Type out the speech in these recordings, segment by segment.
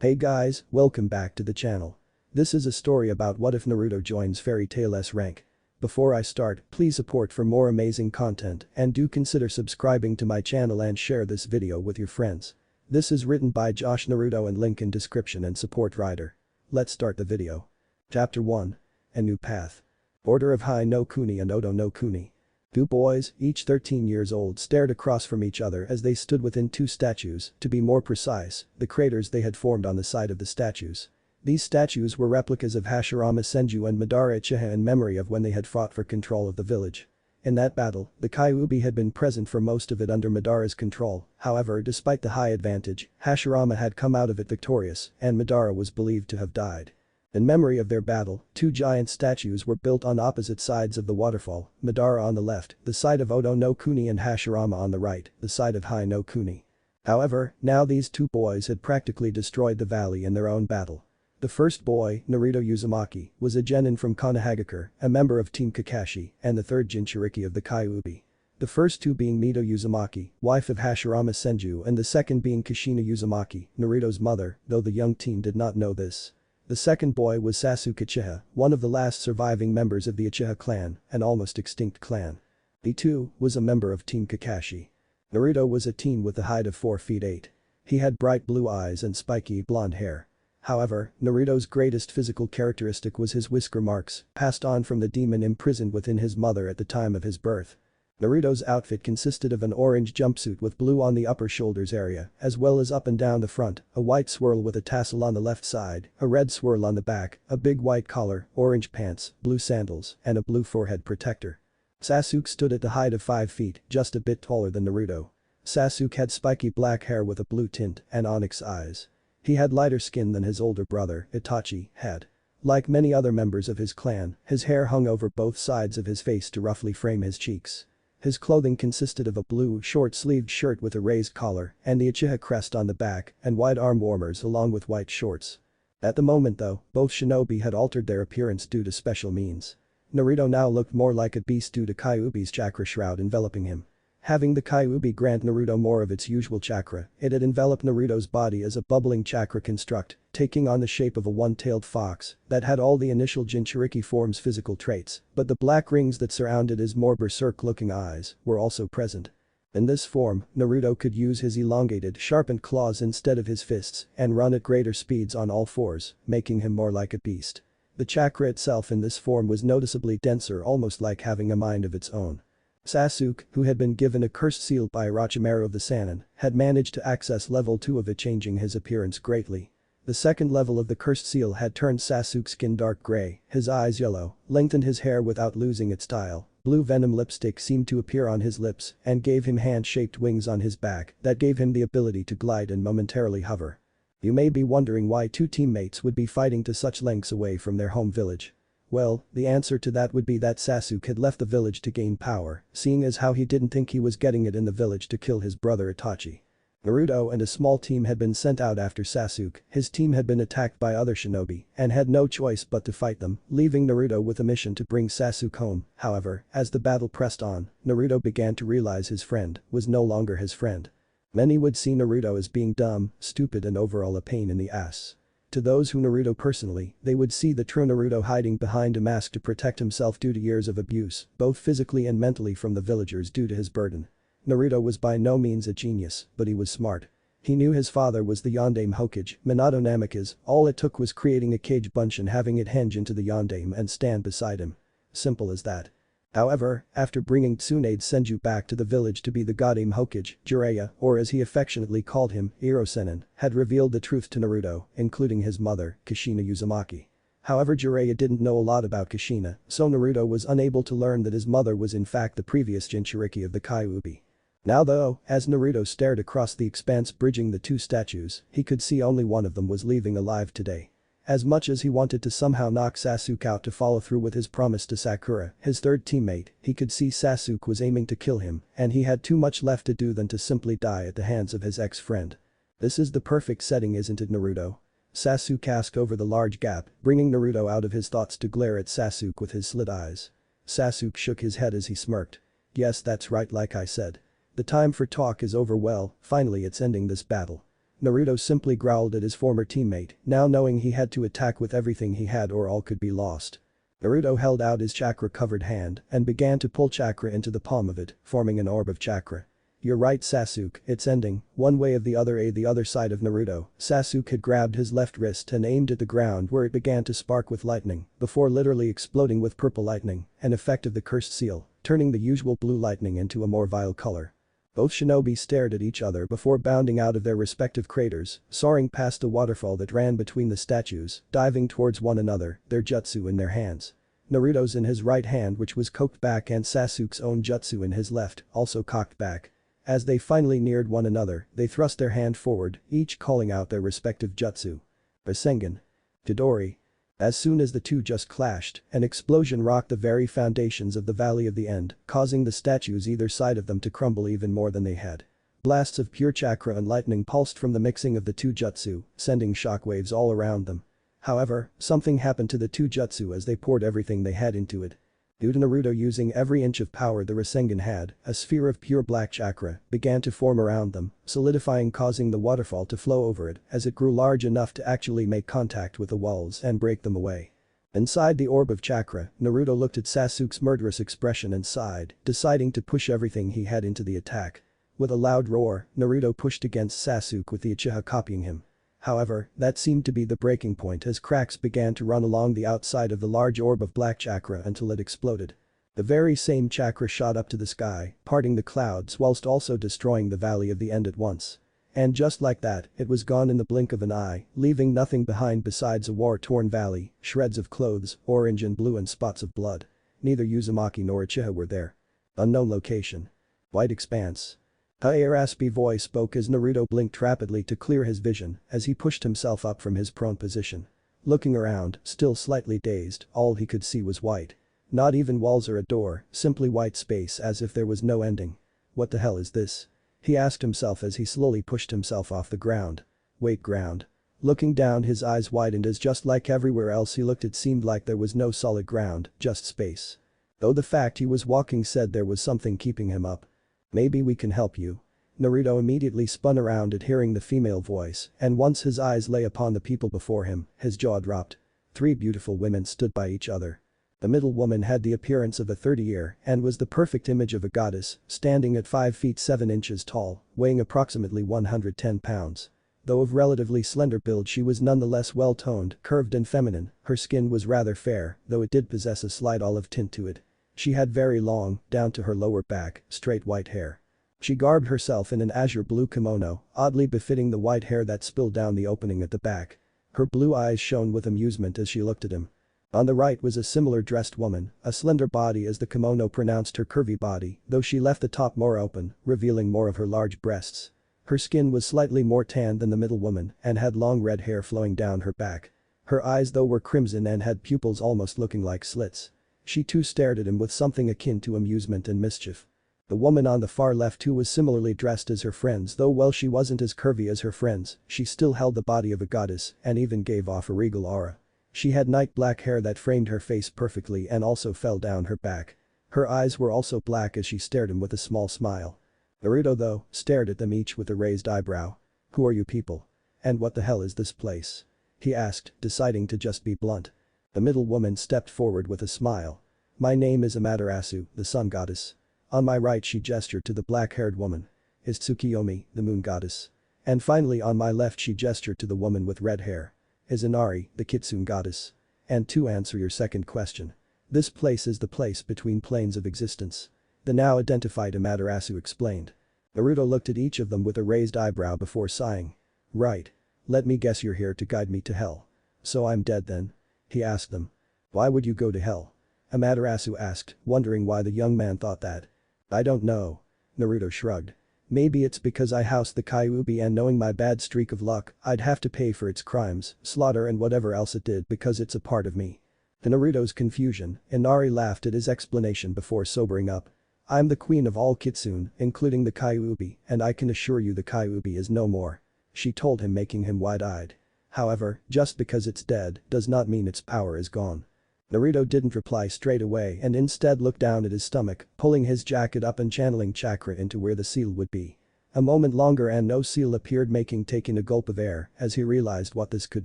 Hey guys, welcome back to the channel. This is a story about what if Naruto joins Fairy Tail S rank. Before I start, please support for more amazing content and do consider subscribing to my channel and share this video with your friends. This is written by Josh Naruto and link in description and support writer. Let's start the video. Chapter 1. A New Path. Order of Hai no Kuni and Odo no Kuni. Two boys, each 13 years old, stared across from each other as they stood within two statues, to be more precise, the craters they had formed on the side of the statues. These statues were replicas of Hashirama Senju and Madara Uchiha in memory of when they had fought for control of the village. In that battle, the Kyuubi had been present for most of it under Madara's control, however despite the high advantage, Hashirama had come out of it victorious and Madara was believed to have died. In memory of their battle, two giant statues were built on opposite sides of the waterfall, Madara on the left, the side of Odo no Kuni, and Hashirama on the right, the side of Hai no Kuni. However, now these two boys had practically destroyed the valley in their own battle. The first boy, Naruto Uzumaki, was a genin from Konohagakure, a member of Team Kakashi, and the third Jinchuriki of the Kyuubi. The first two being Mito Uzumaki, wife of Hashirama Senju, and the second being Kushina Uzumaki, Naruto's mother, though the young teen did not know this. The second boy was Sasuke Uchiha, one of the last surviving members of the Uchiha clan, an almost extinct clan. He too was a member of Team Kakashi. Naruto was a teen with a height of 4 feet 8. He had bright blue eyes and spiky blonde hair. However, Naruto's greatest physical characteristic was his whisker marks, passed on from the demon imprisoned within his mother at the time of his birth. Naruto's outfit consisted of an orange jumpsuit with blue on the upper shoulders area, as well as up and down the front, a white swirl with a tassel on the left side, a red swirl on the back, a big white collar, orange pants, blue sandals, and a blue forehead protector. Sasuke stood at the height of 5 feet, just a bit taller than Naruto. Sasuke had spiky black hair with a blue tint and onyx eyes. He had lighter skin than his older brother, Itachi, had. Like many other members of his clan, his hair hung over both sides of his face to roughly frame his cheeks. His clothing consisted of a blue short-sleeved shirt with a raised collar and the Uchiha crest on the back and wide arm warmers along with white shorts. At the moment though, both shinobi had altered their appearance due to special means. Naruto now looked more like a beast due to Kyuubi's chakra shroud enveloping him. Having the Kyuubi grant Naruto more of its usual chakra, it had enveloped Naruto's body as a bubbling chakra construct, taking on the shape of a one-tailed fox that had all the initial Jinchuriki form's physical traits, but the black rings that surrounded his more berserk-looking eyes were also present. In this form, Naruto could use his elongated, sharpened claws instead of his fists and run at greater speeds on all fours, making him more like a beast. The chakra itself in this form was noticeably denser, almost like having a mind of its own. Sasuke, who had been given a cursed seal by Orochimaru of the Sannin, had managed to access level 2 of it, changing his appearance greatly. The second level of the cursed seal had turned Sasuke's skin dark gray, his eyes yellow, lengthened his hair without losing its style, blue venom lipstick seemed to appear on his lips and gave him hand-shaped wings on his back that gave him the ability to glide and momentarily hover. You may be wondering why two teammates would be fighting to such lengths away from their home village. Well, the answer to that would be that Sasuke had left the village to gain power, seeing as how he didn't think he was getting it in the village to kill his brother Itachi. Naruto and a small team had been sent out after Sasuke, his team had been attacked by other shinobi and had no choice but to fight them, leaving Naruto with a mission to bring Sasuke home. However, as the battle pressed on, Naruto began to realize his friend was no longer his friend. Many would see Naruto as being dumb, stupid and overall a pain in the ass. To those who Naruto personally, they would see the true Naruto hiding behind a mask to protect himself due to years of abuse, both physically and mentally from the villagers due to his burden. Naruto was by no means a genius, but he was smart. He knew his father was the Yondaime Hokage, Minato Namikaze, all it took was creating a cage bunch and having it henge into the Yondaime and stand beside him. Simple as that. However, after bringing Tsunade Senju back to the village to be the Godaime Hokage, Jiraiya, or as he affectionately called him, Iro-Sennin, had revealed the truth to Naruto, including his mother, Kushina Uzumaki. However, Jiraiya didn't know a lot about Kushina, so Naruto was unable to learn that his mother was in fact the previous Jinchuriki of the Kyuubi. Now though, as Naruto stared across the expanse bridging the two statues, he could see only one of them was leaving alive today. As much as he wanted to somehow knock Sasuke out to follow through with his promise to Sakura, his third teammate, he could see Sasuke was aiming to kill him and he had too much left to do than to simply die at the hands of his ex-friend. This is the perfect setting, isn't it, Naruto? Sasuke asked over the large gap, bringing Naruto out of his thoughts to glare at Sasuke with his slit eyes. Sasuke shook his head as he smirked. Yes, that's right, like I said. The time for talk is over. Well, finally it's ending this battle. Naruto simply growled at his former teammate, now knowing he had to attack with everything he had or all could be lost. Naruto held out his chakra-covered hand and began to pull chakra into the palm of it, forming an orb of chakra. "You're right, Sasuke, it's ending." One way or the other side of Naruto, Sasuke had grabbed his left wrist and aimed at the ground where it began to spark with lightning, before literally exploding with purple lightning, an effect of the cursed seal, turning the usual blue lightning into a more vile color. Both shinobi stared at each other before bounding out of their respective craters, soaring past the waterfall that ran between the statues, diving towards one another, their jutsu in their hands. Naruto's in his right hand, which was cocked back, and Sasuke's own jutsu in his left, also cocked back. As they finally neared one another, they thrust their hand forward, each calling out their respective jutsu. Rasengan. Chidori. As soon as the two just clashed, an explosion rocked the very foundations of the Valley of the End, causing the statues either side of them to crumble even more than they had. Blasts of pure chakra and lightning pulsed from the mixing of the two jutsu, sending shockwaves all around them. However, something happened to the two jutsu as they poured everything they had into it. Due to Naruto using every inch of power the Rasengan had, a sphere of pure black chakra began to form around them, solidifying, causing the waterfall to flow over it as it grew large enough to actually make contact with the walls and break them away. Inside the orb of chakra, Naruto looked at Sasuke's murderous expression and sighed, deciding to push everything he had into the attack. With a loud roar, Naruto pushed against Sasuke with the Uchiha copying him. However, that seemed to be the breaking point as cracks began to run along the outside of the large orb of black chakra until it exploded. The very same chakra shot up to the sky, parting the clouds whilst also destroying the Valley of the End at once. And just like that, it was gone in the blink of an eye, leaving nothing behind besides a war-torn valley, shreds of clothes, orange and blue and spots of blood. Neither Uzumaki nor Uchiha were there. Unknown location. White expanse. A raspy voice spoke as Naruto blinked rapidly to clear his vision as he pushed himself up from his prone position. Looking around, still slightly dazed, all he could see was white. Not even walls or a door, simply white space as if there was no ending. What the hell is this? He asked himself as he slowly pushed himself off the ground. Wait, ground. Looking down, his eyes widened as just like everywhere else he looked it seemed like there was no solid ground, just space. Though the fact he was walking said there was something keeping him up. "Maybe we can help you." Naruto immediately spun around at hearing the female voice, and once his eyes lay upon the people before him, his jaw dropped. Three beautiful women stood by each other. The middle woman had the appearance of a 30-year and was the perfect image of a goddess, standing at 5 feet 7 inches tall, weighing approximately 110 pounds. Though of relatively slender build, she was nonetheless well-toned, curved and feminine. Her skin was rather fair, though it did possess a slight olive tint to it. She had very long, down to her lower back, straight white hair. She garbed herself in an azure blue kimono, oddly befitting the white hair that spilled down the opening at the back. Her blue eyes shone with amusement as she looked at him. On the right was a similar dressed woman, a slender body as the kimono pronounced her curvy body, though she left the top more open, revealing more of her large breasts. Her skin was slightly more tan than the middle woman and had long red hair flowing down her back. Her eyes though were crimson and had pupils almost looking like slits. She too stared at him with something akin to amusement and mischief. The woman on the far left too was similarly dressed as her friends, though while she wasn't as curvy as her friends, she still held the body of a goddess and even gave off a regal aura. She had night black hair that framed her face perfectly and also fell down her back. Her eyes were also black as she stared him with a small smile. Naruto though, stared at them each with a raised eyebrow. "Who are you people? And what the hell is this place?" he asked, deciding to just be blunt. The middle woman stepped forward with a smile. "My name is Amaterasu, the sun goddess." On my right she gestured to the black-haired woman. "Is Tsukiyomi, the moon goddess." And finally on my left she gestured to the woman with red hair. "Is Inari, the kitsune goddess." And to answer your second question. This place is the place between planes of existence. The now identified Amaterasu explained. Naruto looked at each of them with a raised eyebrow before sighing. "Right. Let me guess you're here to guide me to hell. So I'm dead then?" he asked them. "Why would you go to hell?" Amaterasu asked, wondering why the young man thought that. "I don't know." Naruto shrugged. "Maybe it's because I housed the Kyuubi and knowing my bad streak of luck, I'd have to pay for its crimes, slaughter and whatever else it did because it's a part of me." To Naruto's confusion, Inari laughed at his explanation before sobering up. "I'm the queen of all kitsune, including the Kyuubi, and I can assure you the Kyuubi is no more," she told him, making him wide-eyed. "However, just because it's dead does not mean its power is gone." Naruto didn't reply straight away and instead looked down at his stomach, pulling his jacket up and channeling chakra into where the seal would be. A moment longer and no seal appeared, taking a gulp of air as he realized what this could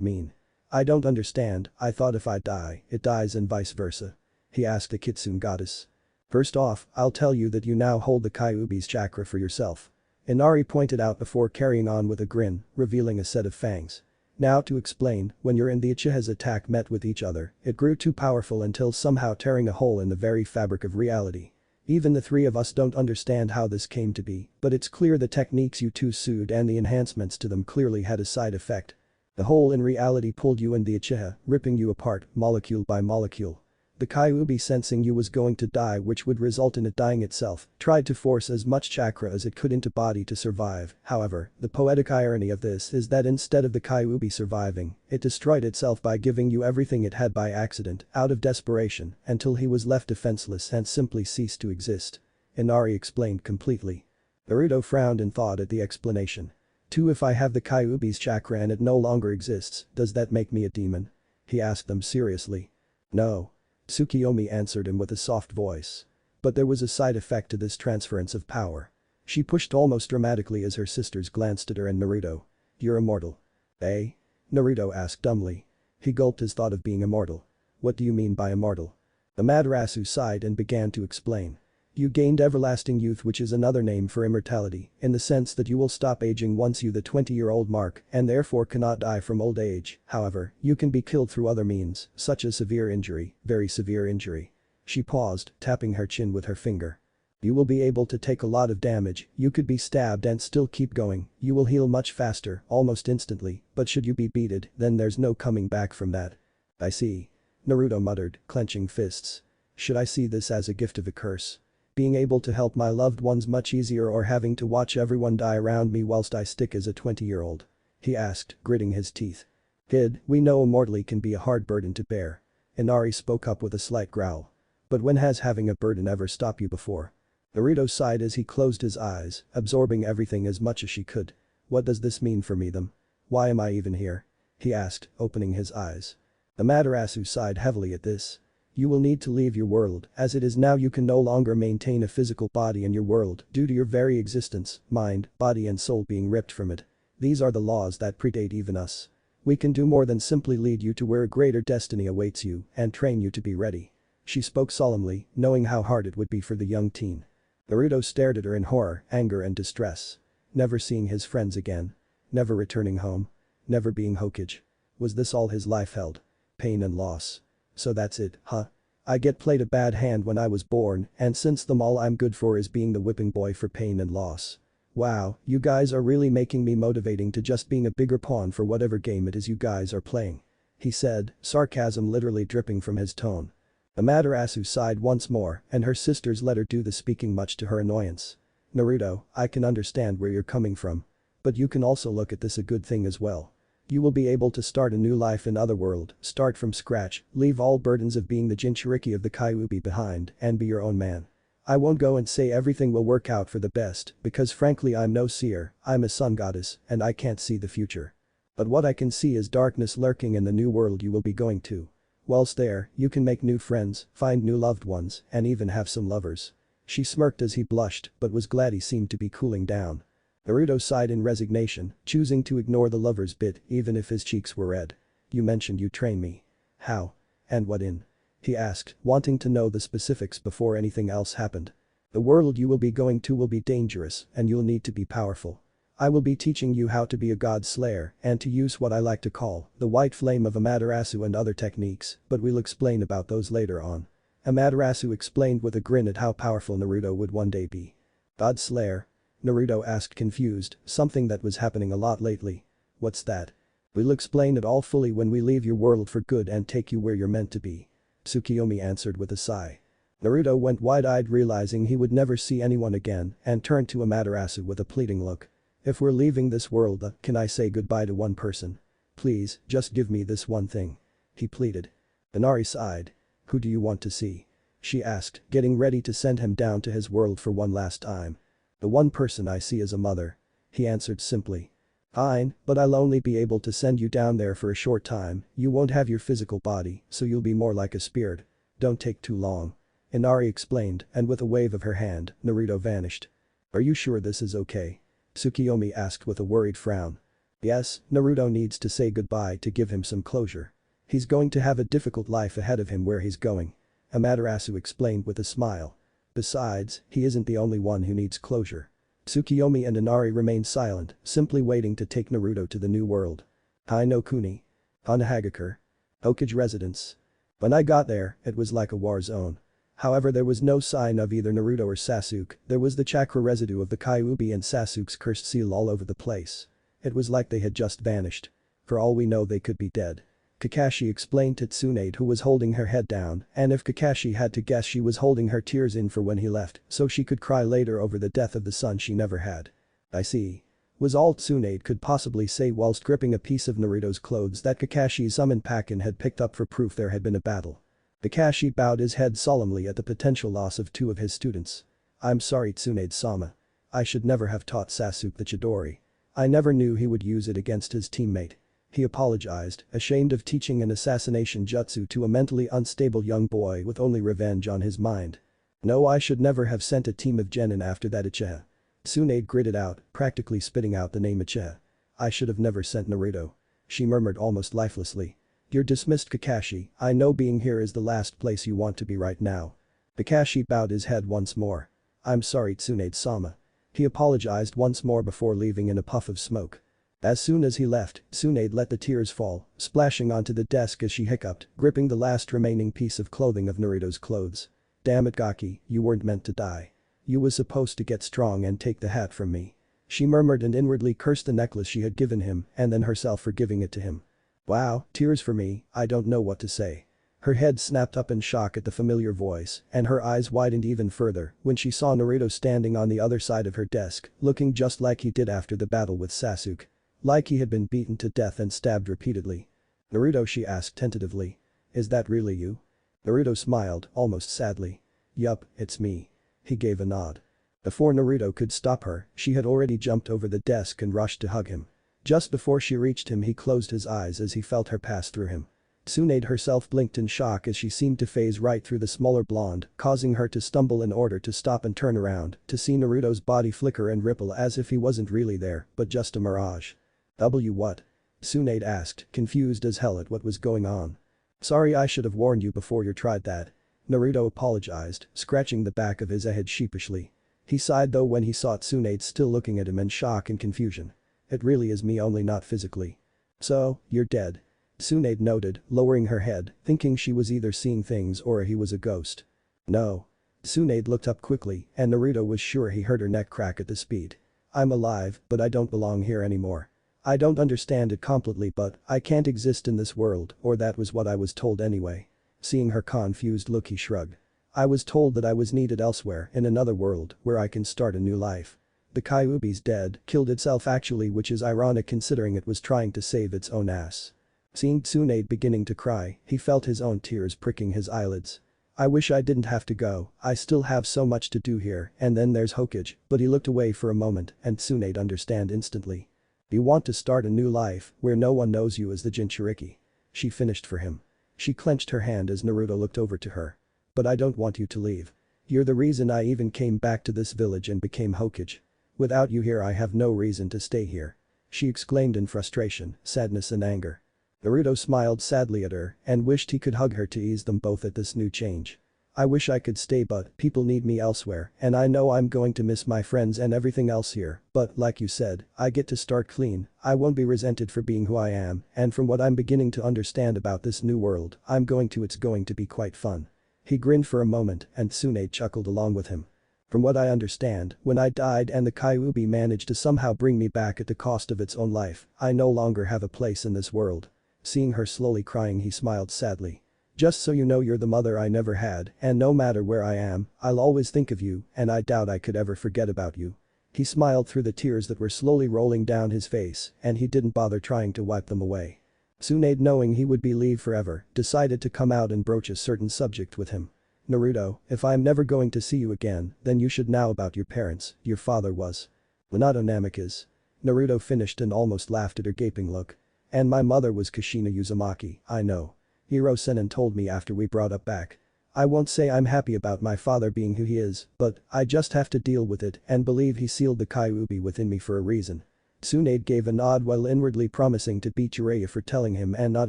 mean. I don't understand, I thought if I die, it dies and vice versa. He asked the Kitsune goddess. First off, I'll tell you that you now hold the Kyuubi's chakra for yourself. Inari pointed out before carrying on with a grin, revealing a set of fangs. Now to explain, when you're in the Uchiha's attack met with each other, it grew too powerful until somehow tearing a hole in the very fabric of reality. Even the three of us don't understand how this came to be, but it's clear the techniques you two sued and the enhancements to them clearly had a side effect. The hole in reality pulled you and the Uchiha, ripping you apart, molecule by molecule. The Kyuubi, sensing you was going to die, which would result in it dying itself, tried to force as much chakra as it could into body to survive. However, the poetic irony of this is that instead of the Kyuubi surviving, it destroyed itself by giving you everything it had by accident, out of desperation, until he was left defenseless and simply ceased to exist. Inari explained completely. Naruto frowned in thought at the explanation. If I have the Kyuubi's chakra and it no longer exists, does that make me a demon? He asked them seriously. No. Tsukiyomi answered him with a soft voice. But there was a side effect to this transference of power. She pushed almost dramatically as her sisters glanced at her and Naruto. You're immortal. Eh? Naruto asked dumbly. He gulped his thought of being immortal. What do you mean by immortal? Amaterasu sighed and began to explain. You gained everlasting youth, which is another name for immortality, in the sense that you will stop aging once you the 20-year-old mark and therefore cannot die from old age. However, you can be killed through other means, such as severe injury, very severe injury. She paused, tapping her chin with her finger. You will be able to take a lot of damage, you could be stabbed and still keep going, you will heal much faster, almost instantly, but should you be beaten, then there's no coming back from that. I see. Naruto muttered, clenching fists. Should I see this as a gift of a curse? Being able to help my loved ones much easier, or having to watch everyone die around me whilst I stick as a 20-year-old? He asked, gritting his teeth. Kid, we know immortality can be a hard burden to bear. Inari spoke up with a slight growl. But when has having a burden ever stopped you before? Naruto sighed as he closed his eyes, absorbing everything as much as she could. What does this mean for me then? Why am I even here? He asked, opening his eyes. Amaterasu sighed heavily at this. You will need to leave your world, as it is now you can no longer maintain a physical body in your world due to your very existence, mind, body and soul being ripped from it. These are the laws that predate even us. We can do more than simply lead you to where a greater destiny awaits you and train you to be ready. She spoke solemnly, knowing how hard it would be for the young teen. Naruto stared at her in horror, anger and distress. Never seeing his friends again. Never returning home. Never being Hokage. Was this all his life held? Pain and loss. So that's it, huh? I get played a bad hand when I was born, and since them all I'm good for is being the whipping boy for pain and loss. Wow, you guys are really making me motivating to just being a bigger pawn for whatever game it is you guys are playing. He said, sarcasm literally dripping from his tone. Amaterasu sighed once more and her sisters let her do the speaking, much to her annoyance. Naruto, I can understand where you're coming from. But you can also look at this a good thing as well. You will be able to start a new life in Otherworld, start from scratch, leave all burdens of being the Jinchuriki of the Kyuubi behind and be your own man. I won't go and say everything will work out for the best because frankly I'm no seer, I'm a sun goddess and I can't see the future. But what I can see is darkness lurking in the new world you will be going to. Whilst there, you can make new friends, find new loved ones and even have some lovers. She smirked as he blushed but was glad he seemed to be cooling down. Naruto sighed in resignation, choosing to ignore the lover's bit even if his cheeks were red. You mentioned you train me. How? And what in? He asked, wanting to know the specifics before anything else happened. The world you will be going to will be dangerous and you'll need to be powerful. I will be teaching you how to be a god slayer and to use what I like to call the white flame of Amaterasu and other techniques, but we'll explain about those later on. Amaterasu explained with a grin at how powerful Naruto would one day be. God slayer? Naruto asked confused, something that was happening a lot lately. What's that? We'll explain it all fully when we leave your world for good and take you where you're meant to be. Tsukiyomi answered with a sigh. Naruto went wide-eyed, realizing he would never see anyone again and turned to Amaterasu with a pleading look. If we're leaving this world, can I say goodbye to one person? Please, just give me this one thing. He pleaded. Inari sighed. Who do you want to see? She asked, getting ready to send him down to his world for one last time. The one person I see is a mother. He answered simply. Fine, but I'll only be able to send you down there for a short time, you won't have your physical body, so you'll be more like a spirit. Don't take too long. Inari explained and with a wave of her hand, Naruto vanished. Are you sure this is okay? Tsukiyomi asked with a worried frown. Yes, Naruto needs to say goodbye to give him some closure. He's going to have a difficult life ahead of him where he's going. Amaterasu explained with a smile. Besides, he isn't the only one who needs closure. Tsukiyomi and Inari remained silent, simply waiting to take Naruto to the new world. Hai no Kuni. Hanahagakure. Hokage residence. When I got there, it was like a war zone. However, there was no sign of either Naruto or Sasuke, there was the chakra residue of the Kyuubi and Sasuke's cursed seal all over the place. It was like they had just vanished. For all we know they could be dead. Kakashi explained to Tsunade, who was holding her head down, and if Kakashi had to guess, she was holding her tears in for when he left so she could cry later over the death of the son she never had. I see. Was all Tsunade could possibly say whilst gripping a piece of Naruto's clothes that Kakashi's Pakin had picked up for proof there had been a battle. Kakashi bowed his head solemnly at the potential loss of two of his students. I'm sorry Tsunade-sama. I should never have taught Sasuke the Chidori. I never knew he would use it against his teammate. He apologized, ashamed of teaching an assassination jutsu to a mentally unstable young boy with only revenge on his mind. No, I should never have sent a team of genin after that Uchiha. Tsunade gritted out, practically spitting out the name Uchiha. I should have never sent Naruto. She murmured almost lifelessly. You're dismissed Kakashi, I know being here is the last place you want to be right now. Kakashi bowed his head once more. I'm sorry Tsunade-sama. He apologized once more before leaving in a puff of smoke. As soon as he left, Tsunade let the tears fall, splashing onto the desk as she hiccuped, gripping the last remaining piece of clothing of Naruto's clothes. Damn it Gaki, you weren't meant to die. You was supposed to get strong and take the hat from me. She murmured and inwardly cursed the necklace she had given him and then herself for giving it to him. Wow, tears for me, I don't know what to say. Her head snapped up in shock at the familiar voice and her eyes widened even further when she saw Naruto standing on the other side of her desk, looking just like he did after the battle with Sasuke. Like he had been beaten to death and stabbed repeatedly. Naruto, she asked tentatively. Is that really you? Naruto smiled, almost sadly. Yup, it's me. He gave a nod. Before Naruto could stop her, she had already jumped over the desk and rushed to hug him. Just before she reached him he closed his eyes as he felt her pass through him. Tsunade herself blinked in shock as she seemed to phase right through the smaller blonde, causing her to stumble in order to stop and turn around to see Naruto's body flicker and ripple as if he wasn't really there, but just a mirage. What? Tsunade asked, confused as hell at what was going on. Sorry, I should have warned you before you tried that. Naruto apologized, scratching the back of his head sheepishly. He sighed though when he saw Tsunade still looking at him in shock and confusion. It really is me, only not physically. So, you're dead. Tsunade noted, lowering her head, thinking she was either seeing things or he was a ghost. No. Tsunade looked up quickly and Naruto was sure he heard her neck crack at the speed. I'm alive, but I don't belong here anymore. I don't understand it completely, but I can't exist in this world, or that was what I was told anyway. Seeing her confused look he shrugged. I was told that I was needed elsewhere in another world where I can start a new life. The Kyuubi's dead, killed itself actually, which is ironic considering it was trying to save its own ass. Seeing Tsunade beginning to cry, he felt his own tears pricking his eyelids. I wish I didn't have to go, I still have so much to do here, and then there's Hokage, but he looked away for a moment and Tsunade understand instantly. You want to start a new life where no one knows you as the Jinchuriki. She finished for him. She clenched her hand as Naruto looked over to her. But I don't want you to leave. You're the reason I even came back to this village and became Hokage. Without you here I have no reason to stay here. She exclaimed in frustration, sadness and anger. Naruto smiled sadly at her and wished he could hug her to ease them both at this new change. I wish I could stay, but people need me elsewhere and I know I'm going to miss my friends and everything else here, but like you said, I get to start clean, I won't be resented for being who I am, and from what I'm beginning to understand about this new world, it's going to be quite fun. He grinned for a moment and Tsunade chuckled along with him. From what I understand, when I died and the Kyuubi managed to somehow bring me back at the cost of its own life, I no longer have a place in this world. Seeing her slowly crying he smiled sadly. Just so you know, you're the mother I never had, and no matter where I am, I'll always think of you, and I doubt I could ever forget about you. He smiled through the tears that were slowly rolling down his face, and he didn't bother trying to wipe them away. Tsunade, knowing he would be leave forever, decided to come out and broach a certain subject with him. Naruto, if I'm never going to see you again, then you should know about your parents. Your father was Minato Namikaze. Naruto finished and almost laughed at her gaping look. And my mother was Kushina Uzumaki, I know. Hiro Sennin told me after we brought up back. I won't say I'm happy about my father being who he is, but I just have to deal with it and believe he sealed the Kyuubi within me for a reason. Tsunade gave a nod while inwardly promising to beat Jiraiya for telling him and not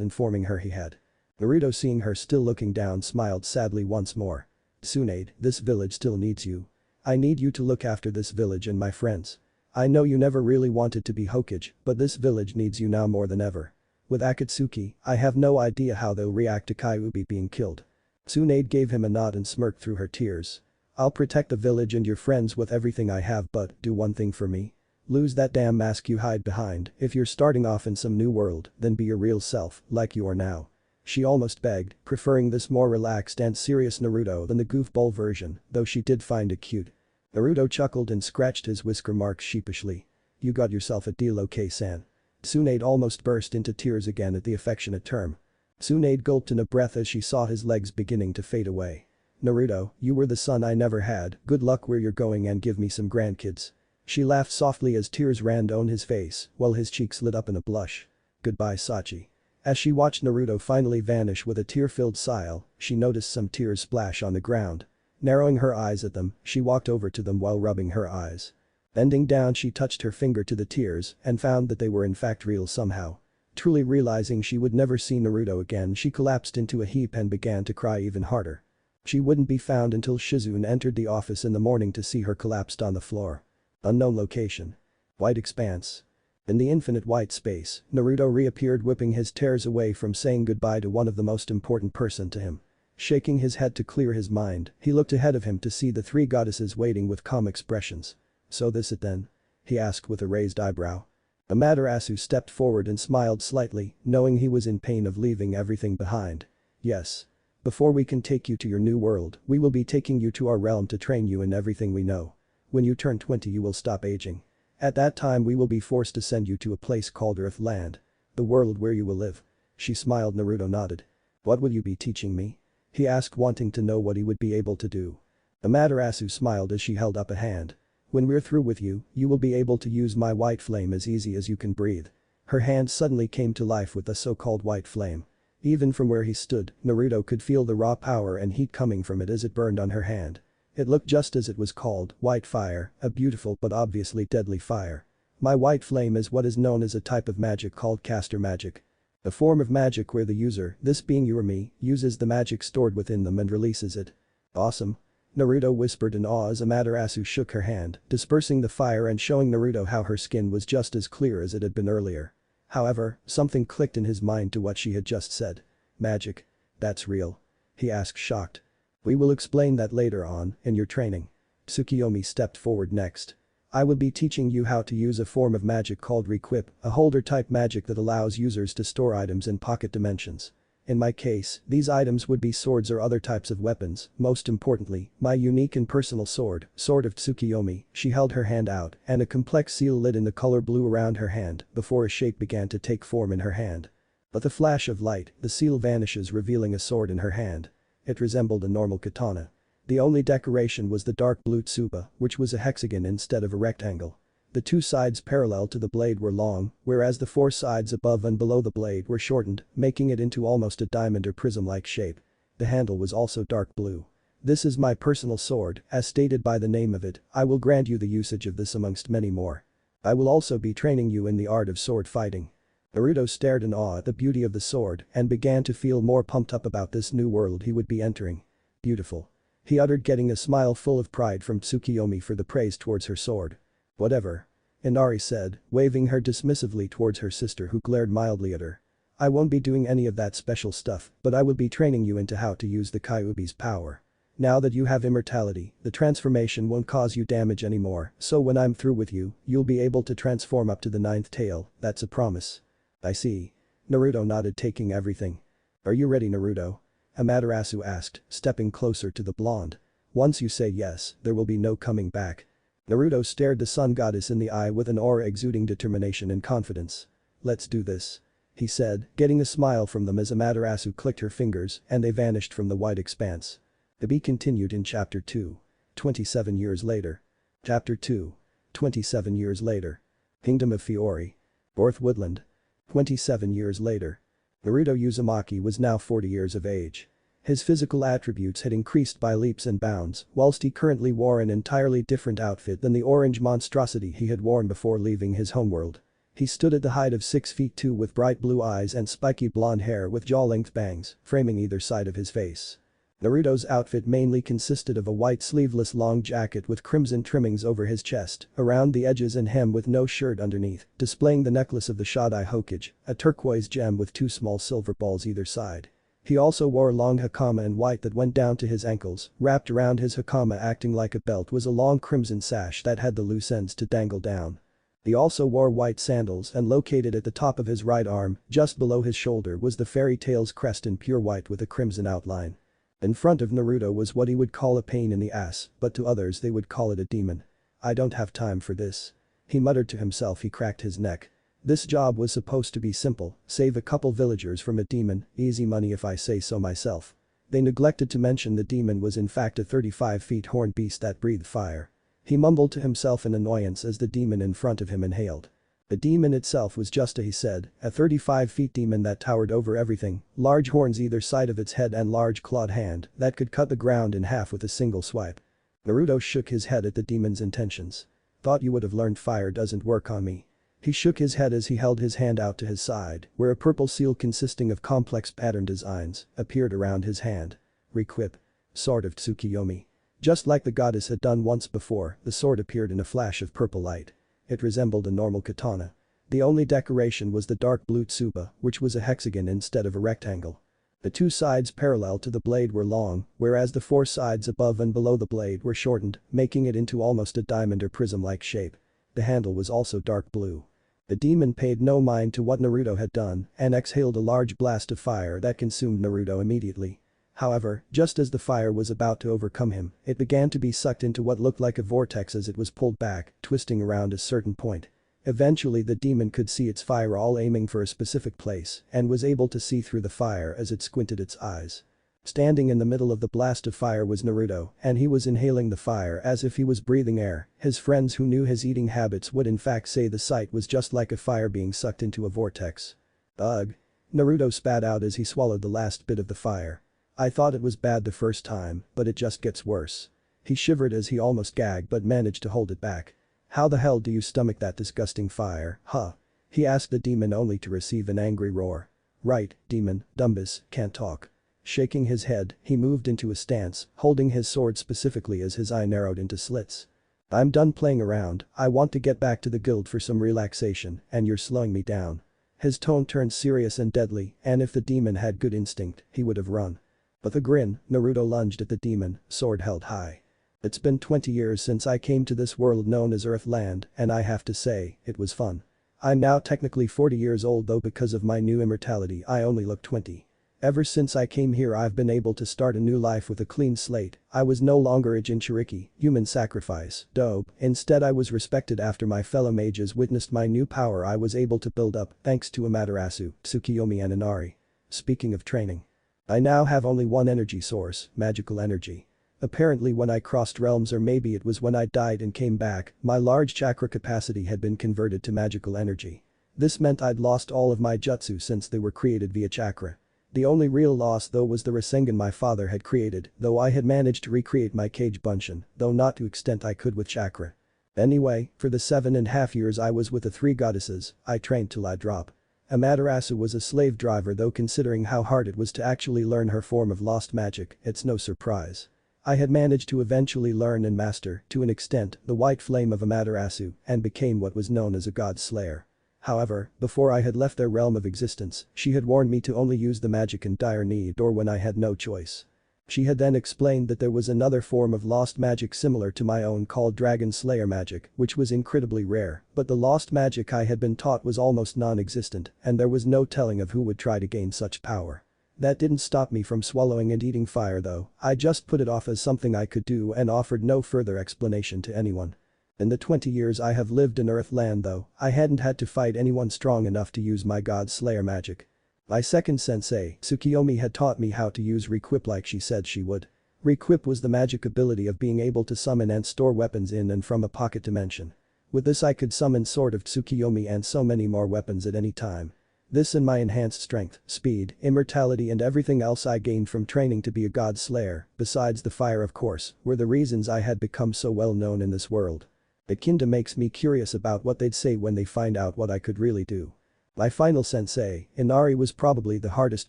informing her he had. Naruto, seeing her still looking down, smiled sadly once more. Tsunade, this village still needs you. I need you to look after this village and my friends. I know you never really wanted to be Hokage, but this village needs you now more than ever. With Akatsuki, I have no idea how they'll react to Kyuubi being killed. Tsunade gave him a nod and smirked through her tears. I'll protect the village and your friends with everything I have, but do one thing for me. Lose that damn mask you hide behind. If you're starting off in some new world, then be your real self, like you are now. She almost begged, preferring this more relaxed and serious Naruto than the goofball version, though she did find it cute. Naruto chuckled and scratched his whisker marks sheepishly. You got yourself a deal, okay-san. Tsunade almost burst into tears again at the affectionate term. Tsunade gulped in a breath as she saw his legs beginning to fade away. Naruto, you were the son I never had, good luck where you're going and give me some grandkids. She laughed softly as tears ran down his face, while his cheeks lit up in a blush. Goodbye, Sachi. As she watched Naruto finally vanish with a tear-filled sigh, she noticed some tears splash on the ground. Narrowing her eyes at them, she walked over to them while rubbing her eyes. Bending down, she touched her finger to the tears and found that they were in fact real somehow. Truly realizing she would never see Naruto again, she collapsed into a heap and began to cry even harder. She wouldn't be found until Shizune entered the office in the morning to see her collapsed on the floor. Unknown location. White expanse. In the infinite white space, Naruto reappeared, whipping his tears away from saying goodbye to one of the most important person to him. Shaking his head to clear his mind, he looked ahead of him to see the three goddesses waiting with calm expressions. So this it then? He asked with a raised eyebrow. Amaterasu stepped forward and smiled slightly, knowing he was in pain of leaving everything behind. Yes. Before we can take you to your new world, we will be taking you to our realm to train you in everything we know. When you turn 20 you will stop aging. At that time we will be forced to send you to a place called Earthland. The world where you will live. She smiled. Naruto nodded. What will you be teaching me? He asked, wanting to know what he would be able to do. Amaterasu smiled as she held up a hand. When we're through with you, you will be able to use my white flame as easy as you can breathe. Her hand suddenly came to life with the so-called white flame. Even from where he stood, Naruto could feel the raw power and heat coming from it as it burned on her hand. It looked just as it was called, white fire, a beautiful but obviously deadly fire. My white flame is what is known as a type of magic called caster magic. A form of magic where the user, this being you or me, uses the magic stored within them and releases it. Awesome. Naruto whispered in awe as Amaterasu shook her hand, dispersing the fire and showing Naruto how her skin was just as clear as it had been earlier. However, something clicked in his mind to what she had just said. Magic? That's real? He asked, shocked. We will explain that later on, in your training. Tsukiyomi stepped forward next. I will be teaching you how to use a form of magic called Requip, a holder-type magic that allows users to store items in pocket dimensions. In my case, these items would be swords or other types of weapons, most importantly, my unique and personal sword, Sword of Tsukiyomi. She held her hand out, and a complex seal lit in the color blue around her hand before a shape began to take form in her hand. But the flash of light, the seal vanishes, revealing a sword in her hand. It resembled a normal katana. The only decoration was the dark blue tsuba, which was a hexagon instead of a rectangle. The two sides parallel to the blade were long, whereas the four sides above and below the blade were shortened, making it into almost a diamond or prism-like shape. The handle was also dark blue. This is my personal sword, as stated by the name of it. I will grant you the usage of this amongst many more. I will also be training you in the art of sword fighting. Naruto stared in awe at the beauty of the sword and began to feel more pumped up about this new world he would be entering. Beautiful. He uttered, getting a smile full of pride from Tsukiyomi for the praise towards her sword. Whatever. Inari said, waving her dismissively towards her sister, who glared mildly at her. I won't be doing any of that special stuff, but I will be training you into how to use the Kyuubi's power. Now that you have immortality, the transformation won't cause you damage anymore, so when I'm through with you, you'll be able to transform up to the 9th tail, that's a promise. I see. Naruto nodded, taking everything. Are you ready, Naruto? Amaterasu asked, stepping closer to the blonde. Once you say yes, there will be no coming back. Naruto stared the sun goddess in the eye with an aura exuding determination and confidence. Let's do this. He said, getting a smile from them as Amaterasu clicked her fingers and they vanished from the white expanse. To be continued in Chapter 2. 27 years later. Chapter 2. 27 years later. Kingdom of Fiori. Fourth Woodland. 27 years later. Naruto Uzumaki was now 40 years of age. His physical attributes had increased by leaps and bounds, whilst he currently wore an entirely different outfit than the orange monstrosity he had worn before leaving his homeworld. He stood at the height of 6 feet 2 with bright blue eyes and spiky blonde hair with jaw-length bangs, framing either side of his face. Naruto's outfit mainly consisted of a white sleeveless long jacket with crimson trimmings over his chest, around the edges and hem with no shirt underneath, displaying the necklace of the Shodai Hokage, a turquoise gem with 2 small silver balls either side. He also wore a long hakama in white that went down to his ankles, wrapped around his hakama acting like a belt was a long crimson sash that had the loose ends to dangle down. He also wore white sandals and located at the top of his right arm, just below his shoulder was the fairy tale's crest in pure white with a crimson outline. In front of Naruto was what he would call a pain in the ass, but to others they would call it a demon. "I don't have time for this." He muttered to himself. He cracked his neck. This job was supposed to be simple, save a couple villagers from a demon, easy money if I say so myself. They neglected to mention the demon was in fact a 35 feet horned beast that breathed fire. He mumbled to himself in annoyance as the demon in front of him inhaled. The demon itself was just he said, a 35 feet demon that towered over everything, large horns either side of its head and large clawed hand that could cut the ground in half with a single swipe. Naruto shook his head at the demon's intentions. "Thought you would have learned fire doesn't work on me." He shook his head as he held his hand out to his side, where a purple seal consisting of complex pattern designs appeared around his hand. Requip. Sword of Tsukiyomi. Just like the goddess had done once before, the sword appeared in a flash of purple light. It resembled a normal katana. The only decoration was the dark blue tsuba, which was a hexagon instead of a rectangle. The 2 sides parallel to the blade were long, whereas the 4 sides above and below the blade were shortened, making it into almost a diamond or prism-like shape. The handle was also dark blue. The demon paid no mind to what Naruto had done and exhaled a large blast of fire that consumed Naruto immediately. However, just as the fire was about to overcome him, it began to be sucked into what looked like a vortex as it was pulled back, twisting around a certain point. Eventually the demon could see its fire all aiming for a specific place and was able to see through the fire as it squinted its eyes. Standing in the middle of the blast of fire was Naruto, and he was inhaling the fire as if he was breathing air. His friends who knew his eating habits would in fact say the sight was just like a fire being sucked into a vortex. "Ugh." Naruto spat out as he swallowed the last bit of the fire. "I thought it was bad the first time, but it just gets worse." He shivered as he almost gagged but managed to hold it back. "How the hell do you stomach that disgusting fire, huh?" he asked the demon only to receive an angry roar. "Right, demon, Dumbus, can't talk." Shaking his head, he moved into a stance, holding his sword specifically as his eye narrowed into slits. "I'm done playing around, I want to get back to the guild for some relaxation, and you're slowing me down." His tone turned serious and deadly, and if the demon had good instinct, he would have run. With a grin, Naruto lunged at the demon, sword held high. "It's been 20 years since I came to this world known as Earthland, and I have to say, it was fun. I'm now technically 40 years old though because of my new immortality I only look 20. Ever since I came here I've been able to start a new life with a clean slate. I was no longer a Jinchuriki, human sacrifice, dope, instead I was respected after my fellow mages witnessed my new power I was able to build up thanks to Amaterasu, Tsukiyomi and Inari. Speaking of training. I now have only one energy source, magical energy. Apparently when I crossed realms or maybe it was when I died and came back, my large chakra capacity had been converted to magical energy. This meant I'd lost all of my jutsu since they were created via chakra. The only real loss though was the Rasengan my father had created, though I had managed to recreate my Kage Bunshin, though not to extent I could with chakra. Anyway, for the 7.5 years I was with the 3 goddesses, I trained till I drop. Amaterasu was a slave driver though considering how hard it was to actually learn her form of lost magic, it's no surprise. I had managed to eventually learn and master, to an extent, the white flame of Amaterasu and became what was known as a god slayer. However, before I had left their realm of existence, she had warned me to only use the magic in dire need or when I had no choice. She had then explained that there was another form of lost magic similar to my own called Dragon Slayer magic, which was incredibly rare, but the lost magic I had been taught was almost non-existent and there was no telling of who would try to gain such power. That didn't stop me from swallowing and eating fire though, I just put it off as something I could do and offered no further explanation to anyone. In the 20 years I have lived in Earthland though, I hadn't had to fight anyone strong enough to use my god slayer magic. My second sensei, Tsukiyomi had taught me how to use Requip like she said she would. Requip was the magic ability of being able to summon and store weapons in and from a pocket dimension. With this I could summon Sword of Tsukiyomi and so many more weapons at any time. This and my enhanced strength, speed, immortality and everything else I gained from training to be a god slayer, besides the fire of course, were the reasons I had become so well known in this world. It kinda makes me curious about what they'd say when they find out what I could really do. My final sensei, Inari, was probably the hardest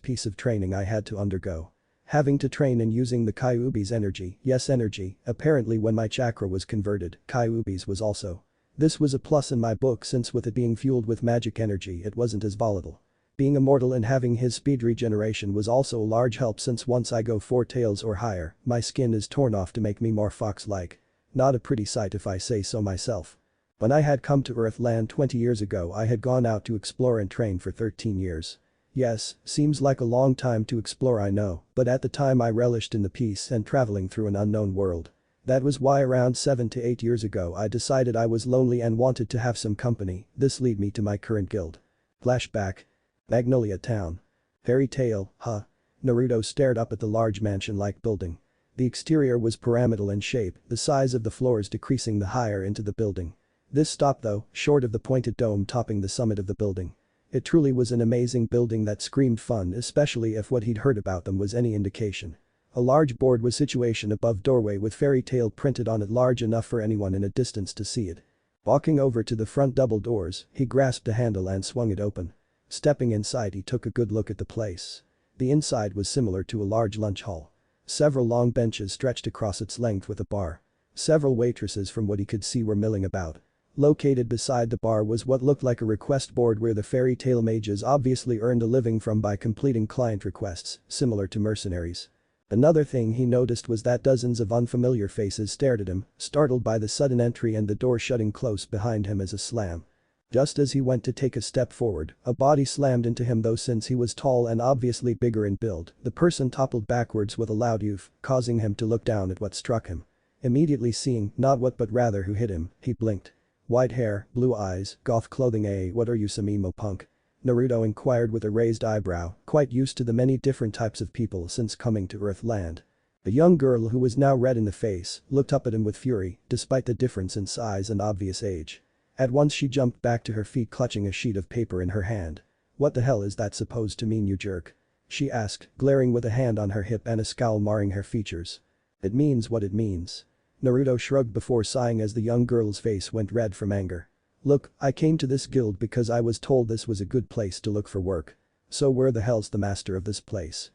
piece of training I had to undergo. Having to train in using the Kyuubi's energy, yes energy, apparently when my chakra was converted, Kyuubi's was also. This was a plus in my book since with it being fueled with magic energy it wasn't as volatile. Being immortal and having his speed regeneration was also a large help since once I go 4 tails or higher, my skin is torn off to make me more fox-like. Not a pretty sight if I say so myself. When I had come to Earthland 20 years ago I had gone out to explore and train for 13 years. Yes, seems like a long time to explore I know, but at the time I relished in the peace and traveling through an unknown world. That was why around 7 to 8 years ago I decided I was lonely and wanted to have some company, this lead me to my current guild. Flashback. Magnolia Town. Fairy tale, huh? Naruto stared up at the large mansion-like building. The exterior was pyramidal in shape, the size of the floors decreasing the higher into the building. This stopped though, short of the pointed dome topping the summit of the building. It truly was an amazing building that screamed fun, especially if what he'd heard about them was any indication. A large board was situated above doorway with fairy tale printed on it large enough for anyone in a distance to see it. Walking over to the front double doors, he grasped a handle and swung it open. Stepping inside he took a good look at the place. The inside was similar to a large lunch hall. Several long benches stretched across its length with a bar. Several waitresses from what he could see were milling about. Located beside the bar was what looked like a request board where the fairy tale mages obviously earned a living from by completing client requests, similar to mercenaries. Another thing he noticed was that dozens of unfamiliar faces stared at him, startled by the sudden entry and the door shutting close behind him as a slam. Just as he went to take a step forward, a body slammed into him though since he was tall and obviously bigger in build, the person toppled backwards with a loud oof, causing him to look down at what struck him. Immediately seeing not what but rather who hit him, he blinked. White hair, blue eyes, goth clothing. What are you, some emo punk? Naruto inquired with a raised eyebrow, quite used to the many different types of people since coming to Earthland. The young girl who was now red in the face looked up at him with fury, despite the difference in size and obvious age. At once she jumped back to her feet clutching a sheet of paper in her hand. What the hell is that supposed to mean, you jerk? She asked, glaring with a hand on her hip and a scowl marring her features. It means what it means. Naruto shrugged before sighing as the young girl's face went red from anger. Look, I came to this guild because I was told this was a good place to look for work. So where the hell's the master of this place,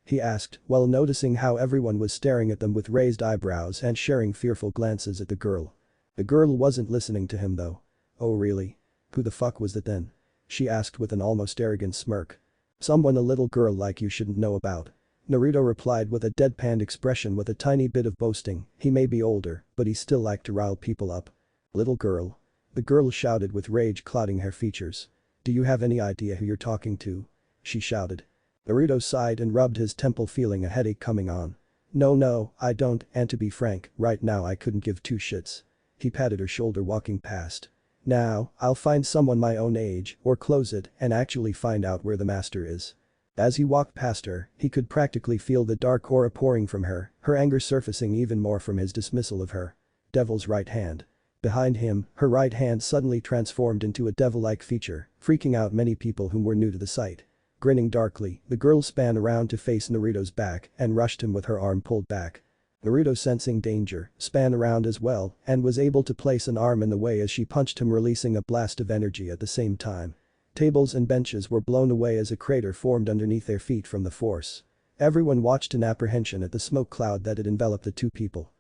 he asked, while noticing how everyone was staring at them with raised eyebrows and sharing fearful glances at the girl. The girl wasn't listening to him though. Oh really? Who the fuck was that then? She asked with an almost arrogant smirk. Someone a little girl like you shouldn't know about. Naruto replied with a deadpan expression with a tiny bit of boasting, he may be older, but he still liked to rile people up. Little girl. The girl shouted with rage clouding her features. Do you have any idea who you're talking to? She shouted. Naruto sighed and rubbed his temple feeling a headache coming on. No, I don't, and to be frank, right now I couldn't give two shits. He patted her shoulder walking past. Now, I'll find someone my own age, or close it, and actually find out where the master is. As he walked past her, he could practically feel the dark aura pouring from her anger surfacing even more from his dismissal of her. Devil's right hand. Behind him, her right hand suddenly transformed into a devil-like feature, freaking out many people whom were new to the sight. Grinning darkly, the girl span around to face Naruto's back and rushed him with her arm pulled back. Naruto, sensing danger, span around as well and was able to place an arm in the way as she punched him, releasing a blast of energy at the same time. Tables and benches were blown away as a crater formed underneath their feet from the force. Everyone watched in apprehension at the smoke cloud that had enveloped the two people.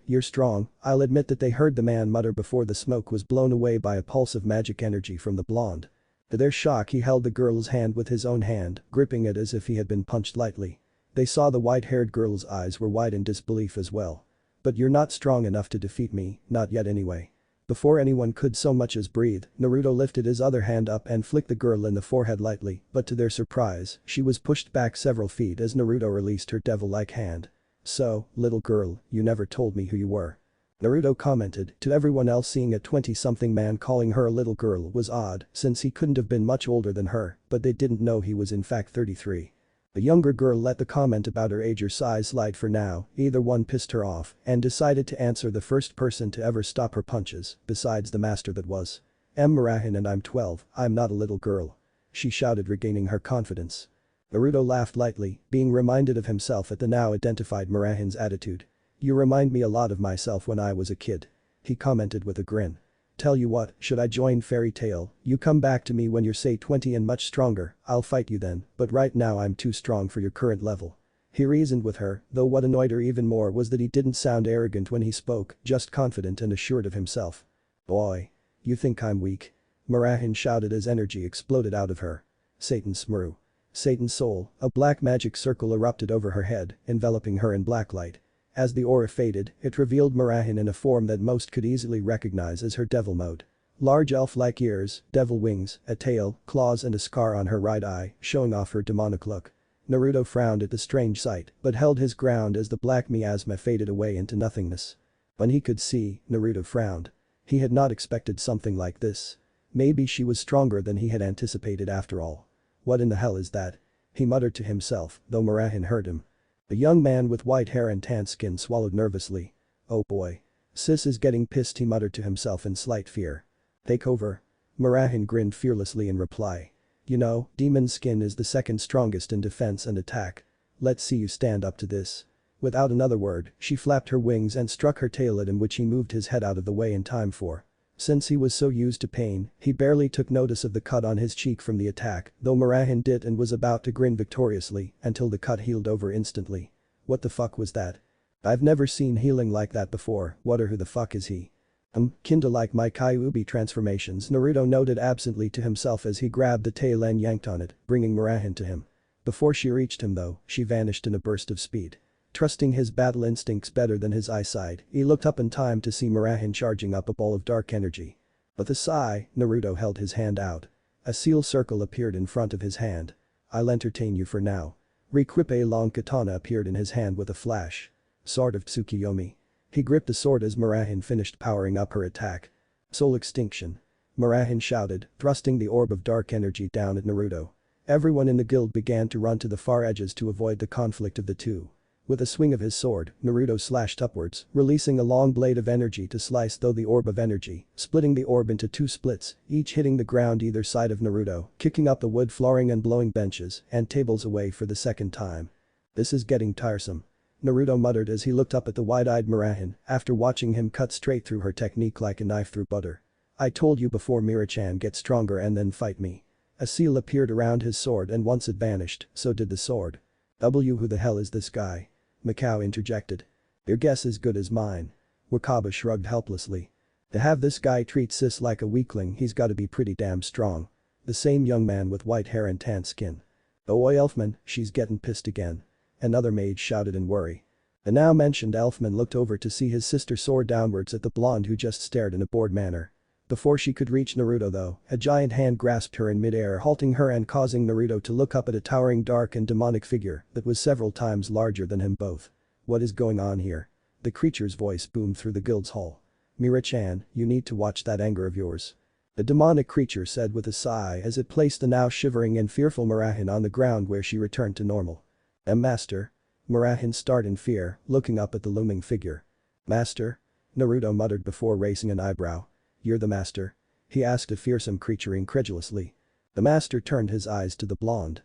You're strong, I'll admit that they heard the man mutter before the smoke was blown away by a pulse of magic energy from the blonde. To their shock he held the girl's hand with his own hand, gripping it as if he had been punched lightly. They saw the white-haired girl's eyes were wide in disbelief as well. But you're not strong enough to defeat me, not yet anyway. Before anyone could so much as breathe, Naruto lifted his other hand up and flicked the girl in the forehead lightly, but to their surprise, she was pushed back several feet as Naruto released her devil-like hand. So, little girl, you never told me who you were. Naruto commented, to everyone else seeing a 20-something man calling her a little girl was odd since he couldn't have been much older than her, but they didn't know he was in fact 33. The younger girl let the comment about her age or size slide for now, either one pissed her off and decided to answer the first person to ever stop her punches, besides the master that was. Murahin and I'm 12, I'm not a little girl. she shouted, regaining her confidence. Naruto laughed lightly, being reminded of himself at the now identified Murahin's attitude. "You remind me a lot of myself when I was a kid," he commented with a grin. "Tell you what, should I join Fairy Tail, you come back to me when you're say 20 and much stronger, I'll fight you then, but right now I'm too strong for your current level." He reasoned with her, though what annoyed her even more was that he didn't sound arrogant when he spoke, just confident and assured of himself. "Boy. You think I'm weak?" Murahin shouted as energy exploded out of her. Satan's Smru. Satan's soul, a black magic circle erupted over her head, enveloping her in black light. As the aura faded, it revealed Murahin in a form that most could easily recognize as her devil mode. Large elf-like ears, devil wings, a tail, claws and a scar on her right eye, showing off her demonic look. Naruto frowned at the strange sight, but held his ground as the black miasma faded away into nothingness. When he could see, Naruto frowned. He had not expected something like this. Maybe she was stronger than he had anticipated after all. What in the hell is that? He muttered to himself, though Murahin heard him. The young man with white hair and tan skin swallowed nervously. "Oh boy. Sis is getting pissed," he muttered to himself in slight fear. "Take over." Murahin grinned fearlessly in reply. "You know, demon skin is the second strongest in defense and attack. Let's see you stand up to this." Without another word, she flapped her wings and struck her tail at him, which he moved his head out of the way in time for. Since he was so used to pain, he barely took notice of the cut on his cheek from the attack, though Murahin did and was about to grin victoriously until the cut healed over instantly. What the fuck was that? I've never seen healing like that before, what or who the fuck is he? Kinda like my Kyuubi transformations, Naruto noted absently to himself as he grabbed the tail and yanked on it, bringing Murahin to him. Before she reached him though, she vanished in a burst of speed. Trusting his battle instincts better than his eyesight, he looked up in time to see Murahin charging up a ball of dark energy. With a sigh, Naruto held his hand out. A seal circle appeared in front of his hand. "I'll entertain you for now." Riquipe long katana appeared in his hand with a flash. Sword of Tsukiyomi. He gripped the sword as Murahin finished powering up her attack. "Soul extinction." Murahin shouted, thrusting the orb of dark energy down at Naruto. Everyone in the guild began to run to the far edges to avoid the conflict of the two. With a swing of his sword, Naruto slashed upwards, releasing a long blade of energy to slice through the orb of energy, splitting the orb into two splits, each hitting the ground either side of Naruto, kicking up the wood flooring and blowing benches and tables away for the second time. "This is getting tiresome," Naruto muttered as he looked up at the wide-eyed Murahin after watching him cut straight through her technique like a knife through butter. "I told you before, Mira-chan, get stronger and then fight me." A seal appeared around his sword and once it vanished, so did the sword. Who the hell is this guy?" Mikao interjected. "Your guess is good as mine." Wakaba shrugged helplessly. "To have this guy treat sis like a weakling, he's gotta be pretty damn strong." The same young man with white hair and tan skin. "Oi Elfman, she's getting pissed again." Another mage shouted in worry. The now mentioned Elfman looked over to see his sister soar downwards at the blonde who just stared in a bored manner. Before she could reach Naruto though, a giant hand grasped her in midair, halting her and causing Naruto to look up at a towering dark and demonic figure that was several times larger than him both. "What is going on here?" The creature's voice boomed through the guild's hall. "Mira-chan, you need to watch that anger of yours." The demonic creature said with a sigh as it placed the now shivering and fearful Murahin on the ground where she returned to normal. Master?" Murahin started in fear, looking up at the looming figure. "Master?" Naruto muttered before raising an eyebrow. "You're the master?" he asked a fearsome creature incredulously. The master turned his eyes to the blonde.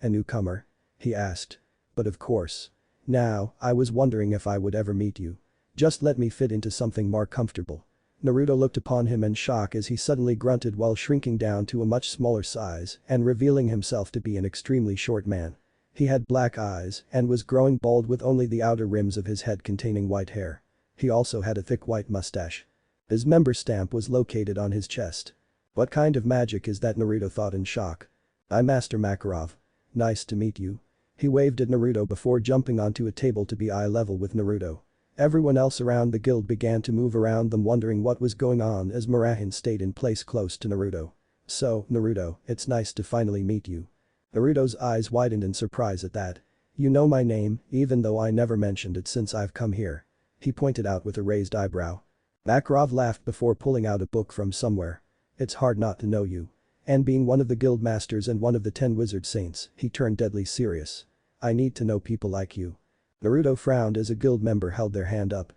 A newcomer?" he asked. "But of course. Now, I was wondering if I would ever meet you. Just let me fit into something more comfortable." Naruto looked upon him in shock as he suddenly grunted while shrinking down to a much smaller size and revealing himself to be an extremely short man. He had black eyes and was growing bald with only the outer rims of his head containing white hair. He also had a thick white mustache. His member stamp was located on his chest. "What kind of magic is that?" Naruto thought in shock. "I'm Master Makarov. Nice to meet you." He waved at Naruto before jumping onto a table to be eye level with Naruto. Everyone else around the guild began to move around them, wondering what was going on as Murahin stayed in place close to Naruto. "So, Naruto, it's nice to finally meet you." Naruto's eyes widened in surprise at that. "You know my name, even though I never mentioned it since I've come here," he pointed out with a raised eyebrow. Makarov laughed before pulling out a book from somewhere. "It's hard not to know you." And being one of the guild masters and one of the 10 wizard saints, he turned deadly serious. "I need to know people like you." Naruto frowned as a guild member held their hand up.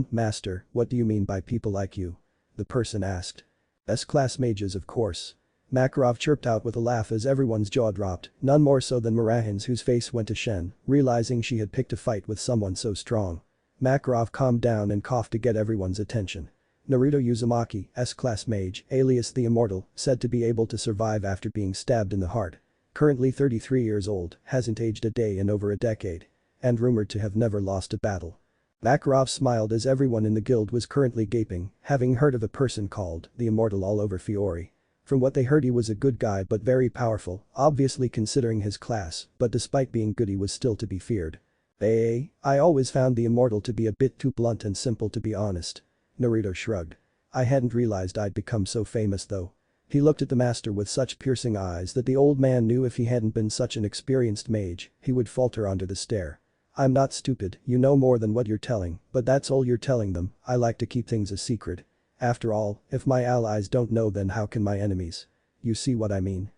Master, what do you mean by people like you?" the person asked. "S-class mages of course." Makarov chirped out with a laugh as everyone's jaw dropped, none more so than Murahin's, whose face went to Shen, realizing she had picked a fight with someone so strong. Makarov calmed down and coughed to get everyone's attention. Naruto Uzumaki, S-class mage, alias the Immortal, said to be able to survive after being stabbed in the heart. Currently 33 years old, hasn't aged a day in over a decade. And rumored to have never lost a battle. Makarov smiled as everyone in the guild was currently gaping, having heard of a person called the Immortal all over Fiori. From what they heard, he was a good guy but very powerful, obviously considering his class, but despite being good he was still to be feared. I always found the Immortal to be a bit too blunt and simple, to be honest. Naruto shrugged. I hadn't realized I'd become so famous though. He looked at the master with such piercing eyes that the old man knew if he hadn't been such an experienced mage, he would falter under the stare. I'm not stupid, you know more than what you're telling, but that's all you're telling them. I like to keep things a secret. After all, if my allies don't know, then how can my enemies? You see what I mean?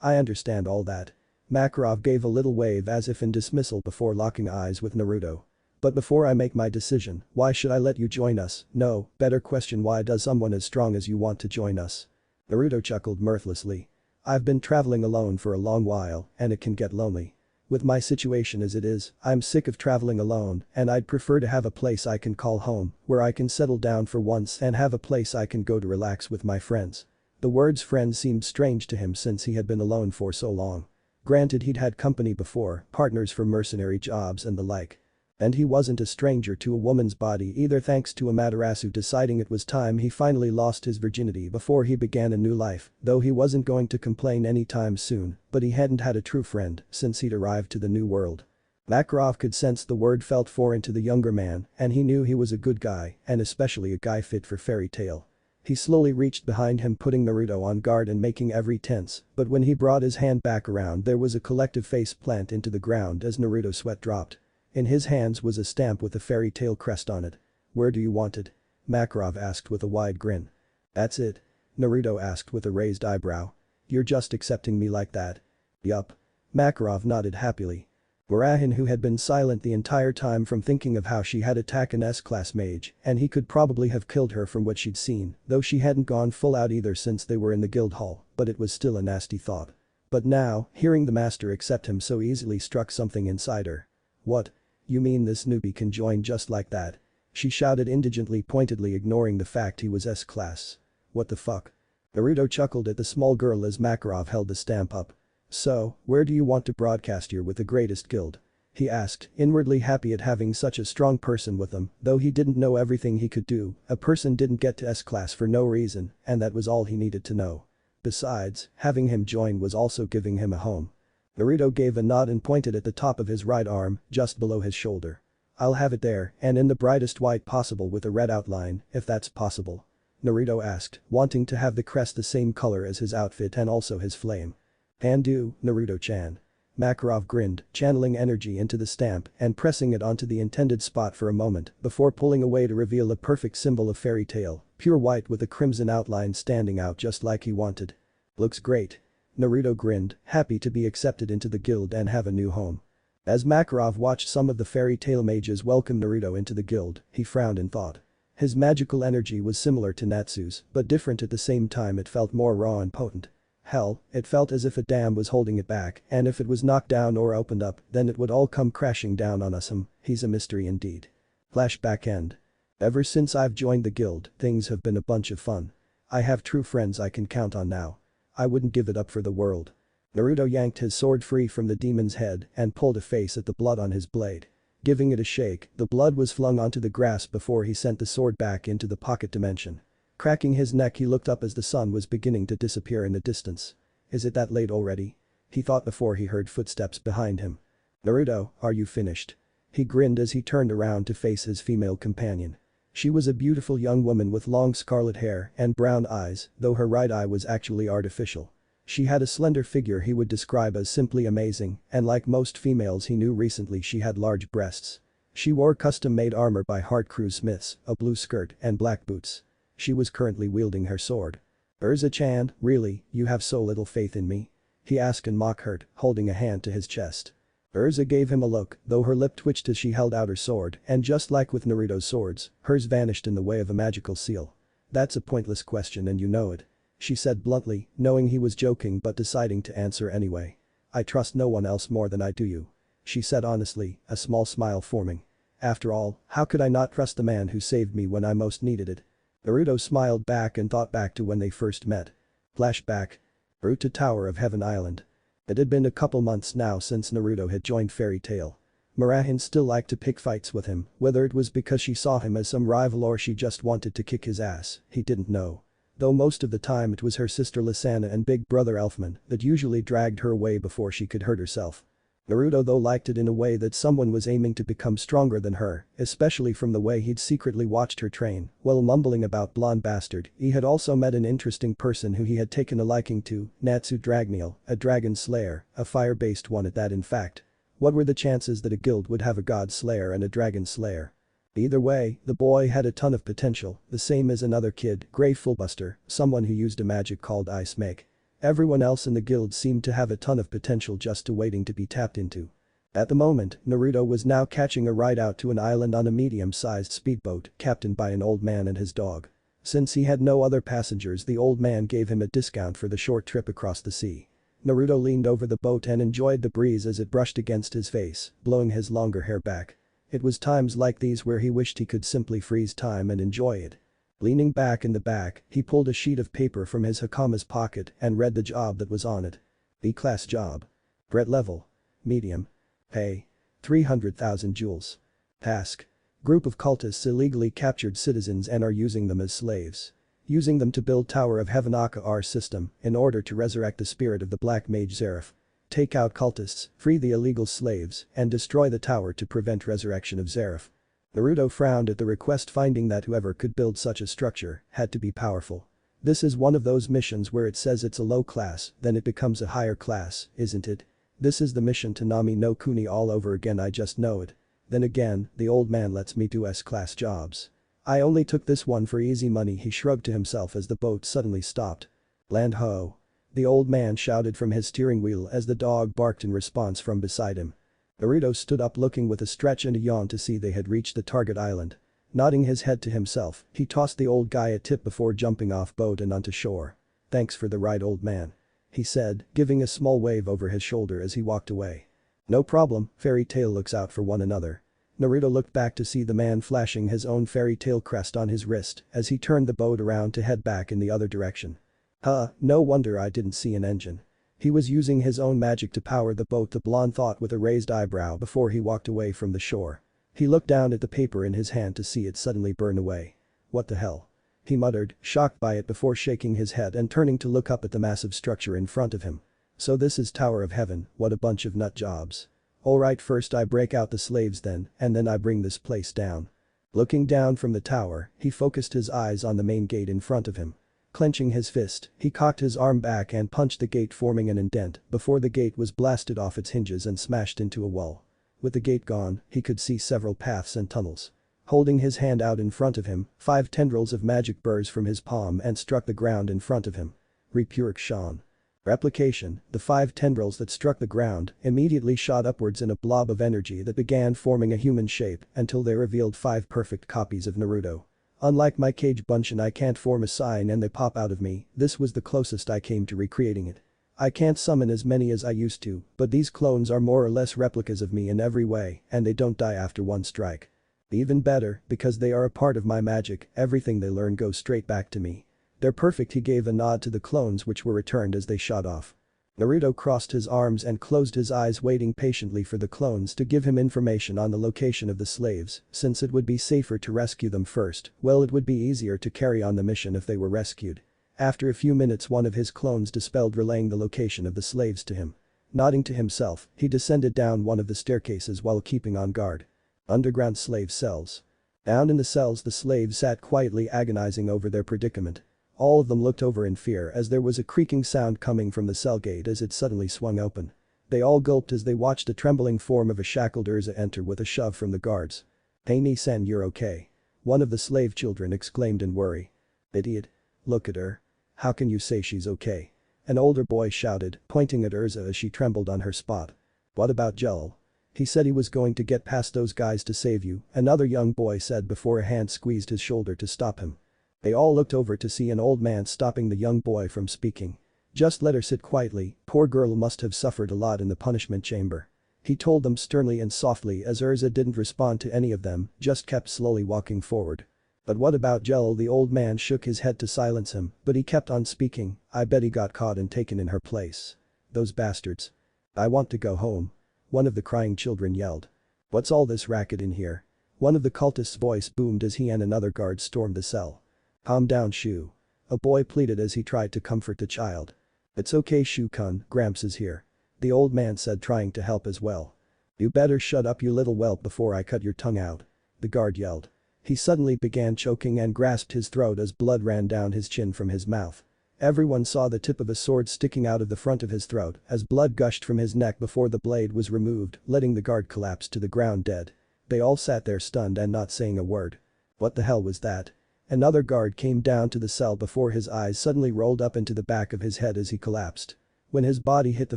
I understand all that. Makarov gave a little wave as if in dismissal before locking eyes with Naruto. But before I make my decision, why should I let you join us? No, better question, why does someone as strong as you want to join us? Naruto chuckled mirthlessly. I've been traveling alone for a long while, and it can get lonely. With my situation as it is, I'm sick of traveling alone, and I'd prefer to have a place I can call home, where I can settle down for once and have a place I can go to relax with my friends. The words friends seemed strange to him since he had been alone for so long. Granted, he'd had company before, partners for mercenary jobs and the like. And he wasn't a stranger to a woman's body either, thanks to Amaterasu deciding it was time he finally lost his virginity before he began a new life, though he wasn't going to complain anytime soon, but he hadn't had a true friend since he'd arrived to the new world. Makarov could sense the word felt foreign to the younger man, and he knew he was a good guy, and especially a guy fit for fairy tale. He slowly reached behind him, putting Naruto on guard and making every tense, but when he brought his hand back around, there was a collective face plant into the ground as Naruto's sweat dropped. In his hands was a stamp with a fairy tale crest on it. Where do you want it? Makarov asked with a wide grin. That's it? Naruto asked with a raised eyebrow. You're just accepting me like that? Yup. Makarov nodded happily. Murahin, who had been silent the entire time from thinking of how she had attacked an S-class mage, and he could probably have killed her from what she'd seen, though she hadn't gone full out either since they were in the guild hall, but it was still a nasty thought. But now, hearing the master accept him so easily struck something inside her. What? You mean this newbie can join just like that? She shouted indigently, pointedly ignoring the fact he was S-class. What the fuck? Naruto chuckled at the small girl as Makarov held the stamp up. So, where do you want to broadcast here with the greatest guild? He asked, inwardly happy at having such a strong person with him, though he didn't know everything he could do. A person didn't get to S-class for no reason, and that was all he needed to know. Besides, having him join was also giving him a home. Naruto gave a nod and pointed at the top of his right arm, just below his shoulder. I'll have it there, and in the brightest white possible with a red outline, if that's possible. Naruto asked, wanting to have the crest the same color as his outfit and also his flame. And do, Naruto-chan. Makarov grinned, channeling energy into the stamp and pressing it onto the intended spot for a moment before pulling away to reveal a perfect symbol of fairy tale, pure white with a crimson outline standing out just like he wanted. Looks great. Naruto grinned, happy to be accepted into the guild and have a new home. As Makarov watched some of the fairy tale mages welcome Naruto into the guild, he frowned and thought. His magical energy was similar to Natsu's, but different at the same time. It felt more raw and potent. Hell, it felt as if a dam was holding it back, and if it was knocked down or opened up, then it would all come crashing down on us. He's a mystery indeed. Flashback end. Ever since I've joined the guild, things have been a bunch of fun. I have true friends I can count on now. I wouldn't give it up for the world. Naruto yanked his sword free from the demon's head and pulled a face at the blood on his blade. Giving it a shake, the blood was flung onto the grass before he sent the sword back into the pocket dimension. Cracking his neck, he looked up as the sun was beginning to disappear in the distance. Is it that late already? He thought before he heard footsteps behind him. Naruto, are you finished? He grinned as he turned around to face his female companion. She was a beautiful young woman with long scarlet hair and brown eyes, though her right eye was actually artificial. She had a slender figure he would describe as simply amazing, and like most females he knew recently, she had large breasts. She wore custom-made armor by Heart Crew Smiths, a blue skirt and black boots. She was currently wielding her sword. Urza-chan, really, you have so little faith in me? He asked in mock hurt, holding a hand to his chest. Urza gave him a look, though her lip twitched as she held out her sword, and just like with Naruto's swords, hers vanished in the way of a magical seal. That's a pointless question and you know it. she said bluntly, knowing he was joking but deciding to answer anyway. I trust no one else more than I do you. She said honestly, a small smile forming. After all, how could I not trust the man who saved me when I most needed it? Naruto smiled back and thought back to when they first met. Flashback. Route to Tower of Heaven Island. It had been a couple months now since Naruto had joined Fairy Tail. Mirahin still liked to pick fights with him, whether it was because she saw him as some rival or she just wanted to kick his ass, he didn't know. Though most of the time it was her sister Lysana and big brother Elfman that usually dragged her away before she could hurt herself. Naruto though liked it in a way that someone was aiming to become stronger than her, especially from the way he'd secretly watched her train, while mumbling about blonde bastard. He had also met an interesting person who he had taken a liking to, Natsu Dragneel, a dragon slayer, a fire-based one at that in fact. What were the chances that a guild would have a god slayer and a dragon slayer? Either way, the boy had a ton of potential, the same as another kid, Grey Fullbuster, someone who used a magic called Ice Make. Everyone else in the guild seemed to have a ton of potential just waiting to be tapped into. At the moment, Naruto was now catching a ride out to an island on a medium-sized speedboat captained by an old man and his dog. Since he had no other passengers, the old man gave him a discount for the short trip across the sea. Naruto leaned over the boat and enjoyed the breeze as it brushed against his face, blowing his longer hair back. It was times like these where he wished he could simply freeze time and enjoy it. Leaning back in the back, he pulled a sheet of paper from his Hakama's pocket and read the job that was on it. B-class job. Threat level. Medium. Pay. 300,000 jewels. Task. Group of cultists illegally captured citizens and are using them as slaves. Using them to build Tower of Heaven Aka system in order to resurrect the spirit of the Black Mage Zeref. Take out cultists, free the illegal slaves, and destroy the tower to prevent resurrection of Zeref. Naruto frowned at the request, finding that whoever could build such a structure had to be powerful. This is one of those missions where it says it's a low class, then it becomes a higher class, isn't it? This is the mission to Nami no Kuni all over again, I just know it. Then again, the old man lets me do S-class jobs. I only took this one for easy money, he shrugged to himself as the boat suddenly stopped. Land ho. The old man shouted from his steering wheel as the dog barked in response from beside him. Naruto stood up looking with a stretch and a yawn to see they had reached the target island. Nodding his head to himself, he tossed the old guy a tip before jumping off boat and onto shore. Thanks for the ride, old man. He said, giving a small wave over his shoulder as he walked away. No problem, Fairy Tail looks out for one another. Naruto looked back to see the man flashing his own Fairy Tail crest on his wrist as he turned the boat around to head back in the other direction. No wonder I didn't see an engine. He was using his own magic to power the boat, the blonde thought with a raised eyebrow before he walked away from the shore. He looked down at the paper in his hand to see it suddenly burn away. What the hell? He muttered, shocked by it before shaking his head and turning to look up at the massive structure in front of him. So this is Tower of Heaven, what a bunch of nut jobs. Alright, first I break out the slaves then, and then I bring this place down. Looking down from the tower, he focused his eyes on the main gate in front of him. Clenching his fist, he cocked his arm back and punched the gate, forming an indent before the gate was blasted off its hinges and smashed into a wall. With the gate gone, he could see several paths and tunnels. Holding his hand out in front of him, 5 tendrils of magic burst from his palm and struck the ground in front of him. Repuric Shan. Replication, the 5 tendrils that struck the ground immediately shot upwards in a blob of energy that began forming a human shape until they revealed 5 perfect copies of Naruto. Unlike my cage bunchen, I can't form a sign and they pop out of me. This was the closest I came to recreating it. I can't summon as many as I used to, but these clones are more or less replicas of me in every way and they don't die after one strike. Even better, because they are a part of my magic, everything they learn goes straight back to me. They're perfect. He gave a nod to the clones which were returned as they shot off. Naruto crossed his arms and closed his eyes, waiting patiently for the clones to give him information on the location of the slaves, since it would be safer to rescue them first. Well, it would be easier to carry on the mission if they were rescued. After a few minutes, one of his clones dispelled, relaying the location of the slaves to him. Nodding to himself, he descended down one of the staircases while keeping on guard. Underground slave cells. Down in the cells, the slaves sat quietly, agonizing over their predicament. All of them looked over in fear as there was a creaking sound coming from the cell gate as it suddenly swung open. They all gulped as they watched the trembling form of a shackled Urza enter with a shove from the guards. "Hey Ni-san, you're okay?" One of the slave children exclaimed in worry. "Idiot. Look at her. How can you say she's okay?" An older boy shouted, pointing at Urza as she trembled on her spot. "What about Joel? He said he was going to get past those guys to save you," another young boy said before a hand squeezed his shoulder to stop him. They all looked over to see an old man stopping the young boy from speaking. "Just let her sit quietly, poor girl must have suffered a lot in the punishment chamber." He told them sternly and softly as Urza didn't respond to any of them, just kept slowly walking forward. "But what about Joel?" The old man shook his head to silence him, but he kept on speaking. "I bet he got caught and taken in her place. Those bastards. I want to go home." One of the crying children yelled. "What's all this racket in here?" One of the cultists' voice boomed as he and another guard stormed the cell. "Calm down, Shu." A boy pleaded as he tried to comfort the child. "It's okay, Shu-kun, Gramps is here." The old man said, trying to help as well. "You better shut up, you little whelp, before I cut your tongue out." The guard yelled. He suddenly began choking and grasped his throat as blood ran down his chin from his mouth. Everyone saw the tip of a sword sticking out of the front of his throat as blood gushed from his neck before the blade was removed, letting the guard collapse to the ground dead. They all sat there stunned and not saying a word. What the hell was that? Another guard came down to the cell before his eyes suddenly rolled up into the back of his head as he collapsed. When his body hit the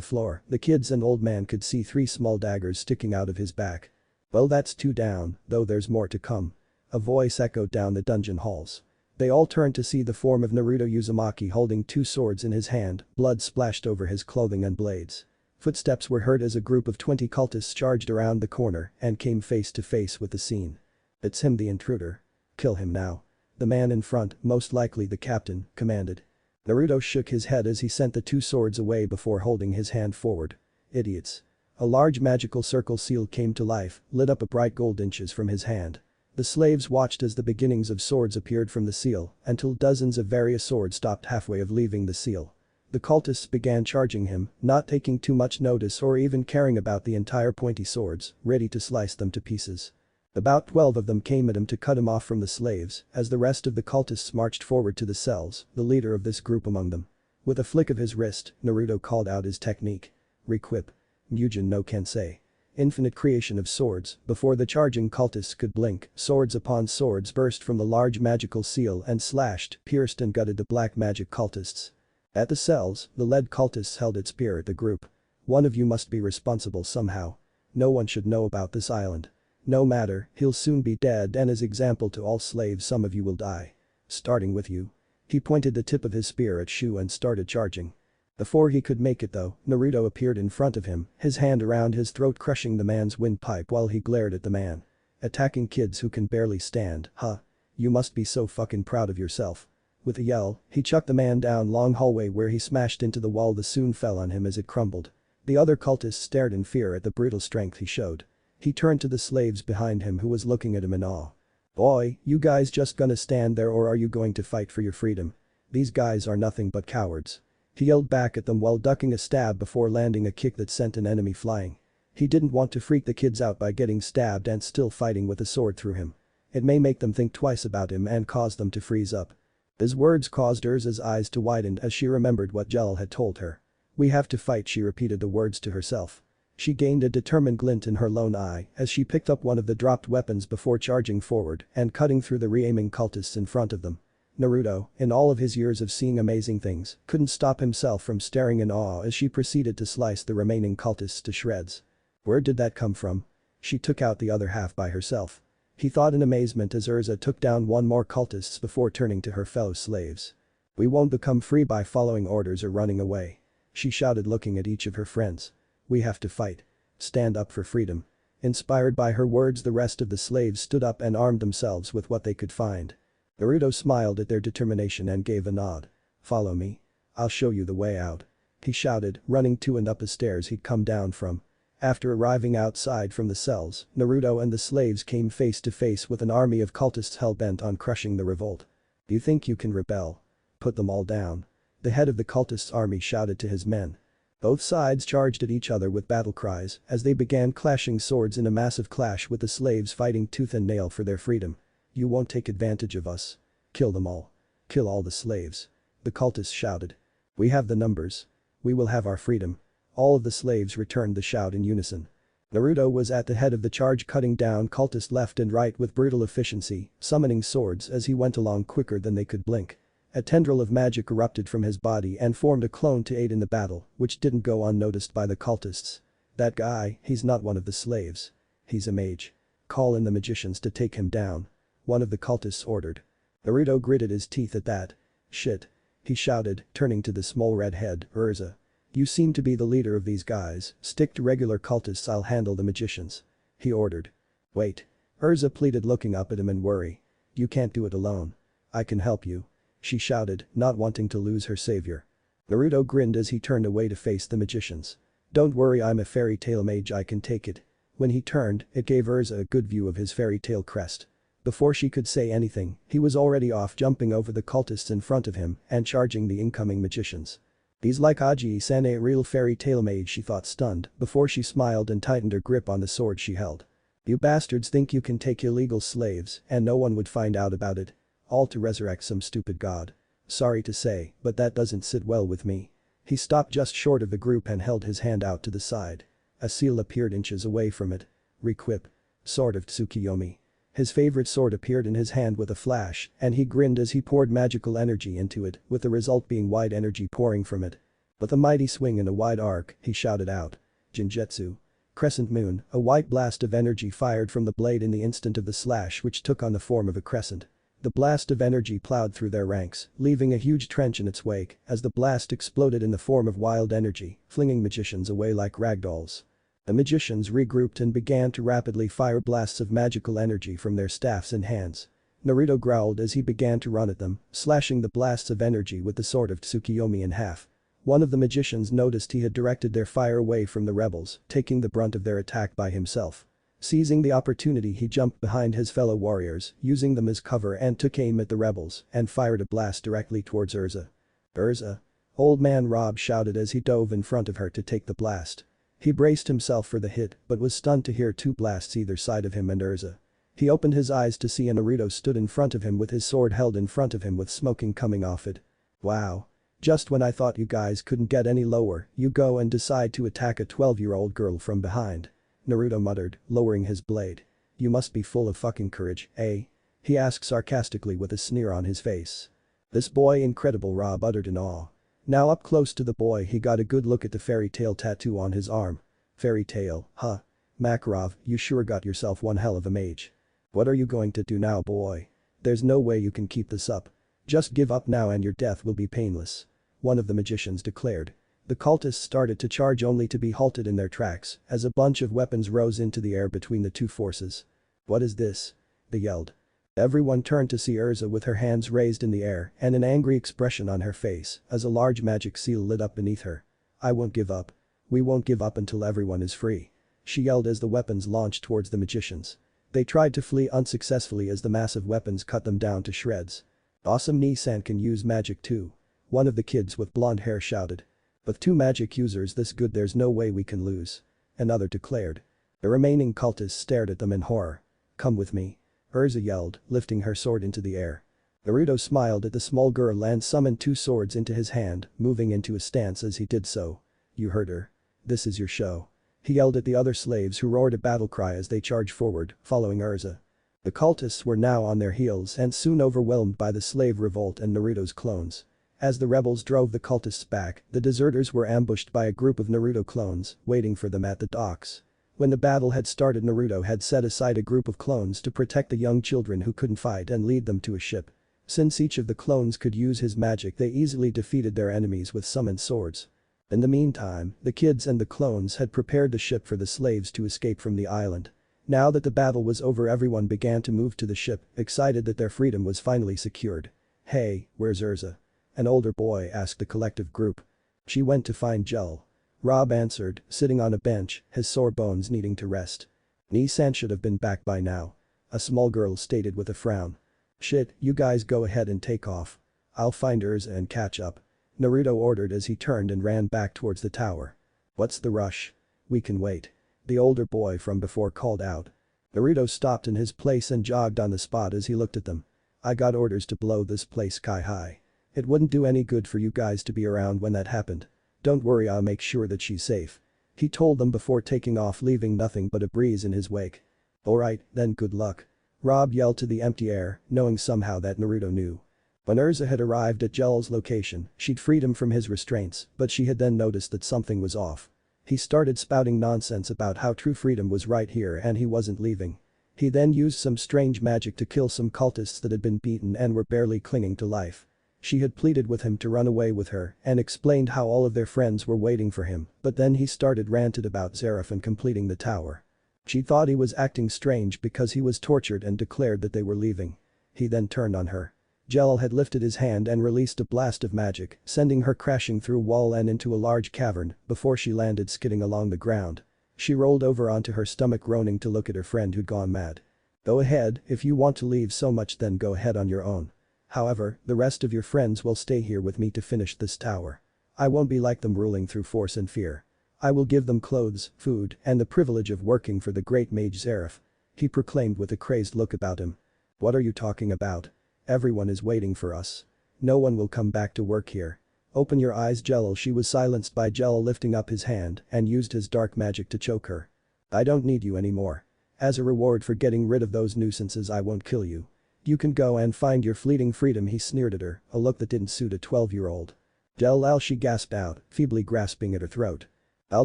floor, the kids and old man could see 3 small daggers sticking out of his back. "Well, that's 2 down, though there's more to come." A voice echoed down the dungeon halls. They all turned to see the form of Naruto Uzumaki holding 2 swords in his hand, blood splashed over his clothing and blades. Footsteps were heard as a group of 20 cultists charged around the corner and came face to face with the scene. "It's him, the intruder. Kill him now." The man in front, most likely the captain, commanded. Naruto shook his head as he sent the 2 swords away before holding his hand forward. "Idiots." A large magical circle seal came to life, lit up a bright gold inches from his hand. The slaves watched as the beginnings of swords appeared from the seal until dozens of various swords stopped halfway of leaving the seal. The cultists began charging him, not taking too much notice or even caring about the entire pointy swords, ready to slice them to pieces. About 12 of them came at him to cut him off from the slaves as the rest of the cultists marched forward to the cells, the leader of this group among them. With a flick of his wrist, Naruto called out his technique. Requip. Mugen no Kensei. Infinite creation of swords. Before the charging cultists could blink, swords upon swords burst from the large magical seal and slashed, pierced and gutted the black magic cultists. At the cells, the lead cultists held its peer at the group. "One of you must be responsible somehow. No one should know about this island. No matter, he'll soon be dead, and as example to all slaves some of you will die. Starting with you." He pointed the tip of his spear at Shu and started charging. Before he could make it though, Naruto appeared in front of him, his hand around his throat crushing the man's windpipe while he glared at the man. "Attacking kids who can barely stand, huh? You must be so fucking proud of yourself." With a yell, he chucked the man down long hallway where he smashed into the wall that soon fell on him as it crumbled. The other cultists stared in fear at the brutal strength he showed. He turned to the slaves behind him who was looking at him in awe. "Boy, you guys just gonna stand there or are you going to fight for your freedom? These guys are nothing but cowards." He yelled back at them while ducking a stab before landing a kick that sent an enemy flying. He didn't want to freak the kids out by getting stabbed and still fighting with a sword through him. It may make them think twice about him and cause them to freeze up. His words caused Urza's eyes to widen as she remembered what Joel had told her. "We have to fight," she repeated the words to herself. She gained a determined glint in her lone eye as she picked up one of the dropped weapons before charging forward and cutting through the re-aiming cultists in front of them. Naruto, in all of his years of seeing amazing things, couldn't stop himself from staring in awe as she proceeded to slice the remaining cultists to shreds. Where did that come from? She took out the other half by herself. He thought in amazement as Urza took down 1 more cultists before turning to her fellow slaves. "We won't become free by following orders or running away," she shouted looking at each of her friends. "We have to fight. Stand up for freedom." Inspired by her words, the rest of the slaves stood up and armed themselves with what they could find. Naruto smiled at their determination and gave a nod. "Follow me. I'll show you the way out," he shouted, running to and up the stairs he'd come down from. After arriving outside from the cells, Naruto and the slaves came face to face with an army of cultists hell-bent on crushing the revolt. "You think you can rebel? Put them all down." The head of the cultists' army shouted to his men. Both sides charged at each other with battle cries as they began clashing swords in a massive clash with the slaves fighting tooth and nail for their freedom. "You won't take advantage of us. Kill them all. Kill all the slaves," the cultists shouted. "We have the numbers. We will have our freedom." All of the slaves returned the shout in unison. Naruto was at the head of the charge, cutting down cultists left and right with brutal efficiency, summoning swords as he went along quicker than they could blink. A tendril of magic erupted from his body and formed a clone to aid in the battle, which didn't go unnoticed by the cultists. "That guy, he's not one of the slaves. He's a mage. Call in the magicians to take him down," one of the cultists ordered. Naruto gritted his teeth at that. Shit. He shouted, turning to the small redhead, Urza. You seem to be the leader of these guys, stick to regular cultists, I'll handle the magicians. He ordered. Wait. Urza pleaded, looking up at him in worry. You can't do it alone. I can help you. She shouted, not wanting to lose her savior. Naruto grinned as he turned away to face the magicians. Don't worry, I'm a fairy tale mage, I can take it. When he turned, it gave Urza a good view of his fairy tale crest. Before she could say anything, he was already off, jumping over the cultists in front of him and charging the incoming magicians. He's like Aji-san, a real fairy tale mage, she thought, stunned, before she smiled and tightened her grip on the sword she held. You bastards think you can take illegal slaves and no one would find out about it? All to resurrect some stupid god. Sorry to say, but that doesn't sit well with me. He stopped just short of the group and held his hand out to the side. A seal appeared inches away from it. Requip. Sword of Tsukiyomi. His favorite sword appeared in his hand with a flash, and he grinned as he poured magical energy into it, with the result being wide energy pouring from it. With a mighty swing and a wide arc, he shouted out. Jinjetsu. Crescent moon, a white blast of energy fired from the blade in the instant of the slash, which took on the form of a crescent. The blast of energy plowed through their ranks, leaving a huge trench in its wake as the blast exploded in the form of wild energy, flinging magicians away like ragdolls. The magicians regrouped and began to rapidly fire blasts of magical energy from their staffs and hands. Naruto growled as he began to run at them, slashing the blasts of energy with the sword of Tsukiyomi in half. One of the magicians noticed he had directed their fire away from the rebels, taking the brunt of their attack by himself. Seizing the opportunity, he jumped behind his fellow warriors, using them as cover, and took aim at the rebels and fired a blast directly towards Urza. Urza? Old man Rob shouted as he dove in front of her to take the blast. He braced himself for the hit but was stunned to hear two blasts either side of him and Urza. He opened his eyes to see a Naruto stood in front of him with his sword held in front of him with smoking coming off it. Wow. Just when I thought you guys couldn't get any lower, you go and decide to attack a 12-year-old girl from behind. Naruto muttered, lowering his blade. You must be full of fucking courage, eh? He asked sarcastically with a sneer on his face. This boy incredible, Rob uttered in awe. Now up close to the boy, he got a good look at the fairy tale tattoo on his arm. Fairy tale, huh? Makarov, you sure got yourself one hell of a mage. What are you going to do now, boy? There's no way you can keep this up. Just give up now and your death will be painless. One of the magicians declared. The cultists started to charge only to be halted in their tracks as a bunch of weapons rose into the air between the two forces. What is this? They yelled. Everyone turned to see Urza with her hands raised in the air and an angry expression on her face as a large magic seal lit up beneath her. I won't give up. We won't give up until everyone is free. She yelled as the weapons launched towards the magicians. They tried to flee unsuccessfully as the massive weapons cut them down to shreds. Awesome, Nissan can use magic too. One of the kids with blonde hair shouted. With two magic users this good, there's no way we can lose. Another declared. The remaining cultists stared at them in horror. Come with me. Urza yelled, lifting her sword into the air. Naruto smiled at the small girl and summoned two swords into his hand, moving into a stance as he did so. You heard her. This is your show. He yelled at the other slaves who roared a battle cry as they charged forward, following Urza. The cultists were now on their heels and soon overwhelmed by the slave revolt and Naruto's clones. As the rebels drove the cultists back, the deserters were ambushed by a group of Naruto clones, waiting for them at the docks. When the battle had started, Naruto had set aside a group of clones to protect the young children who couldn't fight and lead them to a ship. Since each of the clones could use his magic, they easily defeated their enemies with summoned swords. In the meantime, the kids and the clones had prepared the ship for the slaves to escape from the island. Now that the battle was over, everyone began to move to the ship, excited that their freedom was finally secured. Hey, where's Urza? An older boy asked the collective group. She went to find Jell. Rob answered, sitting on a bench, his sore bones needing to rest. Nissan should have been back by now. A small girl stated with a frown. Shit, you guys go ahead and take off. I'll find Urza and catch up. Naruto ordered as he turned and ran back towards the tower. What's the rush? We can wait. The older boy from before called out. Naruto stopped in his place and jogged on the spot as he looked at them. I got orders to blow this place sky high. It wouldn't do any good for you guys to be around when that happened. Don't worry, I'll make sure that she's safe. He told them before taking off, leaving nothing but a breeze in his wake. Alright, then good luck. Rob yelled to the empty air, knowing somehow that Naruto knew. When Urza had arrived at Jell's location, she'd freed him from his restraints, but she had then noticed that something was off. He started spouting nonsense about how true freedom was right here and he wasn't leaving. He then used some strange magic to kill some cultists that had been beaten and were barely clinging to life. She had pleaded with him to run away with her and explained how all of their friends were waiting for him, but then he started ranted about Zareth and completing the tower. She thought he was acting strange because he was tortured and declared that they were leaving. He then turned on her. Jelal had lifted his hand and released a blast of magic, sending her crashing through a wall and into a large cavern before she landed skidding along the ground. She rolled over onto her stomach groaning to look at her friend who'd gone mad. Go ahead, if you want to leave so much then go ahead on your own. However, the rest of your friends will stay here with me to finish this tower. I won't be like them ruling through force and fear. I will give them clothes, food, and the privilege of working for the great mage Zareth. He proclaimed with a crazed look about him. What are you talking about? Everyone is waiting for us. No one will come back to work here. Open your eyes Jelal. She was silenced by Jelal lifting up his hand and used his dark magic to choke her. I don't need you anymore. As a reward for getting rid of those nuisances I won't kill you. You can go and find your fleeting freedom he sneered at her, a look that didn't suit a 12-year-old. Jelal she gasped out, feebly grasping at her throat. I'll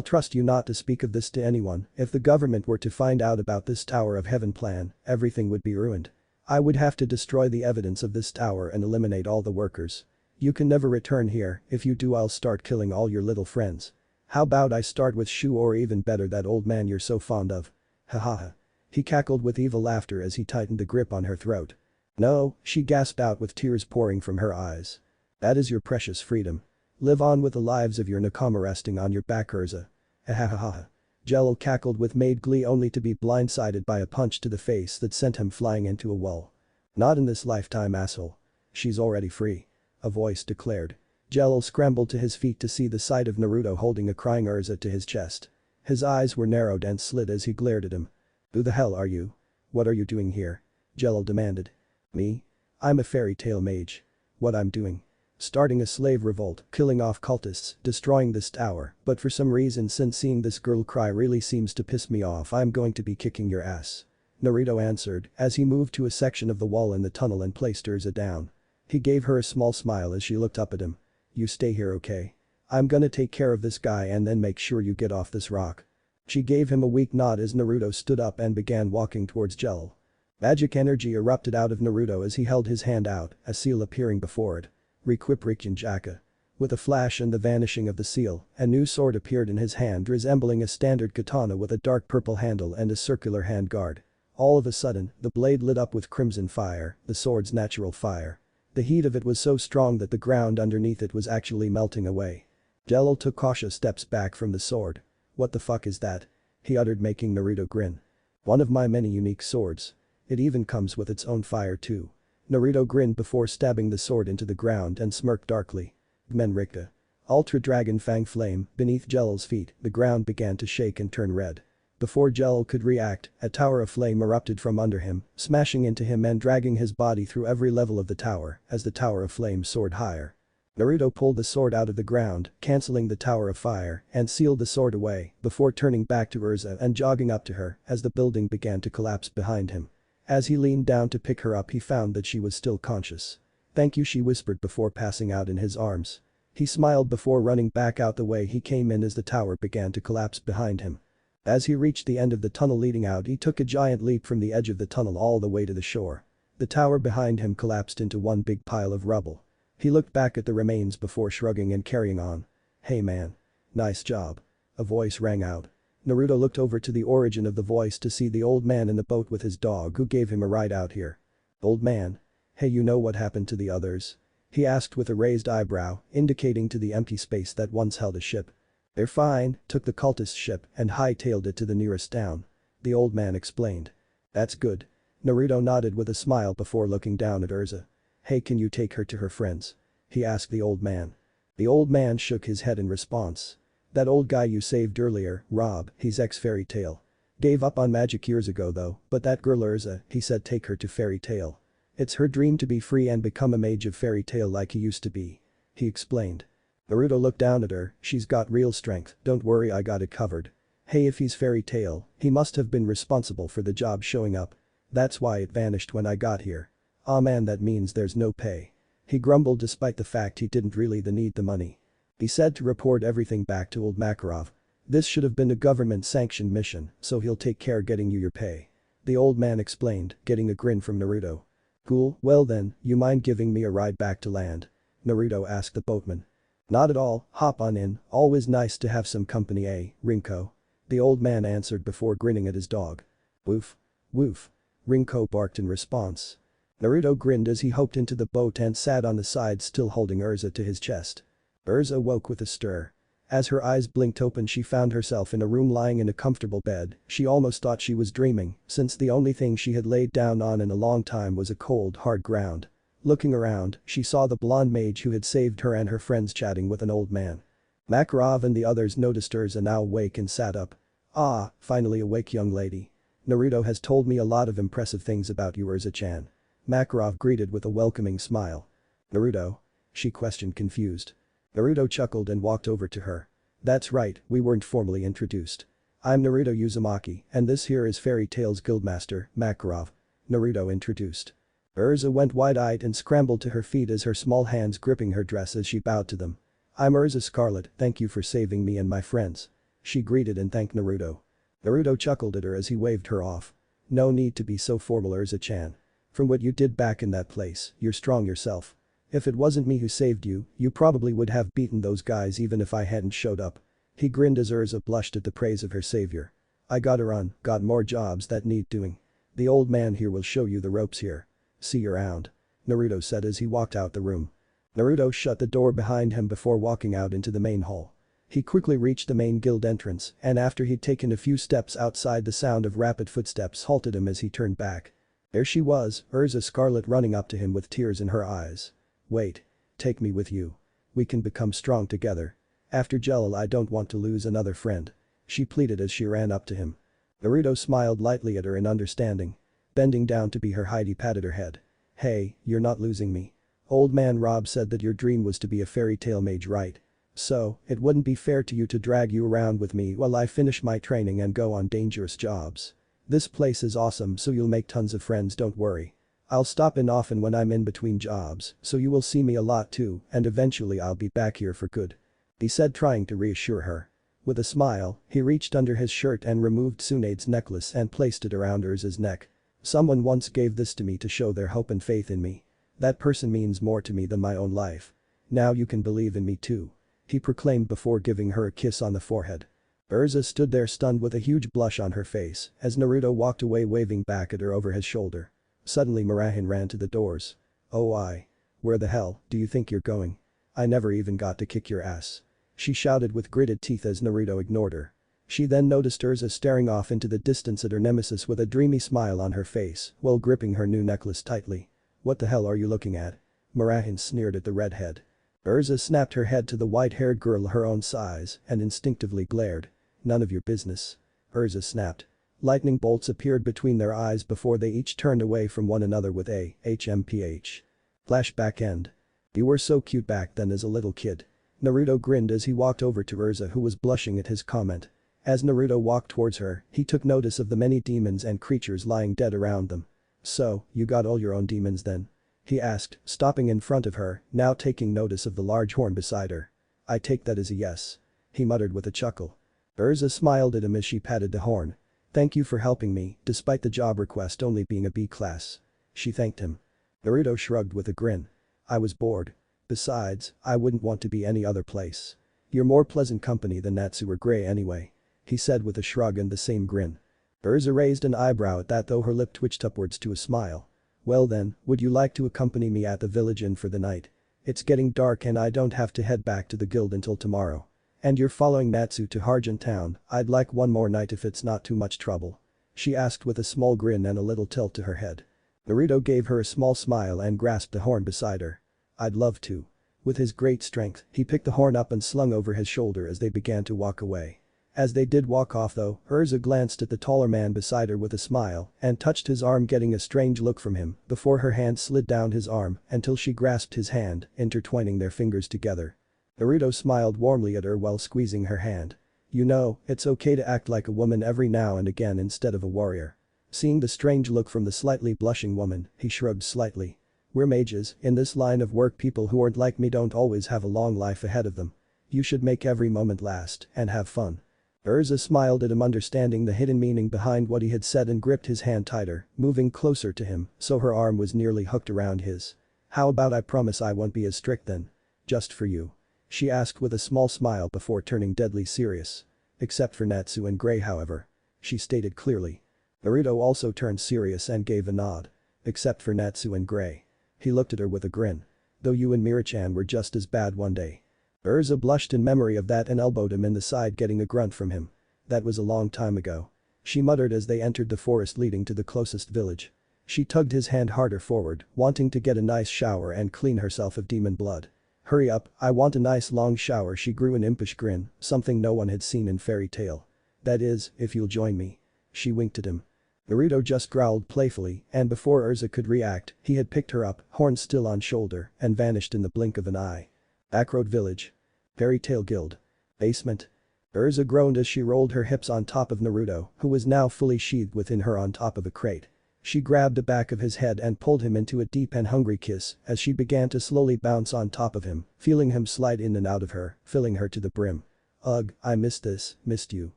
trust you not to speak of this to anyone. If the government were to find out about this Tower of Heaven plan, everything would be ruined. I would have to destroy the evidence of this tower and eliminate all the workers. You can never return here. If you do I'll start killing all your little friends. How about I start with Shu or even better that old man you're so fond of? Ha ha ha. He cackled with evil laughter as he tightened the grip on her throat. No, she gasped out with tears pouring from her eyes. That is your precious freedom. Live on with the lives of your nakama resting on your back Urza. Ha ha ha ha. Jelal cackled with made glee only to be blindsided by a punch to the face that sent him flying into a wall. Not in this lifetime asshole. She's already free. A voice declared. Jelal scrambled to his feet to see the sight of Naruto holding a crying Urza to his chest. His eyes were narrowed and slid as he glared at him. Who the hell are you? What are you doing here? Jelal demanded. Me? I'm a fairy tale mage. What I'm doing? Starting a slave revolt, killing off cultists, destroying this tower, but for some reason since seeing this girl cry really seems to piss me off I'm going to be kicking your ass. Naruto answered as he moved to a section of the wall in the tunnel and placed Urza down. He gave her a small smile as she looked up at him. You stay here okay? I'm gonna take care of this guy and then make sure you get off this rock. She gave him a weak nod as Naruto stood up and began walking towards Jelal. Magic energy erupted out of Naruto as he held his hand out, a seal appearing before it. Rikwip Jaka. With a flash and the vanishing of the seal, a new sword appeared in his hand resembling a standard katana with a dark purple handle and a circular handguard. All of a sudden, the blade lit up with crimson fire, the sword's natural fire. The heat of it was so strong that the ground underneath it was actually melting away. Jelal took cautious steps back from the sword. What the fuck is that? He uttered making Naruto grin. One of my many unique swords. It even comes with its own fire too. Naruto grinned before stabbing the sword into the ground and smirked darkly. Menrikta. Ultra Dragon Fang Flame, beneath Jelal's feet, the ground began to shake and turn red. Before Jelal could react, a tower of flame erupted from under him, smashing into him and dragging his body through every level of the tower as the tower of flame soared higher. Naruto pulled the sword out of the ground, cancelling the tower of fire, and sealed the sword away before turning back to Urza and jogging up to her as the building began to collapse behind him. As he leaned down to pick her up he found that she was still conscious. Thank you she whispered before passing out in his arms. He smiled before running back out the way he came in as the tower began to collapse behind him. As he reached the end of the tunnel leading out he took a giant leap from the edge of the tunnel all the way to the shore. The tower behind him collapsed into one big pile of rubble. He looked back at the remains before shrugging and carrying on. Hey man. Nice job. A voice rang out. Naruto looked over to the origin of the voice to see the old man in the boat with his dog who gave him a ride out here. Old man. Hey you know what happened to the others? He asked with a raised eyebrow, indicating to the empty space that once held a ship. They're fine, took the cultist ship and hightailed it to the nearest town. The old man explained. That's good. Naruto nodded with a smile before looking down at Urza. Hey can you take her to her friends? He asked the old man. The old man shook his head in response. That old guy you saved earlier, Rob, he's ex-fairy tale. Gave up on magic years ago though, but that girl Urza, he said take her to fairy tale. It's her dream to be free and become a mage of fairy tale like he used to be. He explained. Naruto looked down at her, she's got real strength, don't worry I got it covered. Hey if he's fairy tale, he must have been responsible for the job showing up. That's why it vanished when I got here. Aw man that means there's no pay. He grumbled despite the fact he didn't really need the money. He said to report everything back to old Makarov. This should have been a government-sanctioned mission, so he'll take care getting you your pay. the old man explained, getting a grin from Naruto. Cool, well then, you mind giving me a ride back to land? Naruto asked the boatman. Not at all, hop on in, always nice to have some company, Rinko? The old man answered before grinning at his dog. Woof. Woof. Rinko barked in response. Naruto grinned as he hopped into the boat and sat on the side, still holding Urza to his chest. Urza woke with a stir. As her eyes blinked open, she found herself in a room lying in a comfortable bed. She almost thought she was dreaming, since the only thing she had laid down on in a long time was a cold, hard ground. Looking around, she saw the blonde mage who had saved her and her friends chatting with an old man. Makarov and the others noticed Urza now awake and sat up. Ah, finally awake, young lady. Naruto has told me a lot of impressive things about you, Urza-chan. Makarov greeted with a welcoming smile. Naruto? She questioned, confused. Naruto chuckled and walked over to her. That's right, we weren't formally introduced. I'm Naruto Uzumaki, and this here is Fairy Tail's Guildmaster, Makarov. Naruto introduced. Urza went wide-eyed and scrambled to her feet as her small hands gripping her dress as she bowed to them. I'm Urza Scarlet, thank you for saving me and my friends. She greeted and thanked Naruto. Naruto chuckled at her as he waved her off. No need to be so formal, Urza-chan. From what you did back in that place, you're strong yourself. If it wasn't me who saved you, you probably would have beaten those guys even if I hadn't showed up. He grinned as Urza blushed at the praise of her savior. I gotta run, got more jobs that need doing. The old man here will show you the ropes here. See you around. Naruto said as he walked out the room. Naruto shut the door behind him before walking out into the main hall. He quickly reached the main guild entrance, and after he'd taken a few steps outside, the sound of rapid footsteps halted him as he turned back. There she was, Urza Scarlet, running up to him with tears in her eyes. Wait. Take me with you. We can become strong together. After Jelil, I don't want to lose another friend. She pleaded as she ran up to him. Naruto smiled lightly at her in understanding. Bending down to be her height, he patted her head. Hey, you're not losing me. Old man Rob said that your dream was to be a fairy tale mage, right? So, it wouldn't be fair to you to drag you around with me while I finish my training and go on dangerous jobs. This place is awesome, so you'll make tons of friends, don't worry. I'll stop in often when I'm in between jobs, so you will see me a lot too, and eventually I'll be back here for good. He said, trying to reassure her. With a smile, he reached under his shirt and removed Tsunade's necklace and placed it around Urza's neck. Someone once gave this to me to show their hope and faith in me. That person means more to me than my own life. Now you can believe in me too. He proclaimed before giving her a kiss on the forehead. Urza stood there stunned with a huge blush on her face as Naruto walked away, waving back at her over his shoulder. Suddenly Murahin ran to the doors. Oh, where the hell do you think you're going? I never even got to kick your ass. She shouted with gritted teeth as Naruto ignored her. She then noticed Urza staring off into the distance at her nemesis with a dreamy smile on her face while gripping her new necklace tightly. What the hell are you looking at? Murahin sneered at the redhead. Urza snapped her head to the white-haired girl her own size and instinctively glared. None of your business. Urza snapped. Lightning bolts appeared between their eyes before they each turned away from one another with a HMPH. Flashback end. You were so cute back then as a little kid. Naruto grinned as he walked over to Urza, who was blushing at his comment. As Naruto walked towards her, he took notice of the many demons and creatures lying dead around them. So, you got all your own demons then? He asked, stopping in front of her, now taking notice of the large horn beside her. I take that as a yes. He muttered with a chuckle. Urza smiled at him as she patted the horn. Thank you for helping me, despite the job request only being a B class. She thanked him. Naruto shrugged with a grin. I was bored. Besides, I wouldn't want to be any other place. You're more pleasant company than Natsu or Gray anyway. He said with a shrug and the same grin. Urza raised an eyebrow at that, though her lip twitched upwards to a smile. Well then, would you like to accompany me at the village inn for the night? It's getting dark and I don't have to head back to the guild until tomorrow. And you're following Natsu to Harjan Town. I'd like one more night if it's not too much trouble. She asked with a small grin and a little tilt to her head. Naruto gave her a small smile and grasped the horn beside her. I'd love to. With his great strength, he picked the horn up and slung over his shoulder as they began to walk away. As they did walk off though, Urza glanced at the taller man beside her with a smile and touched his arm, getting a strange look from him before her hand slid down his arm until she grasped his hand, intertwining their fingers together. Naruto smiled warmly at her while squeezing her hand. You know, it's okay to act like a woman every now and again instead of a warrior. Seeing the strange look from the slightly blushing woman, he shrugged slightly. We're mages, in this line of work people who aren't like me don't always have a long life ahead of them. You should make every moment last and have fun. Urza smiled at him, understanding the hidden meaning behind what he had said, and gripped his hand tighter, moving closer to him so her arm was nearly hooked around his. "How about I promise I won't be as strict then? Just for you?" she asked with a small smile before turning deadly serious. "Except for Natsu and Gray, however," she stated clearly. Naruto also turned serious and gave a nod. "Except for Natsu and Gray." He looked at her with a grin. "Though you and Mirachan were just as bad one day." Urza blushed in memory of that and elbowed him in the side, getting a grunt from him. "That was a long time ago," she muttered as they entered the forest leading to the closest village. She tugged his hand harder forward, wanting to get a nice shower and clean herself of demon blood. "Hurry up, I want a nice long shower." She grew an impish grin, something no one had seen in fairy tale. "That is, if you'll join me." She winked at him. Naruto just growled playfully, and before Urza could react, he had picked her up, horn still on shoulder, and vanished in the blink of an eye. Backroad Village. Fairy Tale Guild. Basement. Urza groaned as she rolled her hips on top of Naruto, who was now fully sheathed within her on top of a crate. She grabbed the back of his head and pulled him into a deep and hungry kiss as she began to slowly bounce on top of him, feeling him slide in and out of her, filling her to the brim. "Ugh, I missed this, missed you.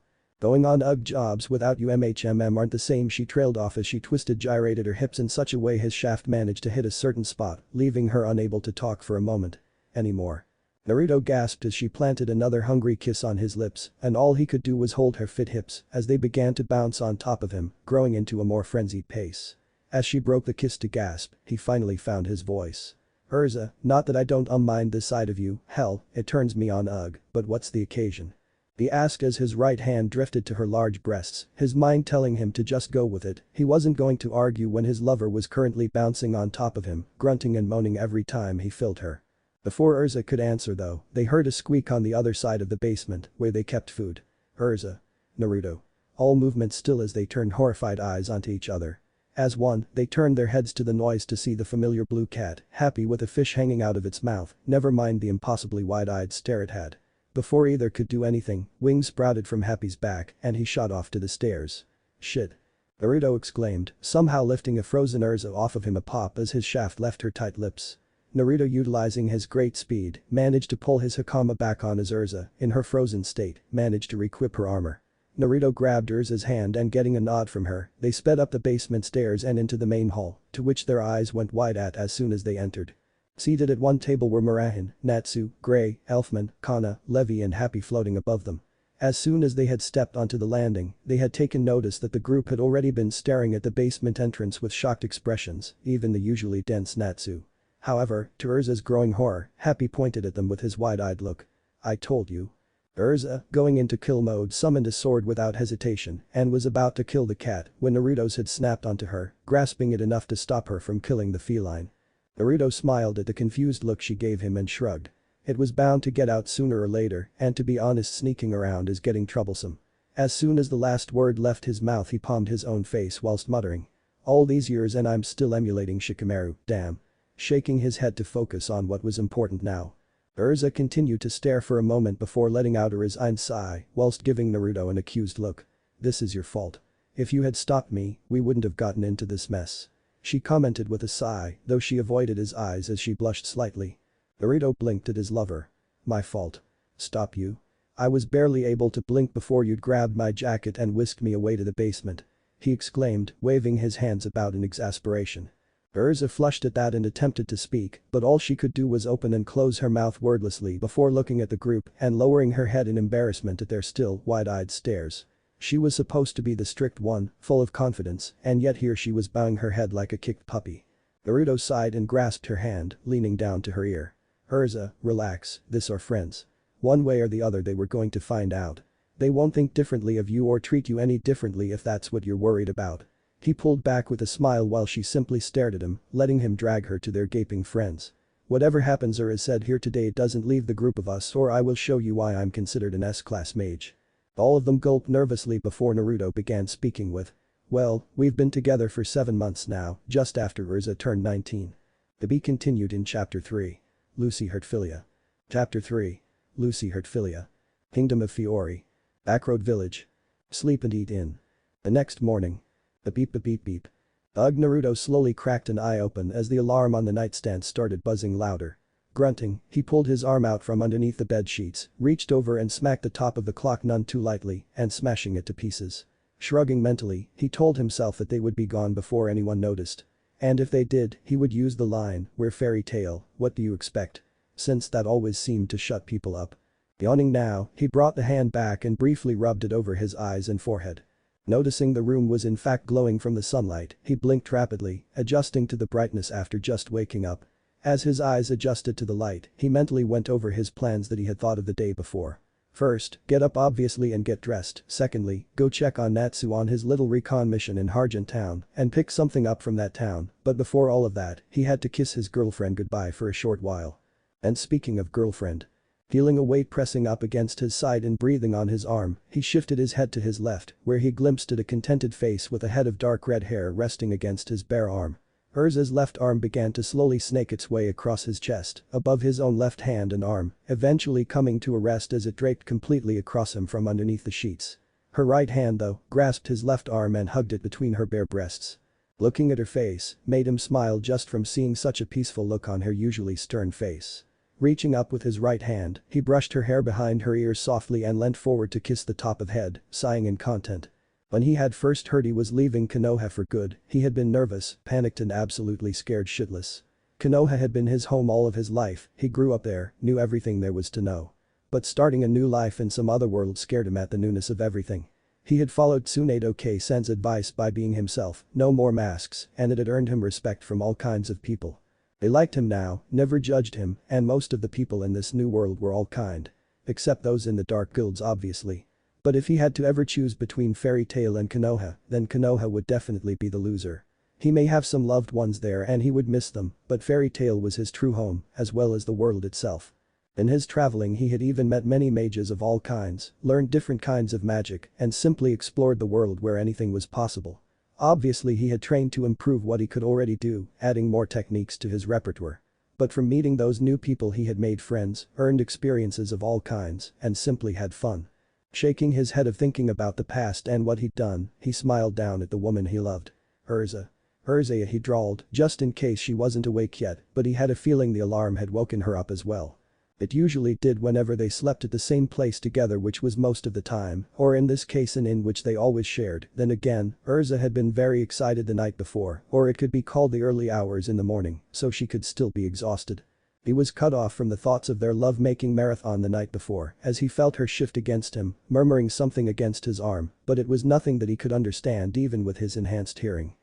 Going on ugh, jobs without you aren't the same." She trailed off as she gyrated her hips in such a way his shaft managed to hit a certain spot, leaving her unable to talk for a moment. Anymore. Naruto gasped as she planted another hungry kiss on his lips, and all he could do was hold her fit hips as they began to bounce on top of him, growing into a more frenzied pace. As she broke the kiss to gasp, he finally found his voice. "Urza, not that I don't mind this side of you, hell, it turns me on but what's the occasion?" He asked as his right hand drifted to her large breasts, his mind telling him to just go with it. He wasn't going to argue when his lover was currently bouncing on top of him, grunting and moaning every time he filled her. Before Urza could answer though, they heard a squeak on the other side of the basement where they kept food. "Urza. Naruto." All movement still as they turned horrified eyes onto each other. As one, they turned their heads to the noise to see the familiar blue cat, happy with a fish hanging out of its mouth, never mind the impossibly wide-eyed stare it had. Before either could do anything, wings sprouted from Happy's back and he shot off to the stairs. "Shit." Naruto exclaimed, somehow lifting a frozen Urza off of him a pop as his shaft left her tight lips. Naruto, utilizing his great speed, managed to pull his Hakama back on as Urza, in her frozen state, managed to re-equip her armor. Naruto grabbed Urza's hand and getting a nod from her, they sped up the basement stairs and into the main hall, to which their eyes went wide at as soon as they entered. Seated at one table were Murahin, Natsu, Gray, Elfman, Kana, Levi and Happy floating above them. As soon as they had stepped onto the landing, they had taken notice that the group had already been staring at the basement entrance with shocked expressions, even the usually dense Natsu. However, to Urza's growing horror, Happy pointed at them with his wide-eyed look. "I told you." Urza, going into kill mode, summoned a sword without hesitation and was about to kill the cat when Naruto's had snapped onto her, grasping it enough to stop her from killing the feline. Naruto smiled at the confused look she gave him and shrugged. It was bound to get out sooner or later, and to be honest, sneaking around is getting troublesome. As soon as the last word left his mouth, he palmed his own face whilst muttering. "All these years and I'm still emulating Shikamaru, damn." Shaking his head to focus on what was important now. Urza continued to stare for a moment before letting out a resigned sigh whilst giving Naruto an accused look. "This is your fault. If you had stopped me, we wouldn't have gotten into this mess." She commented with a sigh, though she avoided his eyes as she blushed slightly. Naruto blinked at his lover. "My fault. Stop you? I was barely able to blink before you'd grabbed my jacket and whisked me away to the basement," he exclaimed, waving his hands about in exasperation. Urza flushed at that and attempted to speak, but all she could do was open and close her mouth wordlessly before looking at the group and lowering her head in embarrassment at their still wide-eyed stares. She was supposed to be the strict one, full of confidence, and yet here she was bowing her head like a kicked puppy. Naruto sighed and grasped her hand, leaning down to her ear. "Urza, relax, this are friends. One way or the other they were going to find out. They won't think differently of you or treat you any differently if that's what you're worried about." He pulled back with a smile while she simply stared at him, letting him drag her to their gaping friends. "Whatever happens or is said here today doesn't leave the group of us, or I will show you why I'm considered an S-class mage." All of them gulped nervously before Naruto began speaking with. "Well, we've been together for 7 months now, just after Urza turned 19. To be continued in Chapter 3. Lucy Heartfilia. Chapter 3. Lucy Heartfilia. Kingdom of Fiori. Backroad Village. Sleep and eat in. The next morning. The beep beep beep beep. Naruto slowly cracked an eye open as the alarm on the nightstand started buzzing louder. Grunting, he pulled his arm out from underneath the bed sheets, reached over and smacked the top of the clock none too lightly, and smashing it to pieces. Shrugging mentally, he told himself that they would be gone before anyone noticed. And if they did, he would use the line, "We're fairy tale, what do you expect?" Since that always seemed to shut people up. Yawning now, he brought the hand back and briefly rubbed it over his eyes and forehead. Noticing the room was in fact glowing from the sunlight, he blinked rapidly, adjusting to the brightness after just waking up. As his eyes adjusted to the light, he mentally went over his plans that he had thought of the day before. First, get up obviously and get dressed. Secondly, go check on Natsu on his little recon mission in Hargent Town and pick something up from that town, but before all of that, he had to kiss his girlfriend goodbye for a short while. And speaking of girlfriend. Feeling a weight pressing up against his side and breathing on his arm, he shifted his head to his left, where he glimpsed at a contented face with a head of dark red hair resting against his bare arm. Urza's left arm began to slowly snake its way across his chest, above his own left hand and arm, eventually coming to a rest as it draped completely across him from underneath the sheets. Her right hand though, grasped his left arm and hugged it between her bare breasts. Looking at her face, made him smile just from seeing such a peaceful look on her usually stern face. Reaching up with his right hand, he brushed her hair behind her ears softly and leant forward to kiss the top of head, sighing in content. When he had first heard he was leaving Konoha for good, he had been nervous, panicked and absolutely scared shitless. Konoha had been his home all of his life, he grew up there, knew everything there was to know. But starting a new life in some other world scared him at the newness of everything. He had followed Tsunedo K-sen's advice by being himself, no more masks, and it had earned him respect from all kinds of people. They liked him now, never judged him, and most of the people in this new world were all kind. Except those in the dark guilds obviously. But if he had to ever choose between Fairy Tail and Konoha, then Konoha would definitely be the loser. He may have some loved ones there and he would miss them, but Fairy Tail was his true home, as well as the world itself. In his traveling he had even met many mages of all kinds, learned different kinds of magic, and simply explored the world where anything was possible. Obviously he had trained to improve what he could already do, adding more techniques to his repertoire. But from meeting those new people he had made friends, earned experiences of all kinds, and simply had fun. Shaking his head of thinking about the past and what he'd done, he smiled down at the woman he loved. Urza. Urza, he drawled, just in case she wasn't awake yet, but he had a feeling the alarm had woken her up as well. It usually did whenever they slept at the same place together, which was most of the time, or in this case an inn which they always shared. Then again, Urza had been very excited the night before, or it could be called the early hours in the morning, so she could still be exhausted. He was cut off from the thoughts of their love-making marathon the night before as he felt her shift against him, murmuring something against his arm, but it was nothing that he could understand even with his enhanced hearing.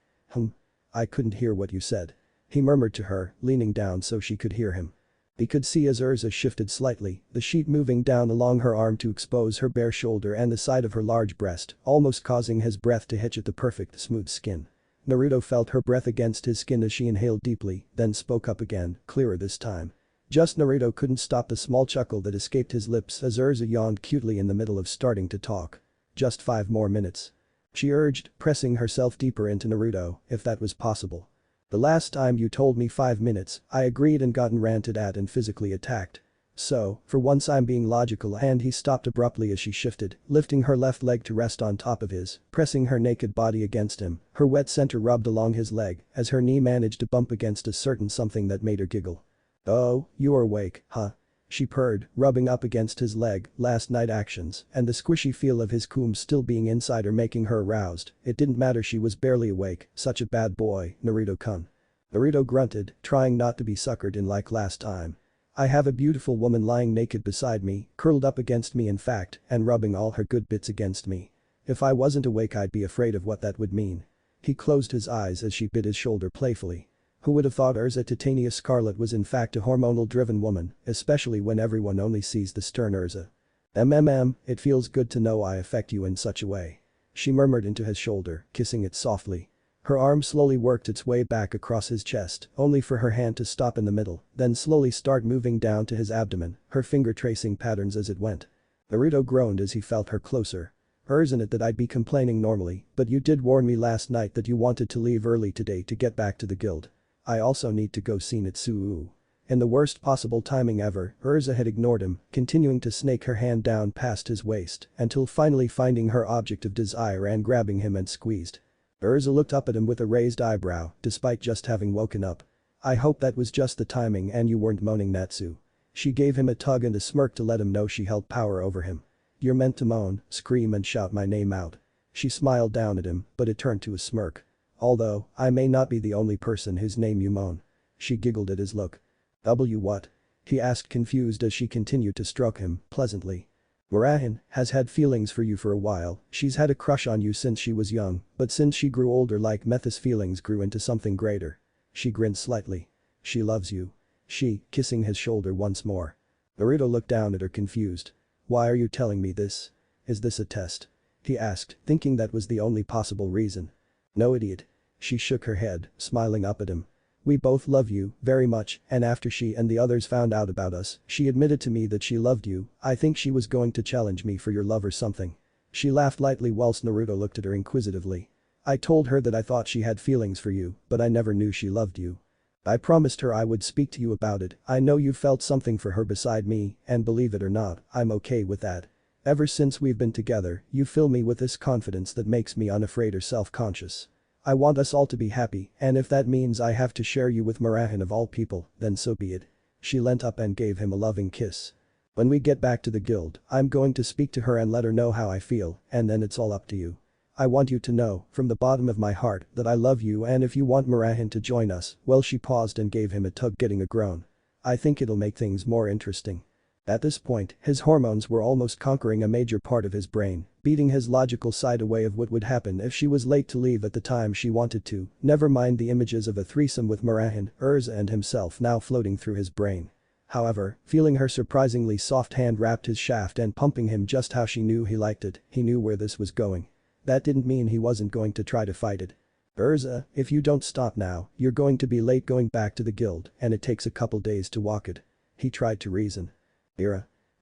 I couldn't hear what you said. He murmured to her, leaning down so she could hear him. He could see as Urza shifted slightly, the sheet moving down along her arm to expose her bare shoulder and the side of her large breast, almost causing his breath to hitch at the perfect smooth skin. Naruto felt her breath against his skin as she inhaled deeply, then spoke up again, clearer this time. Just Naruto couldn't stop the small chuckle that escaped his lips as Urza yawned cutely in the middle of starting to talk. Just 5 more minutes. She urged, pressing herself deeper into Naruto, if that was possible. The last time you told me 5 minutes, I agreed and gotten ranted at and physically attacked. So, for once I'm being logical, and he stopped abruptly as she shifted, lifting her left leg to rest on top of his, pressing her naked body against him, her wet center rubbed along his leg as her knee managed to bump against a certain something that made her giggle. Oh, you are awake, huh? She purred, rubbing up against his leg, last night actions, and the squishy feel of his coom still being inside her making her aroused. It didn't matter, she was barely awake, such a bad boy, Naruto-kun. Naruto grunted, trying not to be suckered in like last time. I have a beautiful woman lying naked beside me, curled up against me in fact, and rubbing all her good bits against me. If I wasn't awake I'd be afraid of what that would mean. He closed his eyes as she bit his shoulder playfully. Who would have thought Urza Titania Scarlet was in fact a hormonal-driven woman, especially when everyone only sees the stern Urza. It feels good to know I affect you in such a way. She murmured into his shoulder, kissing it softly. Her arm slowly worked its way back across his chest, only for her hand to stop in the middle, then slowly start moving down to his abdomen, her finger tracing patterns as it went. Naruto groaned as he felt her closer. Isn't it that I'd be complaining normally, but you did warn me last night that you wanted to leave early today to get back to the guild. I also need to go see Natsu. In the worst possible timing ever, Urza had ignored him, continuing to snake her hand down past his waist until finally finding her object of desire and grabbing him and squeezed. Urza looked up at him with a raised eyebrow, despite just having woken up. I hope that was just the timing and you weren't moaning, Natsu. She gave him a tug and a smirk to let him know she held power over him. You're meant to moan, scream and shout my name out. She smiled down at him, but it turned to a smirk. Although, I may not be the only person whose name you moan. She giggled at his look. What? He asked, confused as she continued to stroke him, pleasantly. Murahin has had feelings for you for a while, she's had a crush on you since she was young, but since she grew older, like Meth's feelings grew into something greater. She grinned slightly. She loves you. She, kissing his shoulder once more. Naruto looked down at her, confused. Why are you telling me this? Is this a test? He asked, thinking that was the only possible reason. No, idiot. She shook her head, smiling up at him. We both love you, very much, and after she and the others found out about us, she admitted to me that she loved you. I think she was going to challenge me for your love or something. She laughed lightly whilst Naruto looked at her inquisitively. I told her that I thought she had feelings for you, but I never knew she loved you. I promised her I would speak to you about it. I know you felt something for her beside me, and believe it or not, I'm okay with that. Ever since we've been together, you fill me with this confidence that makes me unafraid or self-conscious. I want us all to be happy, and if that means I have to share you with Murahin of all people, then so be it. She leant up and gave him a loving kiss. When we get back to the guild, I'm going to speak to her and let her know how I feel, and then it's all up to you. I want you to know, from the bottom of my heart, that I love you, and if you want Murahin to join us, well, she paused and gave him a tug, getting a groan. I think it'll make things more interesting. At this point, his hormones were almost conquering a major part of his brain, beating his logical side away of what would happen if she was late to leave at the time she wanted to, never mind the images of a threesome with Murahin, Urza and himself now floating through his brain. However, feeling her surprisingly soft hand wrapped his shaft and pumping him just how she knew he liked it, he knew where this was going. That didn't mean he wasn't going to try to fight it. Urza, if you don't stop now, you're going to be late going back to the guild, and it takes a couple days to walk it. He tried to reason.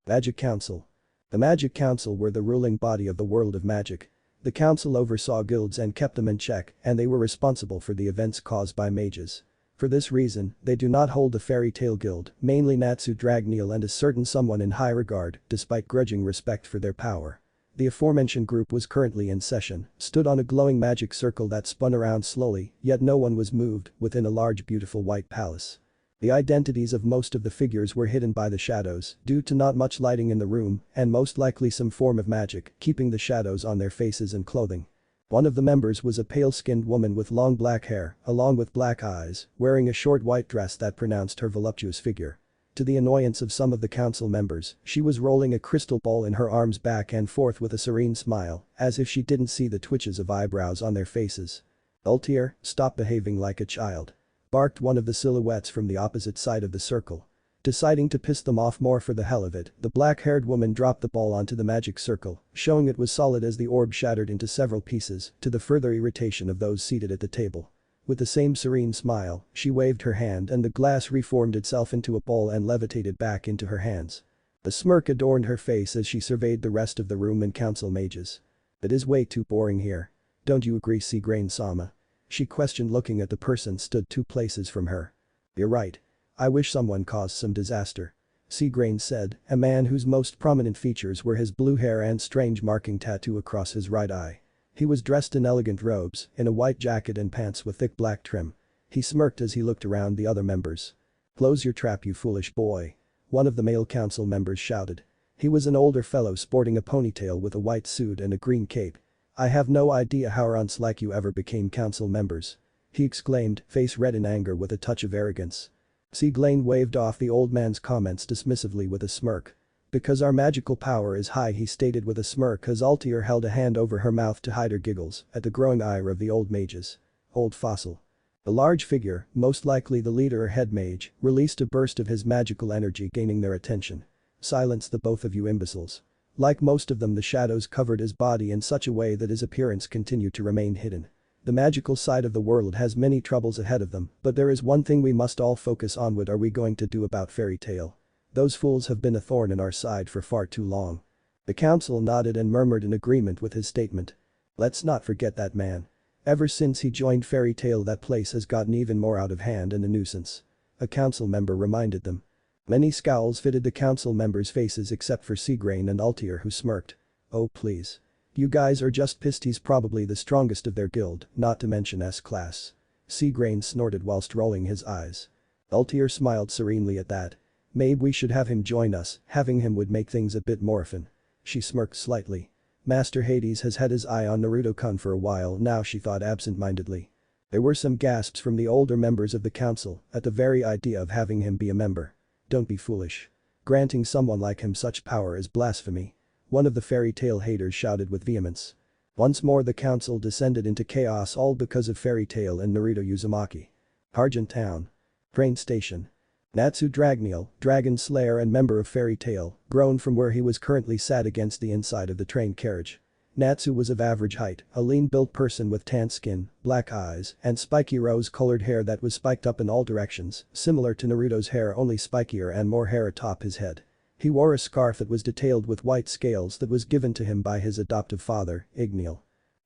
Magic Council. The Magic Council were the ruling body of the world of magic. The council oversaw guilds and kept them in check, and they were responsible for the events caused by mages. For this reason, they do not hold the Fairy Tail Guild, mainly Natsu Dragneel and a certain someone in high regard, despite grudging respect for their power. The aforementioned group was currently in session, stood on a glowing magic circle that spun around slowly, yet no one was moved, within a large beautiful white palace. The identities of most of the figures were hidden by the shadows due to not much lighting in the room and most likely some form of magic keeping the shadows on their faces and clothing. One of the members was a pale-skinned woman with long black hair, along with black eyes, wearing a short white dress that pronounced her voluptuous figure. To the annoyance of some of the council members, she was rolling a crystal ball in her arms back and forth with a serene smile, as if she didn't see the twitches of eyebrows on their faces. Ultier, stop behaving like a child. Barked one of the silhouettes from the opposite side of the circle. Deciding to piss them off more for the hell of it, the black-haired woman dropped the ball onto the magic circle, showing it was solid as the orb shattered into several pieces, to the further irritation of those seated at the table. With the same serene smile, she waved her hand and the glass reformed itself into a ball and levitated back into her hands. A smirk adorned her face as she surveyed the rest of the room and council mages. It is way too boring here. Don't you agree, Seagrain-sama? She questioned, looking at the person stood 2 places from her. You're right. I wish someone caused some disaster. Seagrain said, a man whose most prominent features were his blue hair and strange marking tattoo across his right eye. He was dressed in elegant robes, in a white jacket and pants with thick black trim. He smirked as he looked around the other members. Close your trap, you foolish boy. One of the male council members shouted. He was an older fellow sporting a ponytail with a white suit and a green cape. I have no idea how ants like you ever became council members. He exclaimed, face red in anger with a touch of arrogance. Seagrain waved off the old man's comments dismissively with a smirk. Because our magical power is high, he stated with a smirk as Ultier held a hand over her mouth to hide her giggles at the growing ire of the old mages. Old fossil. The large figure, most likely the leader or head mage, released a burst of his magical energy, gaining their attention. Silence the both of you imbeciles. Like most of them, the shadows covered his body in such a way that his appearance continued to remain hidden. The magical side of the world has many troubles ahead of them, but there is one thing we must all focus on. What are we going to do about Fairy Tail? Those fools have been a thorn in our side for far too long. The council nodded and murmured in agreement with his statement. Let's not forget that man. Ever since he joined Fairy Tail, that place has gotten even more out of hand and a nuisance. A council member reminded them. Many scowls fitted the council members' faces except for Seagrain and Ultier, who smirked. Oh please. You guys are just pissed. He's probably the strongest of their guild, not to mention S-class. Seagrain snorted whilst rolling his eyes. Ultier smiled serenely at that. Maybe we should have him join us, having him would make things a bit more fun. She smirked slightly. Master Hades has had his eye on Naruto-kun for a while now, she thought absent-mindedly. There were some gasps from the older members of the council at the very idea of having him be a member. Don't be foolish. Granting someone like him such power is blasphemy. One of the fairy tale haters shouted with vehemence. Once more the council descended into chaos, all because of Fairy Tail and Naruto Uzumaki. Argent Town. Train station. Natsu Dragneel, Dragon Slayer and member of Fairy Tail, groaned from where he was currently sat against the inside of the train carriage. Natsu was of average height, a lean-built person with tan skin, black eyes, and spiky rose-colored hair that was spiked up in all directions, similar to Naruto's hair only spikier and more hair atop his head. He wore a scarf that was detailed with white scales that was given to him by his adoptive father, Igneel.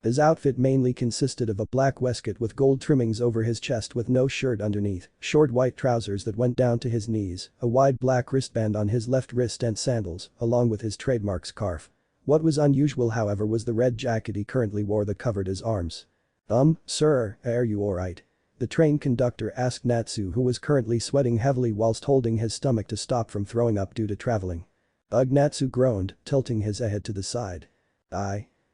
His outfit mainly consisted of a black waistcoat with gold trimmings over his chest with no shirt underneath, short white trousers that went down to his knees, a wide black wristband on his left wrist and sandals, along with his trademark scarf. What was unusual however was the red jacket he currently wore that covered his arms. Sir, are you alright? The train conductor asked Natsu, who was currently sweating heavily whilst holding his stomach to stop from throwing up due to traveling. Ugh, Natsu groaned, tilting his head to the side.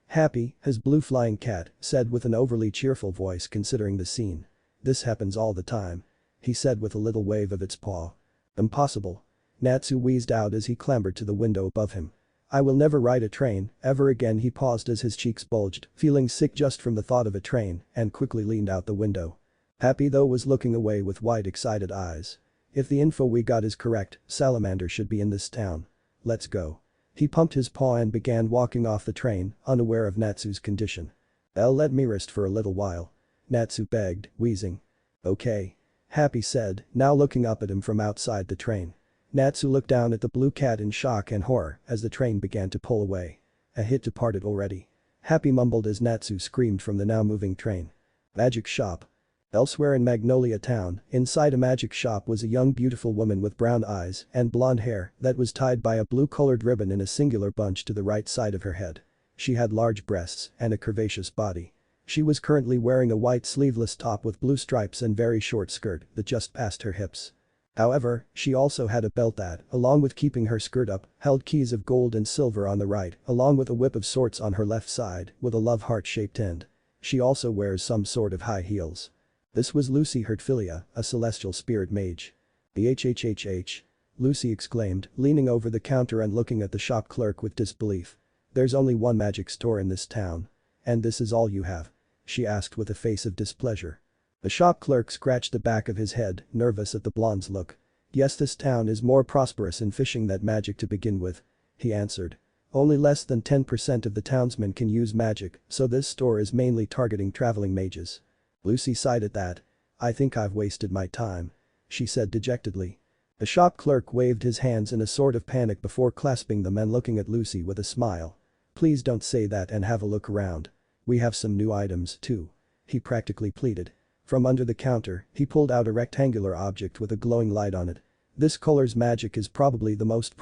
Happy, his blue flying cat, said with an overly cheerful voice considering the scene. This happens all the time. He said with a little wave of its paw. Impossible. Natsu wheezed out as he clambered to the window above him. I will never ride a train, ever again. He paused as his cheeks bulged, feeling sick just from the thought of a train, and quickly leaned out the window. Happy though was looking away with wide excited eyes. If the info we got is correct, Salamander should be in this town. Let's go. He pumped his paw and began walking off the train, unaware of Natsu's condition. Let me rest for a little while. Natsu begged, wheezing. Okay. Happy said, now looking up at him from outside the train. Natsu looked down at the blue cat in shock and horror as the train began to pull away. A hit departed already. Happy mumbled as Natsu screamed from the now moving train. Magic shop. Elsewhere in Magnolia Town, inside a magic shop was a young beautiful woman with brown eyes and blonde hair that was tied by a blue-colored ribbon in a singular bunch to the right side of her head. She had large breasts and a curvaceous body. She was currently wearing a white sleeveless top with blue stripes and very short skirt that just passed her hips. However, she also had a belt that, along with keeping her skirt up, held keys of gold and silver on the right, along with a whip of sorts on her left side with a love heart-shaped end. She also wears some sort of high heels. This was Lucy Hertfilia, a celestial spirit mage. "HHHH," Lucy exclaimed, leaning over the counter and looking at the shop clerk with disbelief. "There's only one magic store in this town. And this is all you have?" she asked with a face of displeasure. The shop clerk scratched the back of his head, nervous at the blonde's look. "Yes, this town is more prosperous in fishing than magic to begin with," he answered. "Only less than 10% of the townsmen can use magic, so this store is mainly targeting traveling mages." Lucy sighed at that. "I think I've wasted my time," she said dejectedly. The shop clerk waved his hands in a sort of panic before clasping them and looking at Lucy with a smile. "Please don't say that and have a look around. We have some new items, too," he practically pleaded. From under the counter, he pulled out a rectangular object with a glowing light on it. "This color's magic is probably the most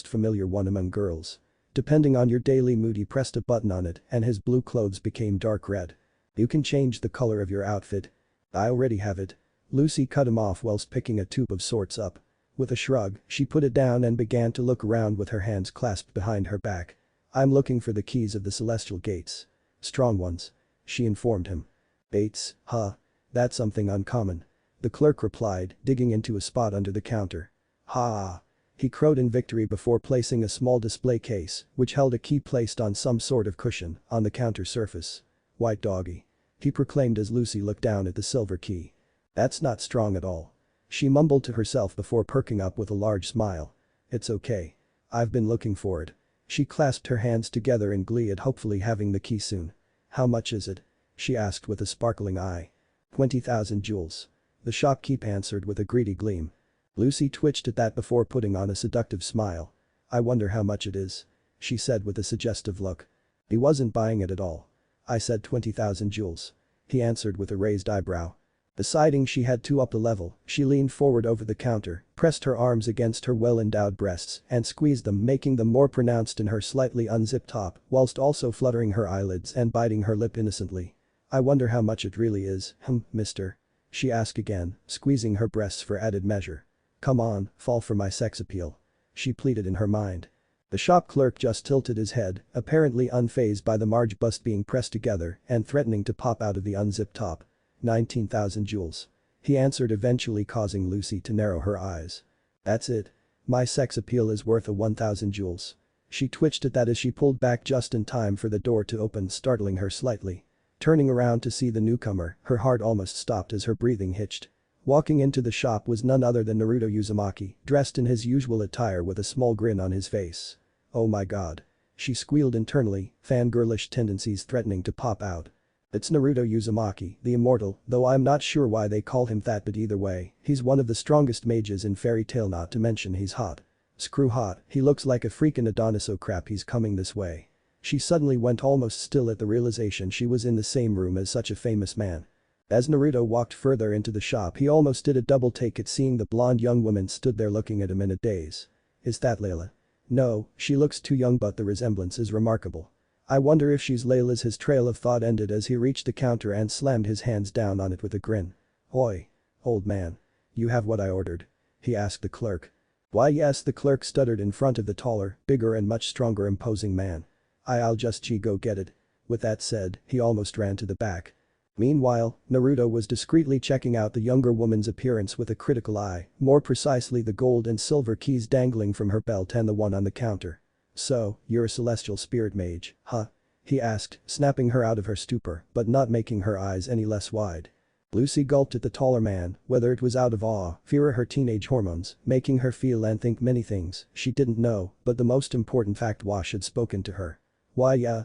familiar one among girls. Depending on your daily mood." He pressed a button on it and his blue clothes became dark red. "You can change the color of your outfit." "I already have it." Lucy cut him off whilst picking a tube of sorts up. With a shrug, she put it down and began to look around with her hands clasped behind her back. "I'm looking for the keys of the celestial gates. Strong ones," she informed him. "Gates, huh? That's something uncommon," the clerk replied, digging into a spot under the counter. "Ha!" he crowed in victory before placing a small display case, which held a key placed on some sort of cushion, on the counter surface. "White doggy," he proclaimed as Lucy looked down at the silver key. "That's not strong at all," she mumbled to herself before perking up with a large smile. "It's okay. I've been looking for it." She clasped her hands together in glee at hopefully having the key soon. "How much is it?" she asked with a sparkling eye. 20,000 jewels. The shopkeep answered with a greedy gleam. Lucy twitched at that before putting on a seductive smile. "I wonder how much it is," she said with a suggestive look. He wasn't buying it at all. "I said 20,000 jewels," he answered with a raised eyebrow. Deciding she had to up the level, she leaned forward over the counter, pressed her arms against her well-endowed breasts and squeezed them, making them more pronounced in her slightly unzipped top whilst also fluttering her eyelids and biting her lip innocently. I wonder how much it really is, mister. She asked again, squeezing her breasts for added measure. Come on, fall for my sex appeal. She pleaded in her mind. The shop clerk just tilted his head, apparently unfazed by the Marge bust being pressed together and threatening to pop out of the unzipped top. 19,000 joules. He answered, eventually causing Lucy to narrow her eyes. That's it. My sex appeal is worth a 1,000 joules. She twitched at that as she pulled back just in time for the door to open, startling her slightly. Turning around to see the newcomer, her heart almost stopped as her breathing hitched. Walking into the shop was none other than Naruto Uzumaki, dressed in his usual attire with a small grin on his face. Oh my god. She squealed internally, fangirlish tendencies threatening to pop out. It's Naruto Uzumaki, the immortal, though I'm not sure why they call him that, but either way, he's one of the strongest mages in Fairy Tail, not to mention he's hot. Screw hot, he looks like a freaking Adonis. Oh crap, he's coming this way. She suddenly went almost still at the realization she was in the same room as such a famous man. As Naruto walked further into the shop, he almost did a double take at seeing the blonde young woman stood there looking at him in a daze. Is that Layla? No, she looks too young, but the resemblance is remarkable. I wonder if she's Layla's. His trail of thought ended as he reached the counter and slammed his hands down on it with a grin. Oi. Old man. You have what I ordered? He asked the clerk. Why yes, the clerk stuttered in front of the taller, bigger and much stronger imposing man. I'll just go get it. With that said, he almost ran to the back. Meanwhile, Naruto was discreetly checking out the younger woman's appearance with a critical eye, more precisely the gold and silver keys dangling from her belt and the one on the counter. So, you're a celestial spirit mage, huh? He asked, snapping her out of her stupor, but not making her eyes any less wide. Lucy gulped at the taller man, whether it was out of awe, fear or her teenage hormones, making her feel and think many things she didn't know, but the most important fact Wash had spoken to her. Why yeah,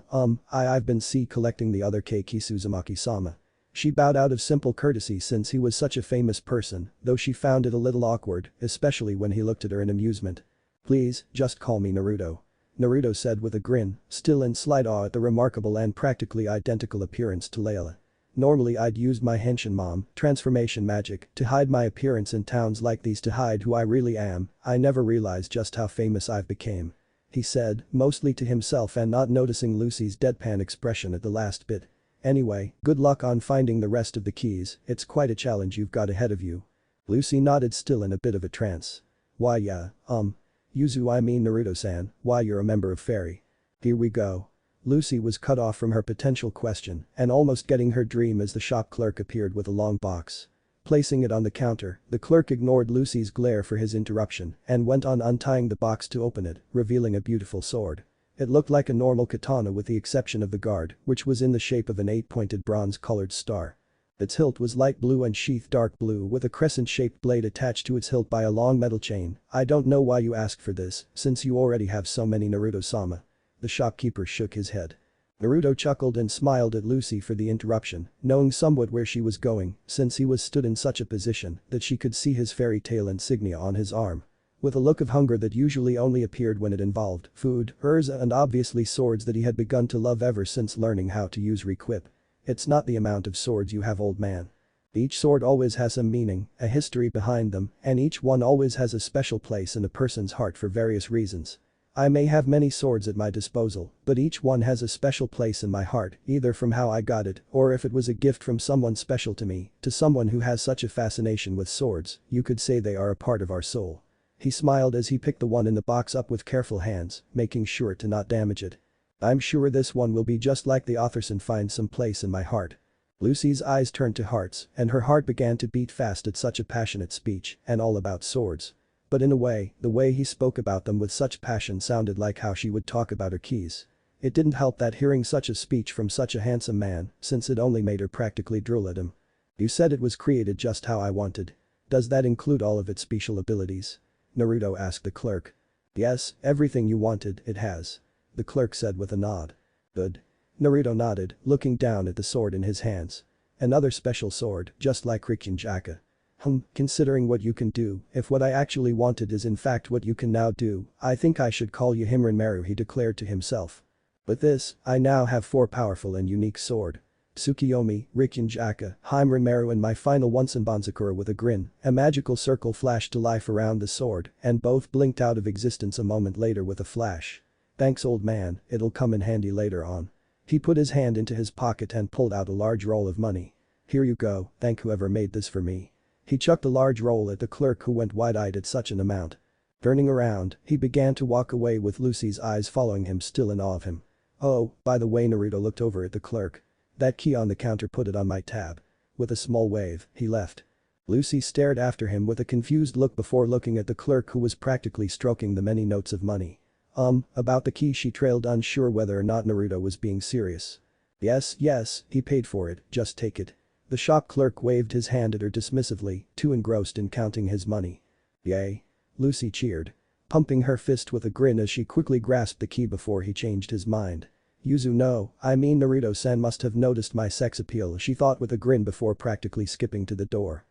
I've been collecting the other Keiki Uzumaki-sama. She bowed out of simple courtesy since he was such a famous person, though she found it a little awkward, especially when he looked at her in amusement. Please, just call me Naruto. Naruto said with a grin, still in slight awe at the remarkable and practically identical appearance to Layla. Normally I'd used my henshin mom, transformation magic, to hide my appearance in towns like these, to hide who I really am. I never realized just how famous I've became. He said, mostly to himself and not noticing Lucy's deadpan expression at the last bit. Anyway, good luck on finding the rest of the keys, it's quite a challenge you've got ahead of you. Lucy nodded, still in a bit of a trance. Why yeah, Naruto-san, why you're a member of Fairy. Here we go. Lucy was cut off from her potential question and almost getting her dream as the shop clerk appeared with a long box. Placing it on the counter, the clerk ignored Lucy's glare for his interruption and went on untying the box to open it, revealing a beautiful sword. It looked like a normal katana with the exception of the guard, which was in the shape of an 8-pointed bronze-colored star. Its hilt was light blue and sheath dark blue with a crescent-shaped blade attached to its hilt by a long metal chain. I don't know why you asked for this, since you already have so many, Naruto-sama. The shopkeeper shook his head. Naruto chuckled and smiled at Lucy for the interruption, knowing somewhat where she was going, since he was stood in such a position that she could see his fairy tale insignia on his arm. With a look of hunger that usually only appeared when it involved food, urza and obviously swords that he had begun to love ever since learning how to use requip. It's not the amount of swords you have, old man. Each sword always has some meaning, a history behind them, and each one always has a special place in a person's heart for various reasons. I may have many swords at my disposal, but each one has a special place in my heart, either from how I got it or if it was a gift from someone special to me. To someone who has such a fascination with swords, you could say they are a part of our soul. He smiled as he picked the one in the box up with careful hands, making sure to not damage it. I'm sure this one will be just like the author's and find some place in my heart. Lucy's eyes turned to hearts, and her heart began to beat fast at such a passionate speech and all about swords. But in a way, the way he spoke about them with such passion sounded like how she would talk about her keys. It didn't help that hearing such a speech from such a handsome man, since it only made her practically drool at him. You said it was created just how I wanted. Does that include all of its special abilities? Naruto asked the clerk. Yes, everything you wanted, it has. The clerk said with a nod. Good. Naruto nodded, looking down at the sword in his hands. Another special sword, just like Rikyunjaka. Considering what you can do, if what I actually wanted is in fact what you can now do, I think I should call you Himrenmaru, he declared to himself. With this, I now have 4 powerful and unique sword. Tsukiyomi, Rikyunjaka, Himrenmaru and my final one Senbonzakura. With a grin, a magical circle flashed to life around the sword and both blinked out of existence a moment later with a flash. Thanks, old man, it'll come in handy later on. He put his hand into his pocket and pulled out a large roll of money. "Here you go, thank whoever made this for me." He chucked the large roll at the clerk, who went wide-eyed at such an amount. Turning around, he began to walk away with Lucy's eyes following him, still in awe of him. "Oh, by the way," Naruto looked over at the clerk. "That key on the counter, put it on my tab." With a small wave, he left. Lucy stared after him with a confused look before looking at the clerk, who was practically stroking the many notes of money. About the key," she trailed, unsure whether or not Naruto was being serious. Yes, he paid for it, just take it." The shop clerk waved his hand at her dismissively, too engrossed in counting his money. "Yay." Lucy cheered, pumping her fist with a grin as she quickly grasped the key before he changed his mind. Naruto-san must have noticed my sex appeal," she thought with a grin before practically skipping to the door.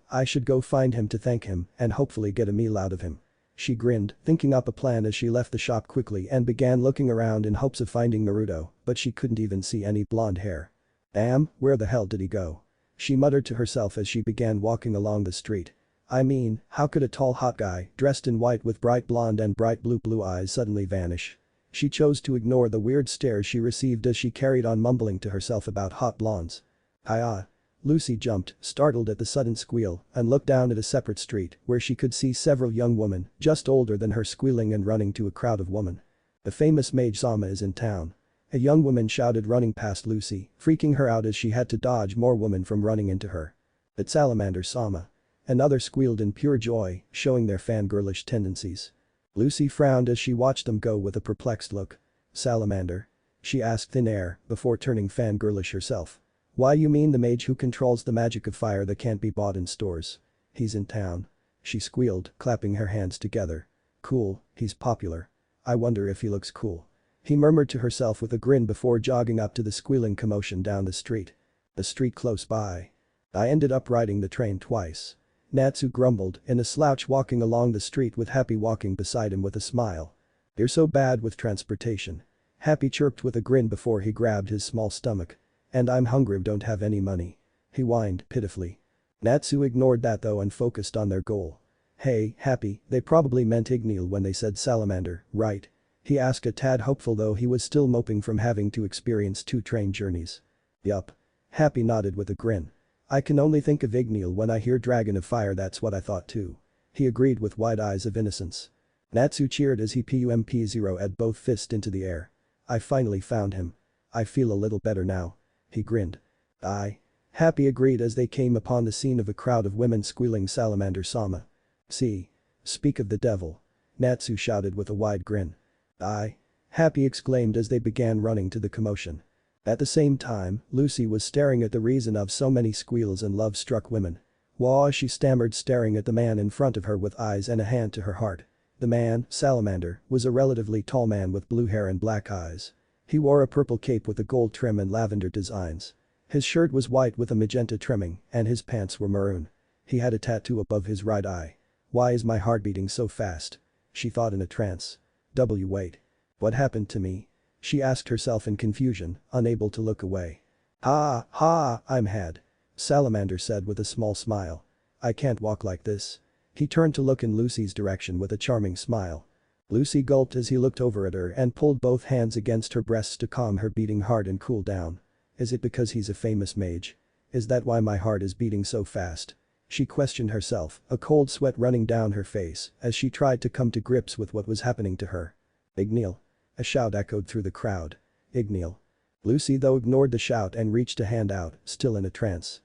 I should go find him to thank him and hopefully get a meal out of him." She grinned, thinking up a plan as she left the shop quickly and began looking around in hopes of finding Naruto, but she couldn't even see any blonde hair. "Damn, where the hell did he go?" she muttered to herself as she began walking along the street. How could a tall hot guy, dressed in white with bright blonde and bright blue eyes suddenly vanish? She chose to ignore the weird stares she received as she carried on mumbling to herself about hot blondes. Hiya. Lucy jumped, startled at the sudden squeal, and looked down at a separate street where she could see several young women, just older than her, squealing and running to a crowd of women. "The famous mage Sama is in town." A young woman shouted, running past Lucy, freaking her out as she had to dodge more women from running into her. "It's Salamander Sama." Another squealed in pure joy, showing their fangirlish tendencies. Lucy frowned as she watched them go with a perplexed look. "Salamander?" she asked in air, before turning fangirlish herself. "Why, you mean the mage who controls the magic of fire that can't be bought in stores? He's in town," she squealed, clapping her hands together. "Cool, he's popular. I wonder if he looks cool." He murmured to herself with a grin before jogging up to the squealing commotion down the street. The street close by. "I ended up riding the train twice." Natsu grumbled, in a slouch, walking along the street with Happy walking beside him with a smile. "You're so bad with transportation." Happy chirped with a grin before he grabbed his small stomach. "And I'm hungry, don't have any money." He whined pitifully. Natsu ignored that though and focused on their goal. "Hey, Happy, they probably meant Igneel when they said salamander, right?" he asked, a tad hopeful though he was still moping from having to experience 2 train journeys. "Yup." Happy nodded with a grin. "I can only think of Igneel when I hear Dragon of Fire, that's what I thought too." He agreed with wide eyes of innocence. Natsu cheered as he pump0 both fists into the air. "I finally found him. I feel a little better now." He grinned. "Aye." Happy agreed as they came upon the scene of a crowd of women squealing Salamander Sama. "See. Speak of the devil." Natsu shouted with a wide grin. "Aye." Happy exclaimed as they began running to the commotion. At the same time, Lucy was staring at the reason of so many squeals and love-struck women. "Wah," she stammered, staring at the man in front of her with eyes and a hand to her heart. The man, Salamander, was a relatively tall man with blue hair and black eyes. He wore a purple cape with a gold trim and lavender designs. His shirt was white with a magenta trimming, and his pants were maroon. He had a tattoo above his right eye. "Why is my heart beating so fast?" she thought in a trance. Wait. What happened to me?" she asked herself in confusion, unable to look away. Ha, I'm had." Salamander said with a small smile. "I can't walk like this." He turned to look in Lucy's direction with a charming smile. Lucy gulped as he looked over at her and pulled both hands against her breasts to calm her beating heart and cool down. "Is it because he's a famous mage? Is that why my heart is beating so fast?" she questioned herself, a cold sweat running down her face as she tried to come to grips with what was happening to her. "Igneel." A shout echoed through the crowd. "Igneel." Lucy though ignored the shout and reached a hand out, still in a trance.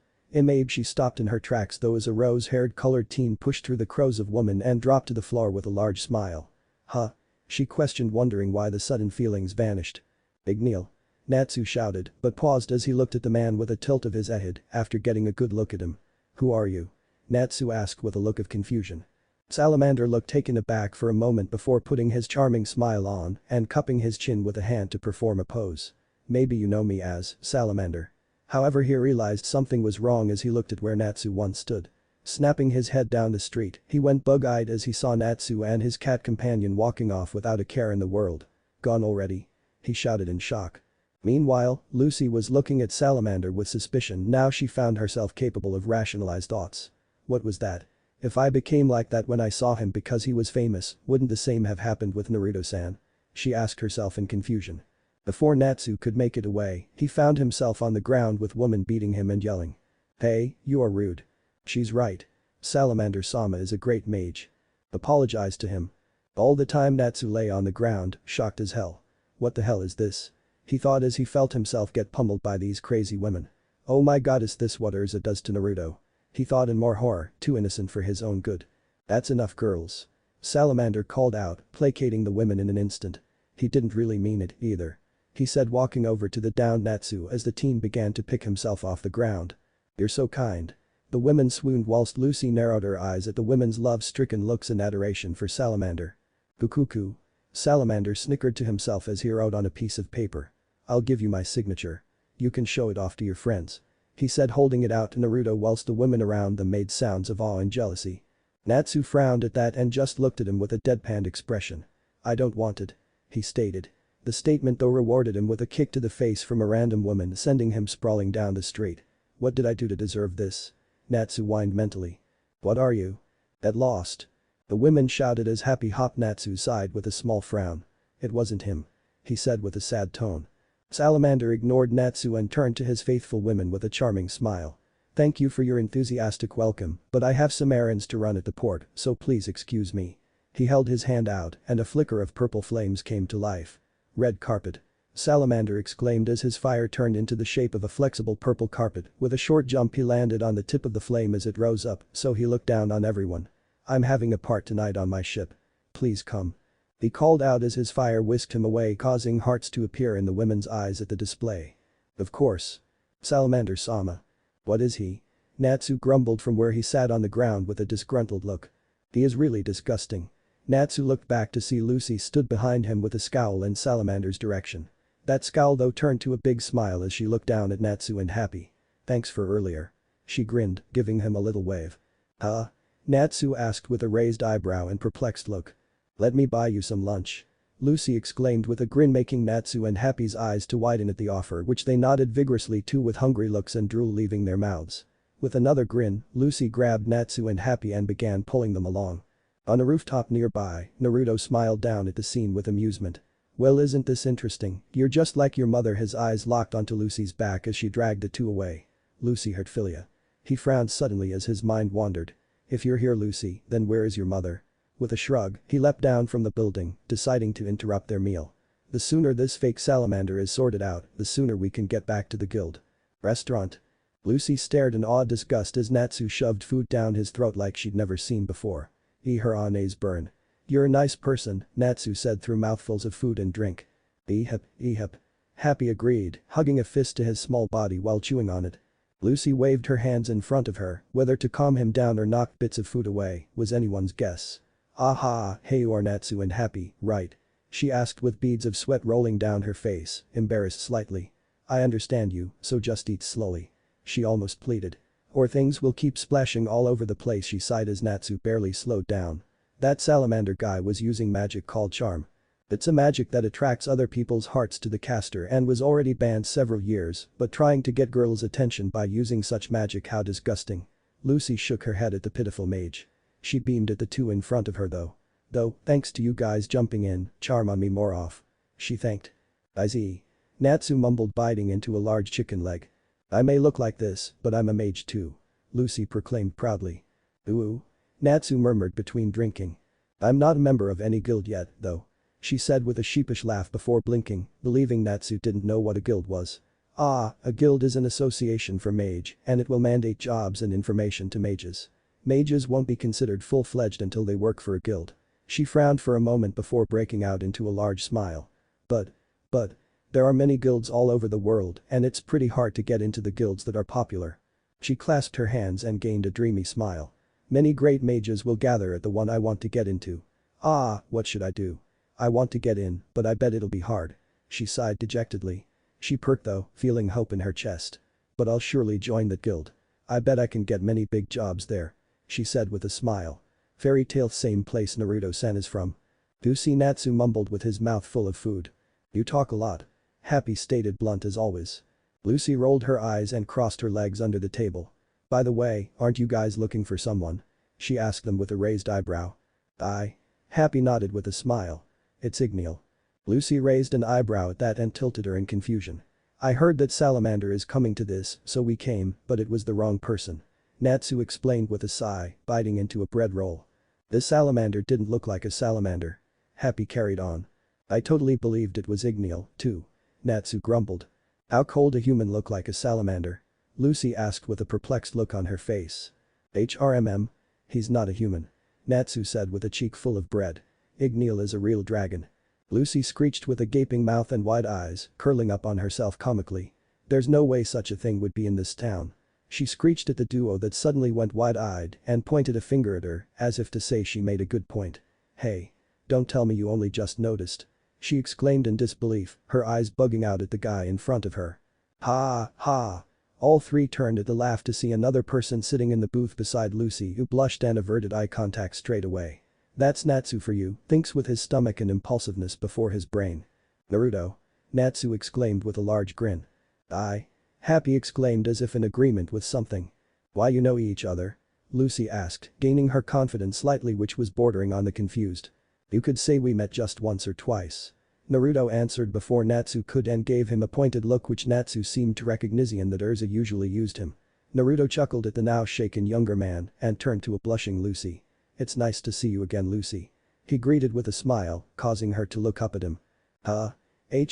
She stopped in her tracks though as a rose-haired colored teen pushed through the crowds of women and dropped to the floor with a large smile. "Huh?" she questioned, wondering why the sudden feelings vanished. "Igneel." Natsu shouted, but paused as he looked at the man with a tilt of his head after getting a good look at him. "Who are you?" Natsu asked with a look of confusion. Salamander looked taken aback for a moment before putting his charming smile on and cupping his chin with a hand to perform a pose. "Maybe you know me as Salamander." However, he realized something was wrong as he looked at where Natsu once stood. Snapping his head down the street, he went bug-eyed as he saw Natsu and his cat companion walking off without a care in the world. "Gone already?" he shouted in shock. Meanwhile, Lucy was looking at Salamander with suspicion. Now she found herself capable of rationalized thoughts. What was that? If I became like that when I saw him because he was famous, wouldn't the same have happened with Naruto-san? She asked herself in confusion. Before Natsu could make it away, he found himself on the ground with woman beating him and yelling. "Hey, you are rude." "She's right. Salamander-sama is a great mage." "Apologize to him." All the time Natsu lay on the ground, shocked as hell. What the hell is this? He thought as he felt himself get pummeled by these crazy women. Oh my god, is this what Urza does to Naruto? He thought in more horror, too innocent for his own good. "That's enough, girls." Salamander called out, placating the women in an instant. He didn't really mean it, either. He said, walking over to the downed Natsu as the teen began to pick himself off the ground. "You're so kind." The women swooned whilst Lucy narrowed her eyes at the women's love-stricken looks and adoration for Salamander. "Kukuku." Salamander snickered to himself as he wrote on a piece of paper. "I'll give you my signature. You can show it off to your friends." He said, holding it out to Naruto whilst the women around them made sounds of awe and jealousy. Natsu frowned at that and just looked at him with a deadpan expression. "I don't want it," he stated. The statement though rewarded him with a kick to the face from a random woman, sending him sprawling down the street. "What did I do to deserve this?" Natsu whined mentally. "What are you?" "That lost." The women shouted as Happy hopped Natsu's side with a small frown. "It wasn't him," he said with a sad tone. Salamander ignored Natsu and turned to his faithful women with a charming smile. "Thank you for your enthusiastic welcome, but I have some errands to run at the port, so please excuse me." He held his hand out and a flicker of purple flames came to life. "Red carpet." Salamander exclaimed as his fire turned into the shape of a flexible purple carpet. With a short jump he landed on the tip of the flame as it rose up, so he looked down on everyone. "I'm having a part tonight on my ship. Please come." He called out as his fire whisked him away, causing hearts to appear in the women's eyes at the display. "Of course. Salamander-sama." "What is he?" Natsu grumbled from where he sat on the ground with a disgruntled look. "He is really disgusting." Natsu looked back to see Lucy stood behind him with a scowl in Salamander's direction. That scowl though turned to a big smile as she looked down at Natsu and Happy. "Thanks for earlier." She grinned, giving him a little wave. "Huh?" Natsu asked with a raised eyebrow and perplexed look. "Let me buy you some lunch." Lucy exclaimed with a grin, making Natsu and Happy's eyes to widen at the offer, which they nodded vigorously to with hungry looks and drool leaving their mouths. With another grin, Lucy grabbed Natsu and Happy and began pulling them along. On a rooftop nearby, Naruto smiled down at the scene with amusement. "Well, isn't this interesting? You're just like your mother." His eyes locked onto Lucy's back as she dragged the two away. "Lucy Hartfilia." He frowned suddenly as his mind wandered. "If you're here, Lucy, then where is your mother?" With a shrug, he leapt down from the building, deciding to interrupt their meal. "The sooner this fake salamander is sorted out, the sooner we can get back to the guild." "Restaurant?" Lucy stared in awed disgust as Natsu shoved food down his throat like she'd never seen before. Her eyes burn. "You're a nice person," Natsu said through mouthfuls of food and drink. Ehep, ehep." Happy agreed, hugging a fist to his small body while chewing on it. Lucy waved her hands in front of her, whether to calm him down or knock bits of food away was anyone's guess. "Aha, hey, you are Natsu and Happy, right?" she asked with beads of sweat rolling down her face, embarrassed slightly. "I understand you, so just eat slowly," she almost pleaded. "Or things will keep splashing all over the place," she sighed as Natsu barely slowed down. That salamander guy was using magic called charm. It's a magic that attracts other people's hearts to the caster and was already banned several years, but trying to get girls' attention by using such magic, how disgusting. Lucy shook her head at the pitiful mage. She beamed at the two in front of her though. "Though, thanks to you guys jumping in, charm on me more off," she thanked. "I see." Natsu mumbled, biting into a large chicken leg. "I may look like this, but I'm a mage too," Lucy proclaimed proudly. "Ooh." Natsu murmured between drinking. "I'm not a member of any guild yet, though," she said with a sheepish laugh before blinking, believing Natsu didn't know what a guild was. "Ah, a guild is an association for mage, and it will mandate jobs and information to mages. Mages won't be considered full-fledged until they work for a guild." She frowned for a moment before breaking out into a large smile. But, there are many guilds all over the world and it's pretty hard to get into the guilds that are popular." She clasped her hands and gained a dreamy smile. "Many great mages will gather at the one I want to get into. Ah, what should I do? I want to get in, but I bet it'll be hard." She sighed dejectedly. She perked though, feeling hope in her chest. "But I'll surely join that guild. I bet I can get many big jobs there," she said with a smile. "Fairy tale, same place Naruto-san is from." "Lucy," Natsu mumbled with his mouth full of food. "You talk a lot." Happy stated, blunt as always. Lucy rolled her eyes and crossed her legs under the table. "By the way, aren't you guys looking for someone?" she asked them with a raised eyebrow. "I." Happy nodded with a smile. "It's Igneal." Lucy raised an eyebrow at that and tilted her in confusion. I heard that salamander is coming to this, so we came, but it was the wrong person. Natsu explained with a sigh, biting into a bread roll. This salamander didn't look like a salamander. Happy carried on. I totally believed it was Igneal, too. Natsu grumbled. How cold a human look like a salamander? Lucy asked with a perplexed look on her face. HRMM? He's not a human. Natsu said with a cheek full of bread. Igneal is a real dragon. Lucy screeched with a gaping mouth and wide eyes, curling up on herself comically. There's no way such a thing would be in this town. She screeched at the duo that suddenly went wide-eyed and pointed a finger at her, as if to say she made a good point. Hey. Don't tell me you only just noticed. She exclaimed in disbelief, her eyes bugging out at the guy in front of her. Ha, ha. All three turned at the laugh to see another person sitting in the booth beside Lucy who blushed and averted eye contact straight away. That's Natsu for you, thinks with his stomach and impulsiveness before his brain. Naruto. Natsu exclaimed with a large grin. I. Happy exclaimed as if in agreement with something. Why you know each other? Lucy asked, gaining her confidence slightly which was bordering on the confused. You could say we met just once or twice. Naruto answered before Natsu could and gave him a pointed look which Natsu seemed to recognize and that Urza usually used him. Naruto chuckled at the now shaken younger man and turned to a blushing Lucy. It's nice to see you again, Lucy. He greeted with a smile, causing her to look up at him. Huh?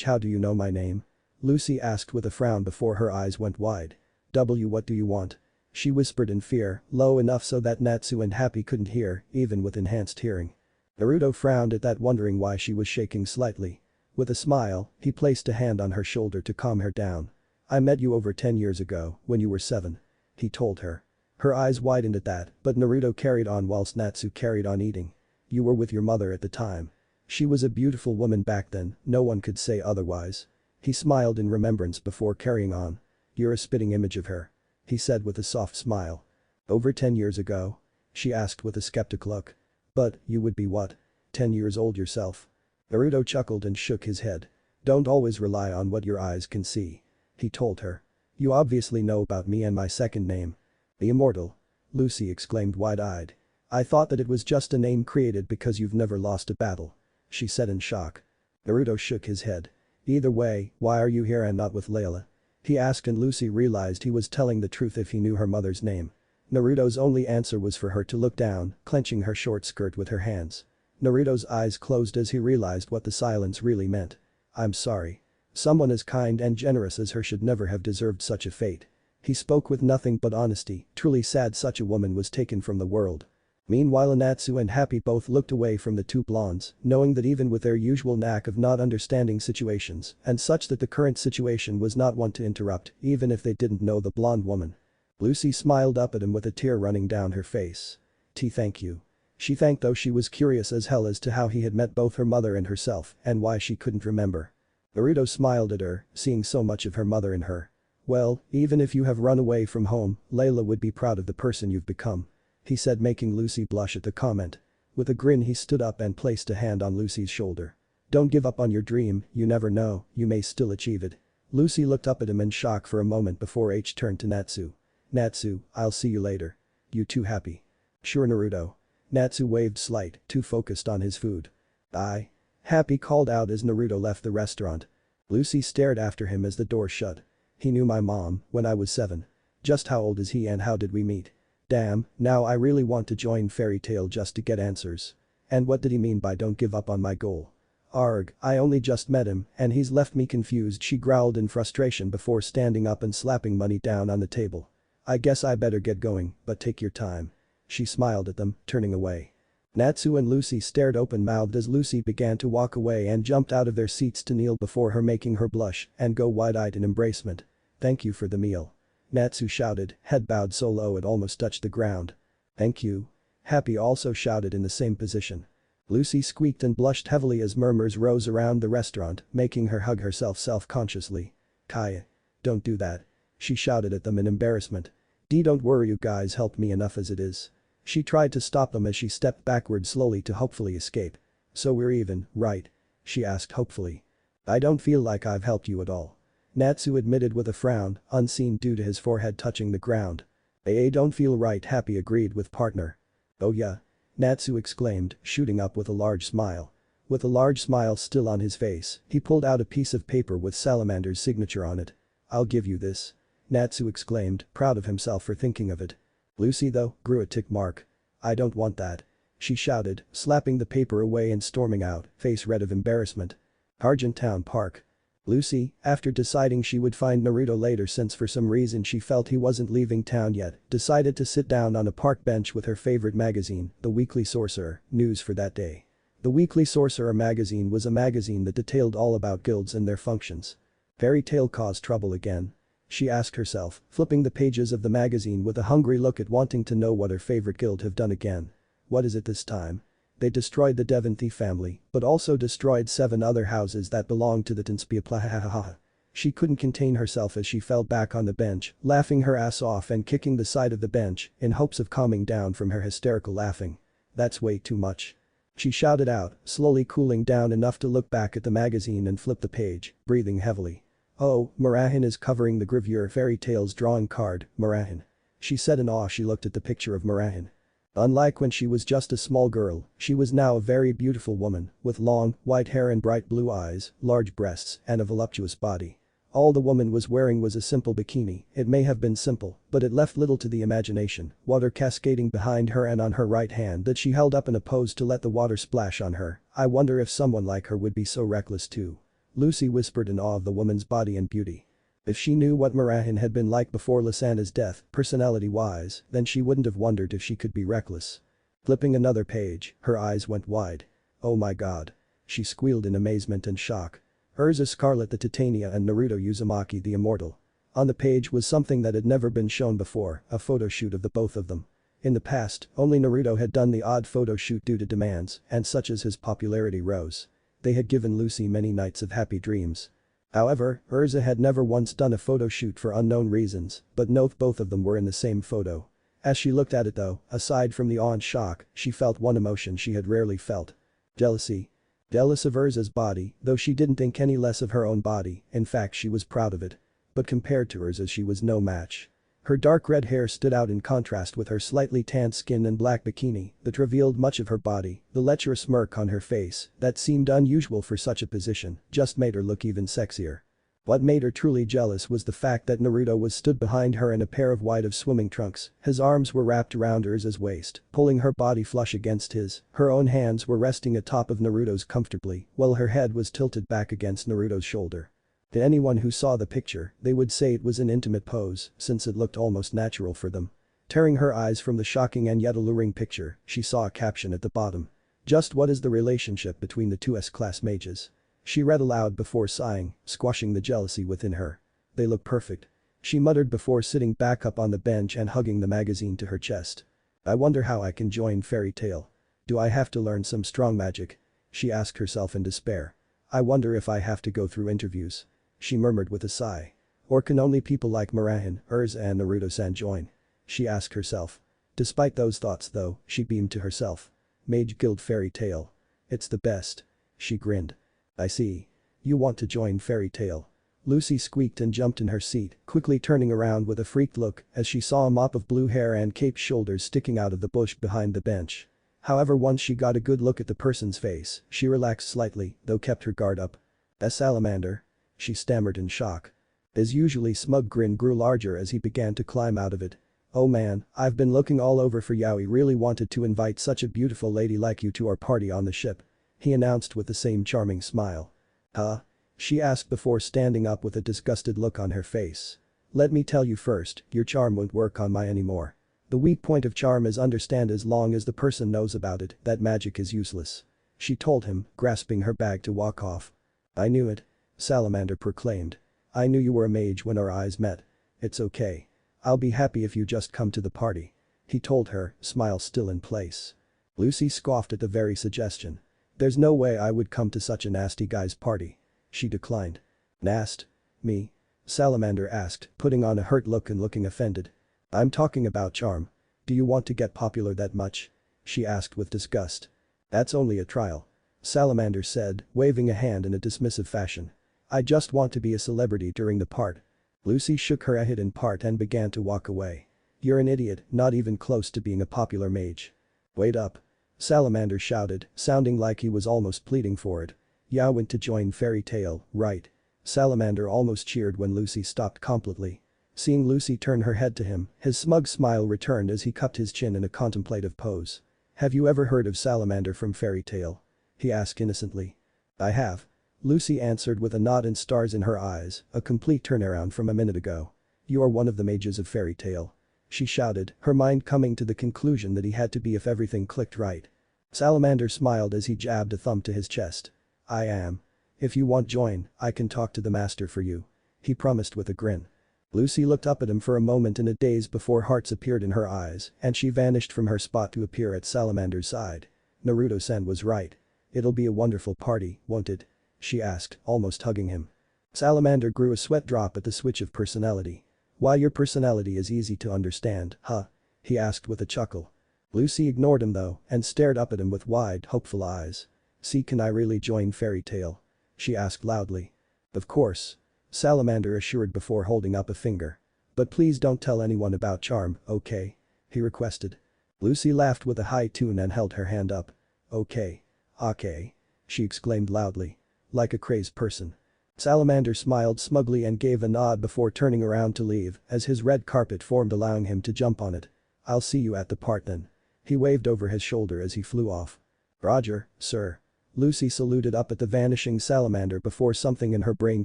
How do you know my name? Lucy asked with a frown before her eyes went wide. What do you want? She whispered in fear, low enough so that Natsu and Happy couldn't hear, even with enhanced hearing. Naruto frowned at that, wondering why she was shaking slightly. With a smile, he placed a hand on her shoulder to calm her down. I met you over 10 years ago, when you were 7. He told her. Her eyes widened at that, but Naruto carried on whilst Natsu carried on eating. You were with your mother at the time. She was a beautiful woman back then, no one could say otherwise. He smiled in remembrance before carrying on. You're a spitting image of her. He said with a soft smile. Over 10 years ago? She asked with a skeptic look. But, you would be what? 10 years old yourself? Naruto chuckled and shook his head. Don't always rely on what your eyes can see. He told her. You obviously know about me and my second name. The Immortal. Lucy exclaimed wide-eyed. I thought that it was just a name created because you've never lost a battle. She said in shock. Naruto shook his head. Either way, why are you here and not with Layla? He asked and Lucy realized he was telling the truth if he knew her mother's name. Naruto's only answer was for her to look down, clenching her short skirt with her hands. Naruto's eyes closed as he realized what the silence really meant. I'm sorry. Someone as kind and generous as her should never have deserved such a fate. He spoke with nothing but honesty, truly sad such a woman was taken from the world. Meanwhile Natsu and Happy both looked away from the two blondes, knowing that even with their usual knack of not understanding situations and such that the current situation was not one to interrupt even if they didn't know the blonde woman. Lucy smiled up at him with a tear running down her face. Thank you. She thanked though she was curious as hell as to how he had met both her mother and herself and why she couldn't remember. Naruto smiled at her, seeing so much of her mother in her. Well, even if you have run away from home, Layla would be proud of the person you've become. He said making Lucy blush at the comment. With a grin he stood up and placed a hand on Lucy's shoulder. Don't give up on your dream, you never know, you may still achieve it. Lucy looked up at him in shock for a moment before turned to Natsu. Natsu, I'll see you later. You too Happy? Sure Naruto. Natsu waved slight, too focused on his food. Bye. Happy called out as Naruto left the restaurant. Lucy stared after him as the door shut. He knew my mom when I was 7. Just how old is he and how did we meet? Damn, now I really want to join Fairy Tail just to get answers. And what did he mean by don't give up on my goal? Arg, I only just met him and he's left me confused, she growled in frustration before standing up and slapping money down on the table. I guess I better get going, but take your time. She smiled at them, turning away. Natsu and Lucy stared open-mouthed as Lucy began to walk away and jumped out of their seats to kneel before her, making her blush and go wide-eyed in embracement. Thank you for the meal. Natsu shouted, head bowed so low it almost touched the ground. Thank you. Happy also shouted in the same position. Lucy squeaked and blushed heavily as murmurs rose around the restaurant, making her hug herself self-consciously. Kaya. Don't do that. She shouted at them in embarrassment. Don't worry, you guys helped me enough as it is. She tried to stop them as she stepped backward slowly to hopefully escape. So we're even, right? She asked hopefully. I don't feel like I've helped you at all. Natsu admitted with a frown, unseen due to his forehead touching the ground. Don't feel right, Happy agreed with partner. Oh yeah? Natsu exclaimed, shooting up with a large smile. With a large smile still on his face, he pulled out a piece of paper with Salamander's signature on it. "I'll give you this." Natsu exclaimed, proud of himself for thinking of it. Lucy though, grew a tick mark. "I don't want that," she shouted, slapping the paper away and storming out, face red of embarrassment. Argent Town Park. Lucy, after deciding she would find Naruto later since for some reason she felt he wasn't leaving town yet, decided to sit down on a park bench with her favorite magazine, The Weekly Sorcerer, news for that day. The Weekly Sorcerer magazine was a magazine that detailed all about guilds and their functions. Fairy Tail caused trouble again? She asked herself, flipping the pages of the magazine with a hungry look at wanting to know what her favorite guild have done again. What is it this time? They destroyed the Devanthy family, but also destroyed 7 other houses that belonged to the Tinspia. She couldn't contain herself as she fell back on the bench, laughing her ass off and kicking the side of the bench in hopes of calming down from her hysterical laughing. "That's way too much." She shouted out, slowly cooling down enough to look back at the magazine and flip the page, breathing heavily. "Oh, Murahin is covering the gravure fairy tales drawing card, Murahin." She said in awe. She looked at the picture of Murahin. Unlike when she was just a small girl, she was now a very beautiful woman, with long, white hair and bright blue eyes, large breasts, and a voluptuous body. All the woman was wearing was a simple bikini. It may have been simple, but it left little to the imagination, water cascading behind her and on her right hand that she held up in a pose to let the water splash on her. "I wonder if someone like her would be so reckless too." Lucy whispered in awe of the woman's body and beauty. If she knew what Murahin had been like before Lysana's death, personality-wise, then she wouldn't have wondered if she could be reckless. Flipping another page, her eyes went wide. "Oh my god." She squealed in amazement and shock. Urza Scarlet the Titania and Naruto Uzumaki the Immortal. On the page was something that had never been shown before, a photo shoot of the both of them. In the past, only Naruto had done the odd photo shoot due to demands, and such as his popularity rose. They had given Lucy many nights of happy dreams. However, Urza had never once done a photo shoot for unknown reasons, but note both of them were in the same photo. As she looked at it though, aside from the awe and shock, she felt one emotion she had rarely felt. Jealousy. Jealous of Urza's body, though she didn't think any less of her own body, in fact she was proud of it. But compared to Urza's she was no match. Her dark red hair stood out in contrast with her slightly tanned skin and black bikini that revealed much of her body. The lecherous smirk on her face, that seemed unusual for such a position, just made her look even sexier. What made her truly jealous was the fact that Naruto was stood behind her in a pair of white swimming trunks. His arms were wrapped around Urza's waist, pulling her body flush against his. Her own hands were resting atop of Naruto's comfortably, while her head was tilted back against Naruto's shoulder. To anyone who saw the picture, they would say it was an intimate pose, since it looked almost natural for them. Tearing her eyes from the shocking and yet alluring picture, she saw a caption at the bottom. "Just what is the relationship between the two S-class mages?" She read aloud before sighing, squashing the jealousy within her. "They look perfect." She muttered before sitting back up on the bench and hugging the magazine to her chest. "I wonder how I can join Fairy Tail. Do I have to learn some strong magic?" She asked herself in despair. "I wonder if I have to go through interviews." She murmured with a sigh. "Or can only people like Murahin, Urza and Naruto-san join?" She asked herself. Despite those thoughts though, she beamed to herself. Mage Guild Fairy Tail. It's the best. She grinned. "I see. You want to join Fairy Tail." Lucy squeaked and jumped in her seat, quickly turning around with a freaked look as she saw a mop of blue hair and caped shoulders sticking out of the bush behind the bench. However, once she got a good look at the person's face, she relaxed slightly, though kept her guard up. "A salamander?" She stammered in shock. His usually smug grin grew larger as he began to climb out of it. "Oh man, I've been looking all over for you. We really wanted to invite such a beautiful lady like you to our party on the ship," he announced with the same charming smile. "Huh?" she asked before standing up with a disgusted look on her face. "Let me tell you first, your charm won't work on my anymore. The weak point of charm is understand as long as the person knows about it, that magic is useless," she told him, grasping her bag to walk off. "I knew it," Salamander proclaimed. "I knew you were a mage when our eyes met. It's okay. I'll be happy if you just come to the party," he told her, smile still in place. Lucy scoffed at the very suggestion. "There's no way I would come to such a nasty guy's party," she declined. "Nast? Me?" Salamander asked, putting on a hurt look and looking offended. "I'm talking about charm. Do you want to get popular that much?" she asked with disgust. "That's only a trial," Salamander said, waving a hand in a dismissive fashion. "I just want to be a celebrity during the part." Lucy shook her head in part and began to walk away. "You're an idiot, not even close to being a popular mage." "Wait up." Salamander shouted, sounding like he was almost pleading for it. "Ya went to join Fairy Tail, right?" Salamander almost cheered when Lucy stopped completely. Seeing Lucy turn her head to him, his smug smile returned as he cupped his chin in a contemplative pose. "Have you ever heard of Salamander from Fairy Tail?" he asked innocently. "I have." Lucy answered with a nod and stars in her eyes, a complete turnaround from a minute ago. "You are one of the mages of Fairy Tail," she shouted, her mind coming to the conclusion that he had to be if everything clicked right. Salamander smiled as he jabbed a thumb to his chest. "I am. If you want join, I can talk to the master for you," he promised with a grin. Lucy looked up at him for a moment in a daze before hearts appeared in her eyes and she vanished from her spot to appear at Salamander's side. Naruto-san was right. "It'll be a wonderful party, won't it?" she asked, almost hugging him. Salamander grew a sweat drop at the switch of personality. "Why, your personality is easy to understand, huh?" he asked with a chuckle. Lucy ignored him though and stared up at him with wide, hopeful eyes. "See, can I really join Fairy Tail?" she asked loudly. "Of course," Salamander assured before holding up a finger. "But please don't tell anyone about Charm, okay?" he requested. Lucy laughed with a high tune and held her hand up. "Okay. Okay," she exclaimed loudly. Like a crazed person. Salamander smiled smugly and gave a nod before turning around to leave as his red carpet formed allowing him to jump on it. "I'll see you at the part then." He waved over his shoulder as he flew off. "Roger, sir." Lucy saluted up at the vanishing Salamander before something in her brain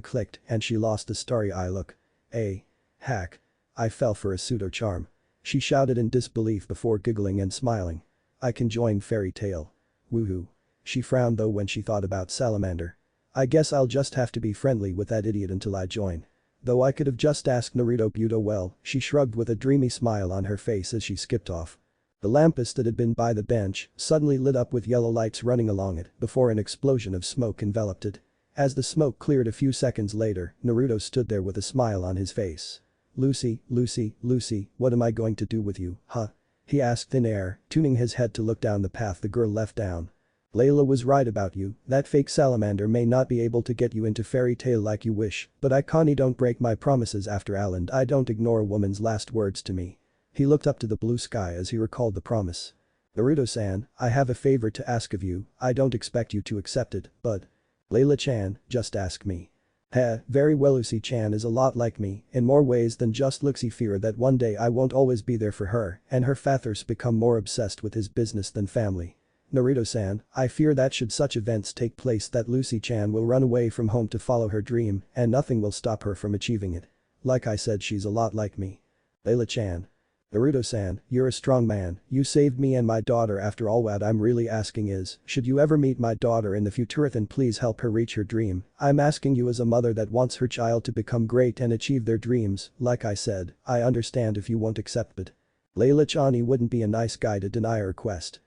clicked and she lost a starry-eye look. Hack. I fell for a pseudo-charm," she shouted in disbelief before giggling and smiling. "I can join Fairy Tail. Woohoo." She frowned though when she thought about Salamander. "I guess I'll just have to be friendly with that idiot until I join. Though I could have just asked Naruto Buto well," she shrugged with a dreamy smile on her face as she skipped off. The lamp-post that had been by the bench suddenly lit up with yellow lights running along it before an explosion of smoke enveloped it. As the smoke cleared a few seconds later, Naruto stood there with a smile on his face. Lucy, what am I going to do with you, huh?" he asked in air, tuning his head to look down the path the girl left down. "Layla was right about you, that fake salamander may not be able to get you into Fairy Tail like you wish, but I Connie don't break my promises after Al and I don't ignore a woman's last words to me." He looked up to the blue sky as he recalled the promise. "Naruto-san, I have a favor to ask of you, I don't expect you to accept it, but..." "Layla-chan, just ask me." Very well, Lucy-chan is a lot like me, in more ways than just looksy fear that one day I won't always be there for her and her fathers become more obsessed with his business than family. Naruto-san, I fear that should such events take place that Lucy-chan will run away from home to follow her dream and nothing will stop her from achieving it. Like I said, she's a lot like me. Layla-chan. Naruto-san, you're a strong man, you saved me and my daughter after all. What I'm really asking is, should you ever meet my daughter in the future then please help her reach her dream. I'm asking you as a mother that wants her child to become great and achieve their dreams. Like I said, I understand if you won't accept but..." Layla-chan wouldn't be a nice guy to deny a request.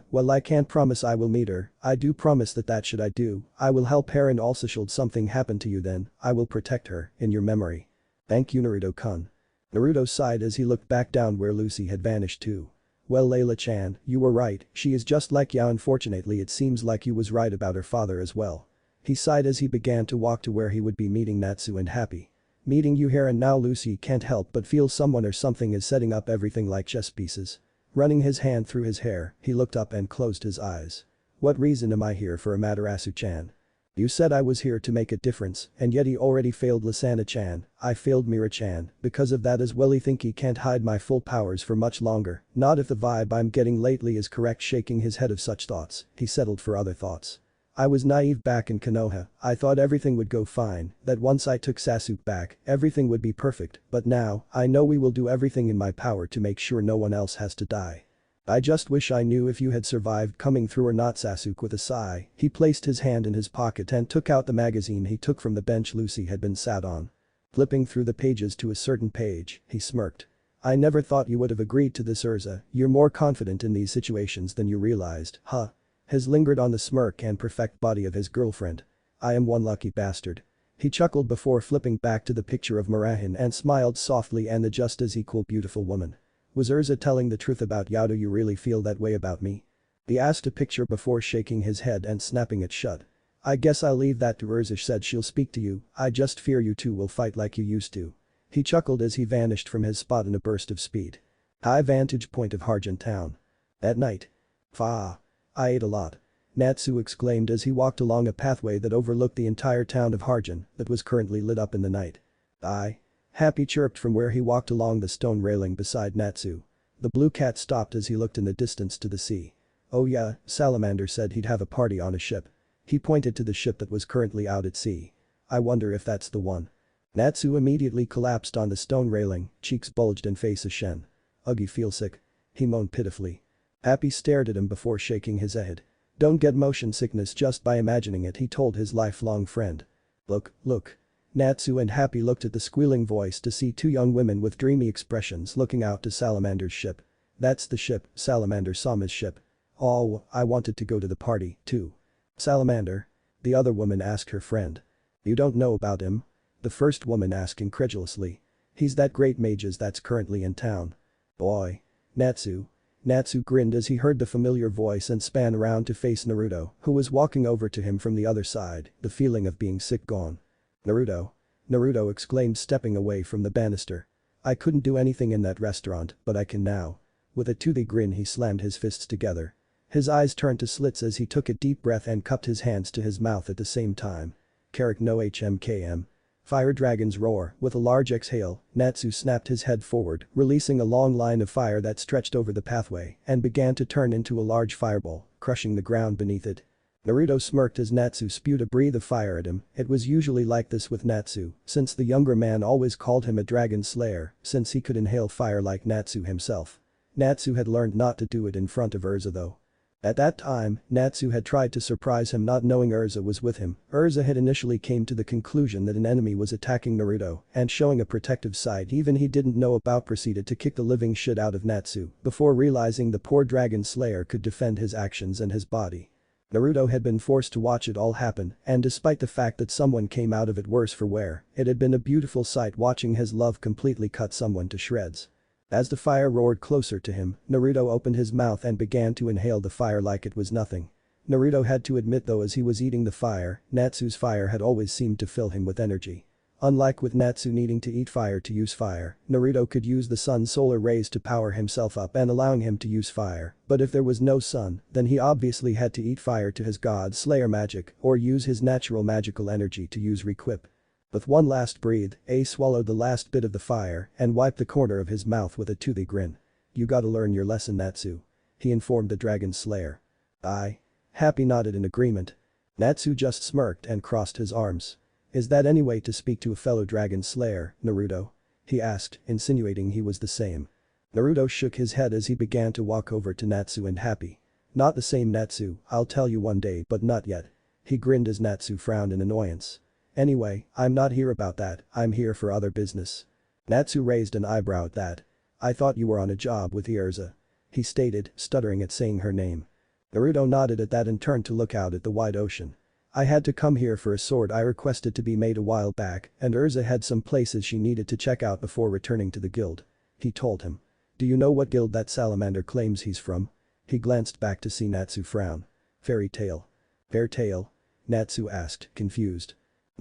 Well, I can't promise I will meet her, I do promise that should I do, I will help her and also should something happen to you then, I will protect her, in your memory. Thank you Naruto-kun. Naruto sighed as he looked back down where Lucy had vanished too. "Well Layla-chan, you were right, she is just like you. Unfortunately it seems like you was right about her father as well." He sighed as he began to walk to where he would be meeting Natsu and Happy. "Meeting you here and now Lucy can't help but feel someone or something is setting up everything like chess pieces." Running his hand through his hair, he looked up and closed his eyes. "What reason am I here for Amaterasu-chan? You said I was here to make a difference and yet he already failed Lisana-chan, I failed Mira-chan, because of that as well he think he can't hide my full powers for much longer, not if the vibe I'm getting lately is correct." Shaking his head of such thoughts, he settled for other thoughts. "I was naive back in Konoha, I thought everything would go fine, that once I took Sasuke back, everything would be perfect, but now, I know we will do everything in my power to make sure no one else has to die. I just wish I knew if you had survived coming through or not." Sasuke with a sigh, he placed his hand in his pocket and took out the magazine he took from the bench Lucy had been sat on. Flipping through the pages to a certain page, he smirked. "I never thought you would have agreed to this Urza, you're more confident in these situations than you realized, huh?" His lingered on the smirk and perfect body of his girlfriend. "I am one lucky bastard." He chuckled before flipping back to the picture of Marahin and smiled softly and the just as equal beautiful woman. "Was Urza telling the truth about you? Do you really feel that way about me?" He asked a picture before shaking his head and snapping it shut. "I guess I'll leave that to Urza. Said she'll speak to you, I just fear you two will fight like you used to." He chuckled as he vanished from his spot in a burst of speed. High vantage point of Harjan town. At night. Fa. I ate a lot. Natsu exclaimed as he walked along a pathway that overlooked the entire town of Harjan that was currently lit up in the night. I. Happy chirped from where he walked along the stone railing beside Natsu. The blue cat stopped as he looked in the distance to the sea. Oh yeah, Salamander said he'd have a party on a ship. He pointed to the ship that was currently out at sea. I wonder if that's the one. Natsu immediately collapsed on the stone railing, cheeks bulged and face ashen. Ugh, you feel sick? He moaned pitifully. Happy stared at him before shaking his head. Don't get motion sickness just by imagining it, he told his lifelong friend. Look. Natsu and Happy looked at the squealing voice to see two young women with dreamy expressions looking out to Salamander's ship. That's the ship, Salamander saw his ship. Oh, I wanted to go to the party, too. Salamander? The other woman asked her friend. You don't know about him? The first woman asked incredulously. He's that great mages that's currently in town. Boy. Natsu grinned as he heard the familiar voice and span around to face Naruto, who was walking over to him from the other side, the feeling of being sick gone. Naruto exclaimed stepping away from the banister. I couldn't do anything in that restaurant, but I can now. With a toothy grin he slammed his fists together. His eyes turned to slits as he took a deep breath and cupped his hands to his mouth at the same time. Carrick no HMKM. Fire dragons roar, with a large exhale, Natsu snapped his head forward, releasing a long line of fire that stretched over the pathway and began to turn into a large fireball, crushing the ground beneath it. Naruto smirked as Natsu spewed a breath of fire at him. It was usually like this with Natsu, since the younger man always called him a dragon slayer, since he could inhale fire like Natsu himself. Natsu had learned not to do it in front of Urza though. At that time, Natsu had tried to surprise him not knowing Urza was with him. Urza had initially came to the conclusion that an enemy was attacking Naruto and showing a protective side even he didn't know about proceeded to kick the living shit out of Natsu before realizing the poor dragon slayer could defend his actions and his body. Naruto had been forced to watch it all happen and despite the fact that someone came out of it worse for wear, it had been a beautiful sight watching his love completely cut someone to shreds. As the fire roared closer to him, Naruto opened his mouth and began to inhale the fire like it was nothing. Naruto had to admit though as he was eating the fire, Natsu's fire had always seemed to fill him with energy. Unlike with Natsu needing to eat fire to use fire, Naruto could use the sun's solar rays to power himself up and allowing him to use fire, but if there was no sun, then he obviously had to eat fire to his god slayer magic or use his natural magical energy to use requip. With one last breath, Ace swallowed the last bit of the fire and wiped the corner of his mouth with a toothy grin. You gotta learn your lesson Natsu. He informed the dragon slayer. Happy nodded in agreement. Natsu just smirked and crossed his arms. Is that any way to speak to a fellow dragon slayer, Naruto? He asked, insinuating he was the same. Naruto shook his head as he began to walk over to Natsu and Happy. Not the same Natsu, I'll tell you one day but not yet. He grinned as Natsu frowned in annoyance. Anyway, I'm not here about that, I'm here for other business. Natsu raised an eyebrow at that. I thought you were on a job with Urza. He stated, stuttering at saying her name. Naruto nodded at that and turned to look out at the wide ocean. I had to come here for a sword I requested to be made a while back and Urza had some places she needed to check out before returning to the guild. He told him. Do you know what guild that salamander claims he's from? He glanced back to see Natsu frown. Fairy tale. Fair tale? Natsu asked, confused.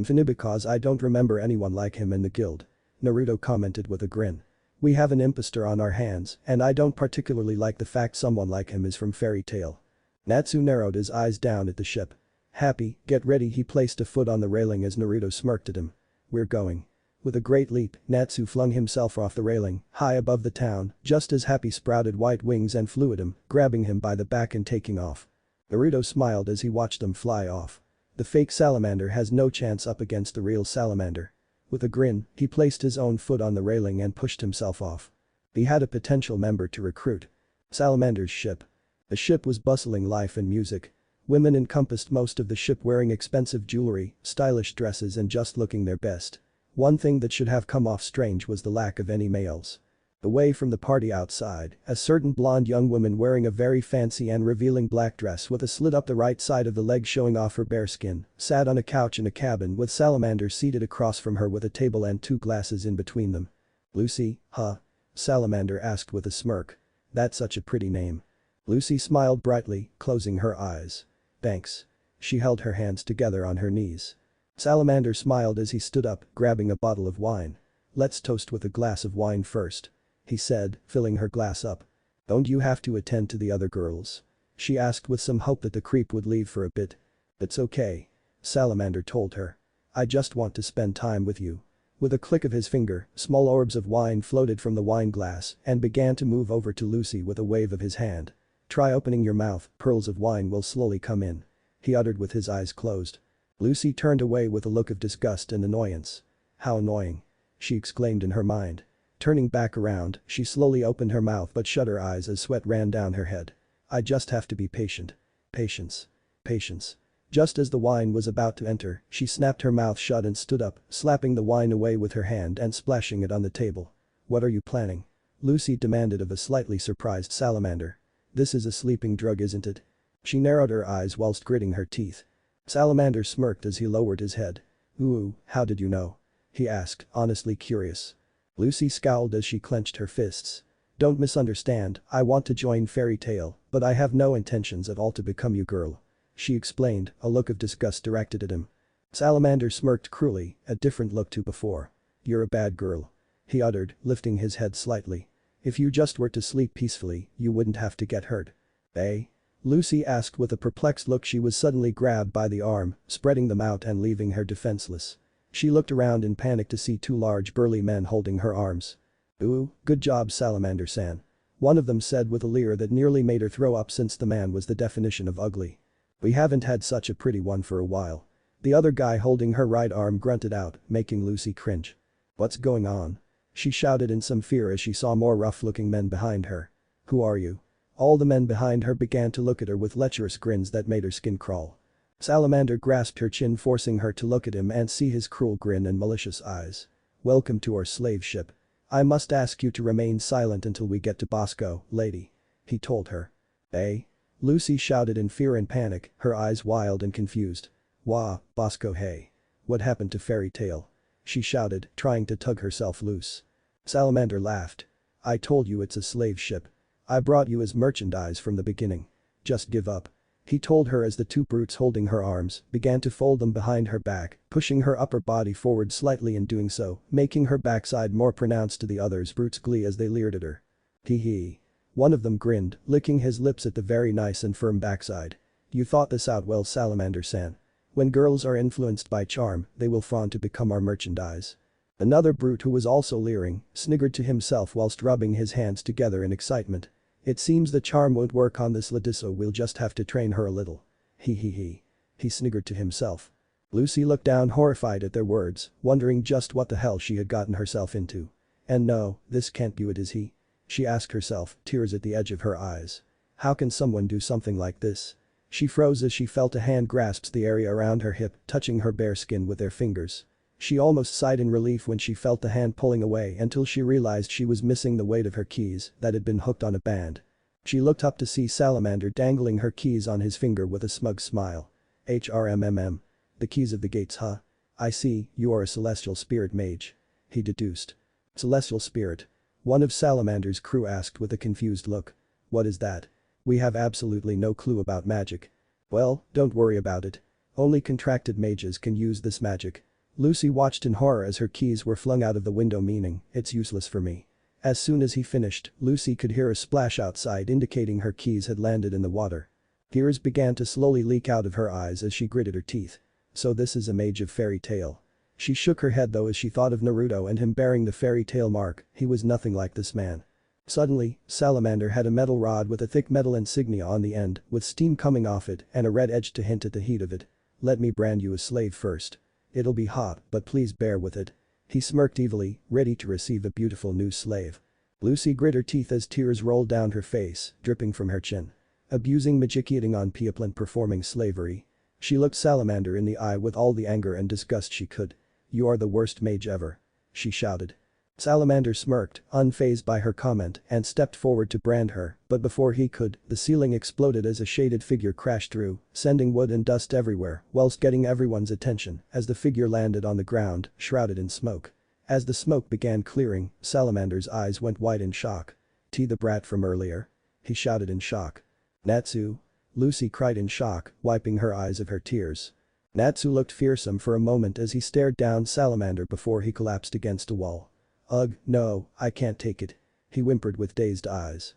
Funny because I don't remember anyone like him in the guild. Naruto commented with a grin. We have an impostor on our hands and I don't particularly like the fact someone like him is from Fairy Tail. Natsu narrowed his eyes down at the ship. Happy, get ready he placed a foot on the railing as Naruto smirked at him. We're going. With a great leap, Natsu flung himself off the railing, high above the town, just as Happy sprouted white wings and flew at him, grabbing him by the back and taking off. Naruto smiled as he watched them fly off. The fake salamander has no chance up against the real salamander. With a grin, he placed his own foot on the railing and pushed himself off. He had a potential member to recruit. Salamander's ship. The ship was bustling life and music. Women encompassed most of the ship wearing expensive jewelry, stylish dresses and just looking their best. One thing that should have come off strange was the lack of any males. Away from the party outside, a certain blonde young woman wearing a very fancy and revealing black dress with a slit up the right side of the leg showing off her bare skin, sat on a couch in a cabin with Salamander seated across from her with a table and two glasses in between them. Lucy, huh? Salamander asked with a smirk. That's such a pretty name. Lucy smiled brightly, closing her eyes. Thanks. She held her hands together on her knees. Salamander smiled as he stood up, grabbing a bottle of wine. Let's toast with a glass of wine first. He said, filling her glass up. Don't you have to attend to the other girls? she asked with some hope that the creep would leave for a bit. "It's okay," Salamander told her. "I just want to spend time with you." With a click of his finger, small orbs of wine floated from the wine glass and began to move over to Lucy with a wave of his hand. "Try opening your mouth, pearls of wine will slowly come in," he uttered with his eyes closed. Lucy turned away with a look of disgust and annoyance. "How annoying," she exclaimed in her mind. Turning back around, she slowly opened her mouth but shut her eyes as sweat ran down her head. "I just have to be patient. Patience. Patience." Just as the wine was about to enter, she snapped her mouth shut and stood up, slapping the wine away with her hand and splashing it on the table. "What are you planning?" Lucy demanded of a slightly surprised Salamander. "This is a sleeping drug, isn't it?" She narrowed her eyes whilst gritting her teeth. Salamander smirked as he lowered his head. "Ooh, how did you know?" he asked, honestly curious. Lucy scowled as she clenched her fists. "Don't misunderstand, I want to join Fairy Tail, but I have no intentions at all to become you girl," she explained, a look of disgust directed at him. Salamander smirked cruelly, a different look to before. "You're a bad girl," he uttered, lifting his head slightly. "If you just were to sleep peacefully, you wouldn't have to get hurt." "Eh?" Lucy asked with a perplexed look. She was suddenly grabbed by the arm, spreading them out and leaving her defenseless. She looked around in panic to see two large burly men holding her arms. "Ooh, good job Salamander-san," one of them said with a leer that nearly made her throw up since the man was the definition of ugly. "We haven't had such a pretty one for a while." The other guy holding her right arm grunted out, making Lucy cringe. "What's going on?" she shouted in some fear as she saw more rough-looking men behind her. "Who are you?" All the men behind her began to look at her with lecherous grins that made her skin crawl. Salamander grasped her chin, forcing her to look at him and see his cruel grin and malicious eyes. "Welcome to our slave ship. I must ask you to remain silent until we get to Bosco, lady," he told her. "Eh?" Lucy shouted in fear and panic, her eyes wild and confused. "Wah, Bosco hey. What happened to Fairy Tail?" she shouted, trying to tug herself loose. Salamander laughed. "I told you it's a slave ship. I brought you as merchandise from the beginning. Just give up," he told her as the two brutes holding her arms began to fold them behind her back, pushing her upper body forward slightly in doing so, making her backside more pronounced to the others' brutes' glee as they leered at her. "Hee hee." One of them grinned, licking his lips at the very nice and firm backside. "You thought this out well, Salamander-san. When girls are influenced by charm, they will fawn to become our merchandise." Another brute who was also leering, sniggered to himself whilst rubbing his hands together in excitement. "It seems the charm won't work on this lady, so we'll just have to train her a little. Hee hee hee." He sniggered to himself. Lucy looked down horrified at their words, wondering just what the hell she had gotten herself into. "And no, this can't be it, is he?" she asked herself, tears at the edge of her eyes. "How can someone do something like this?" She froze as she felt a hand grasp the area around her hip, touching her bare skin with their fingers. She almost sighed in relief when she felt the hand pulling away until she realized she was missing the weight of her keys that had been hooked on a band. She looked up to see Salamander dangling her keys on his finger with a smug smile. "HRMMM. The keys of the gates, huh? I see, you are a celestial spirit mage," he deduced. "Celestial spirit?" one of Salamander's crew asked with a confused look. "What is that? We have absolutely no clue about magic." "Well, don't worry about it. Only contracted mages can use this magic." Lucy watched in horror as her keys were flung out of the window, meaning, "It's useless for me." As soon as he finished, Lucy could hear a splash outside indicating her keys had landed in the water. Tears began to slowly leak out of her eyes as she gritted her teeth. "So this is a mage of Fairy Tail." She shook her head though as she thought of Naruto and him bearing the Fairy Tail mark. He was nothing like this man. Suddenly, Salamander had a metal rod with a thick metal insignia on the end, with steam coming off it and a red edge to hint at the heat of it. "Let me brand you a slave first. It'll be hot, but please bear with it." He smirked evilly, ready to receive a beautiful new slave. Lucy grit her teeth as tears rolled down her face, dripping from her chin. Abusing magiciating on people and performing slavery. She looked Salamander in the eye with all the anger and disgust she could. "You are the worst mage ever," she shouted. Salamander smirked, unfazed by her comment, and stepped forward to brand her, but before he could, the ceiling exploded as a shaded figure crashed through, sending wood and dust everywhere whilst getting everyone's attention as the figure landed on the ground, shrouded in smoke. As the smoke began clearing, Salamander's eyes went wide in shock. "T the brat from earlier?" he shouted in shock. "Natsu?" Lucy cried in shock, wiping her eyes of her tears. Natsu looked fearsome for a moment as he stared down Salamander before he collapsed against a wall. "Ugh, no, I can't take it," he whimpered with dazed eyes.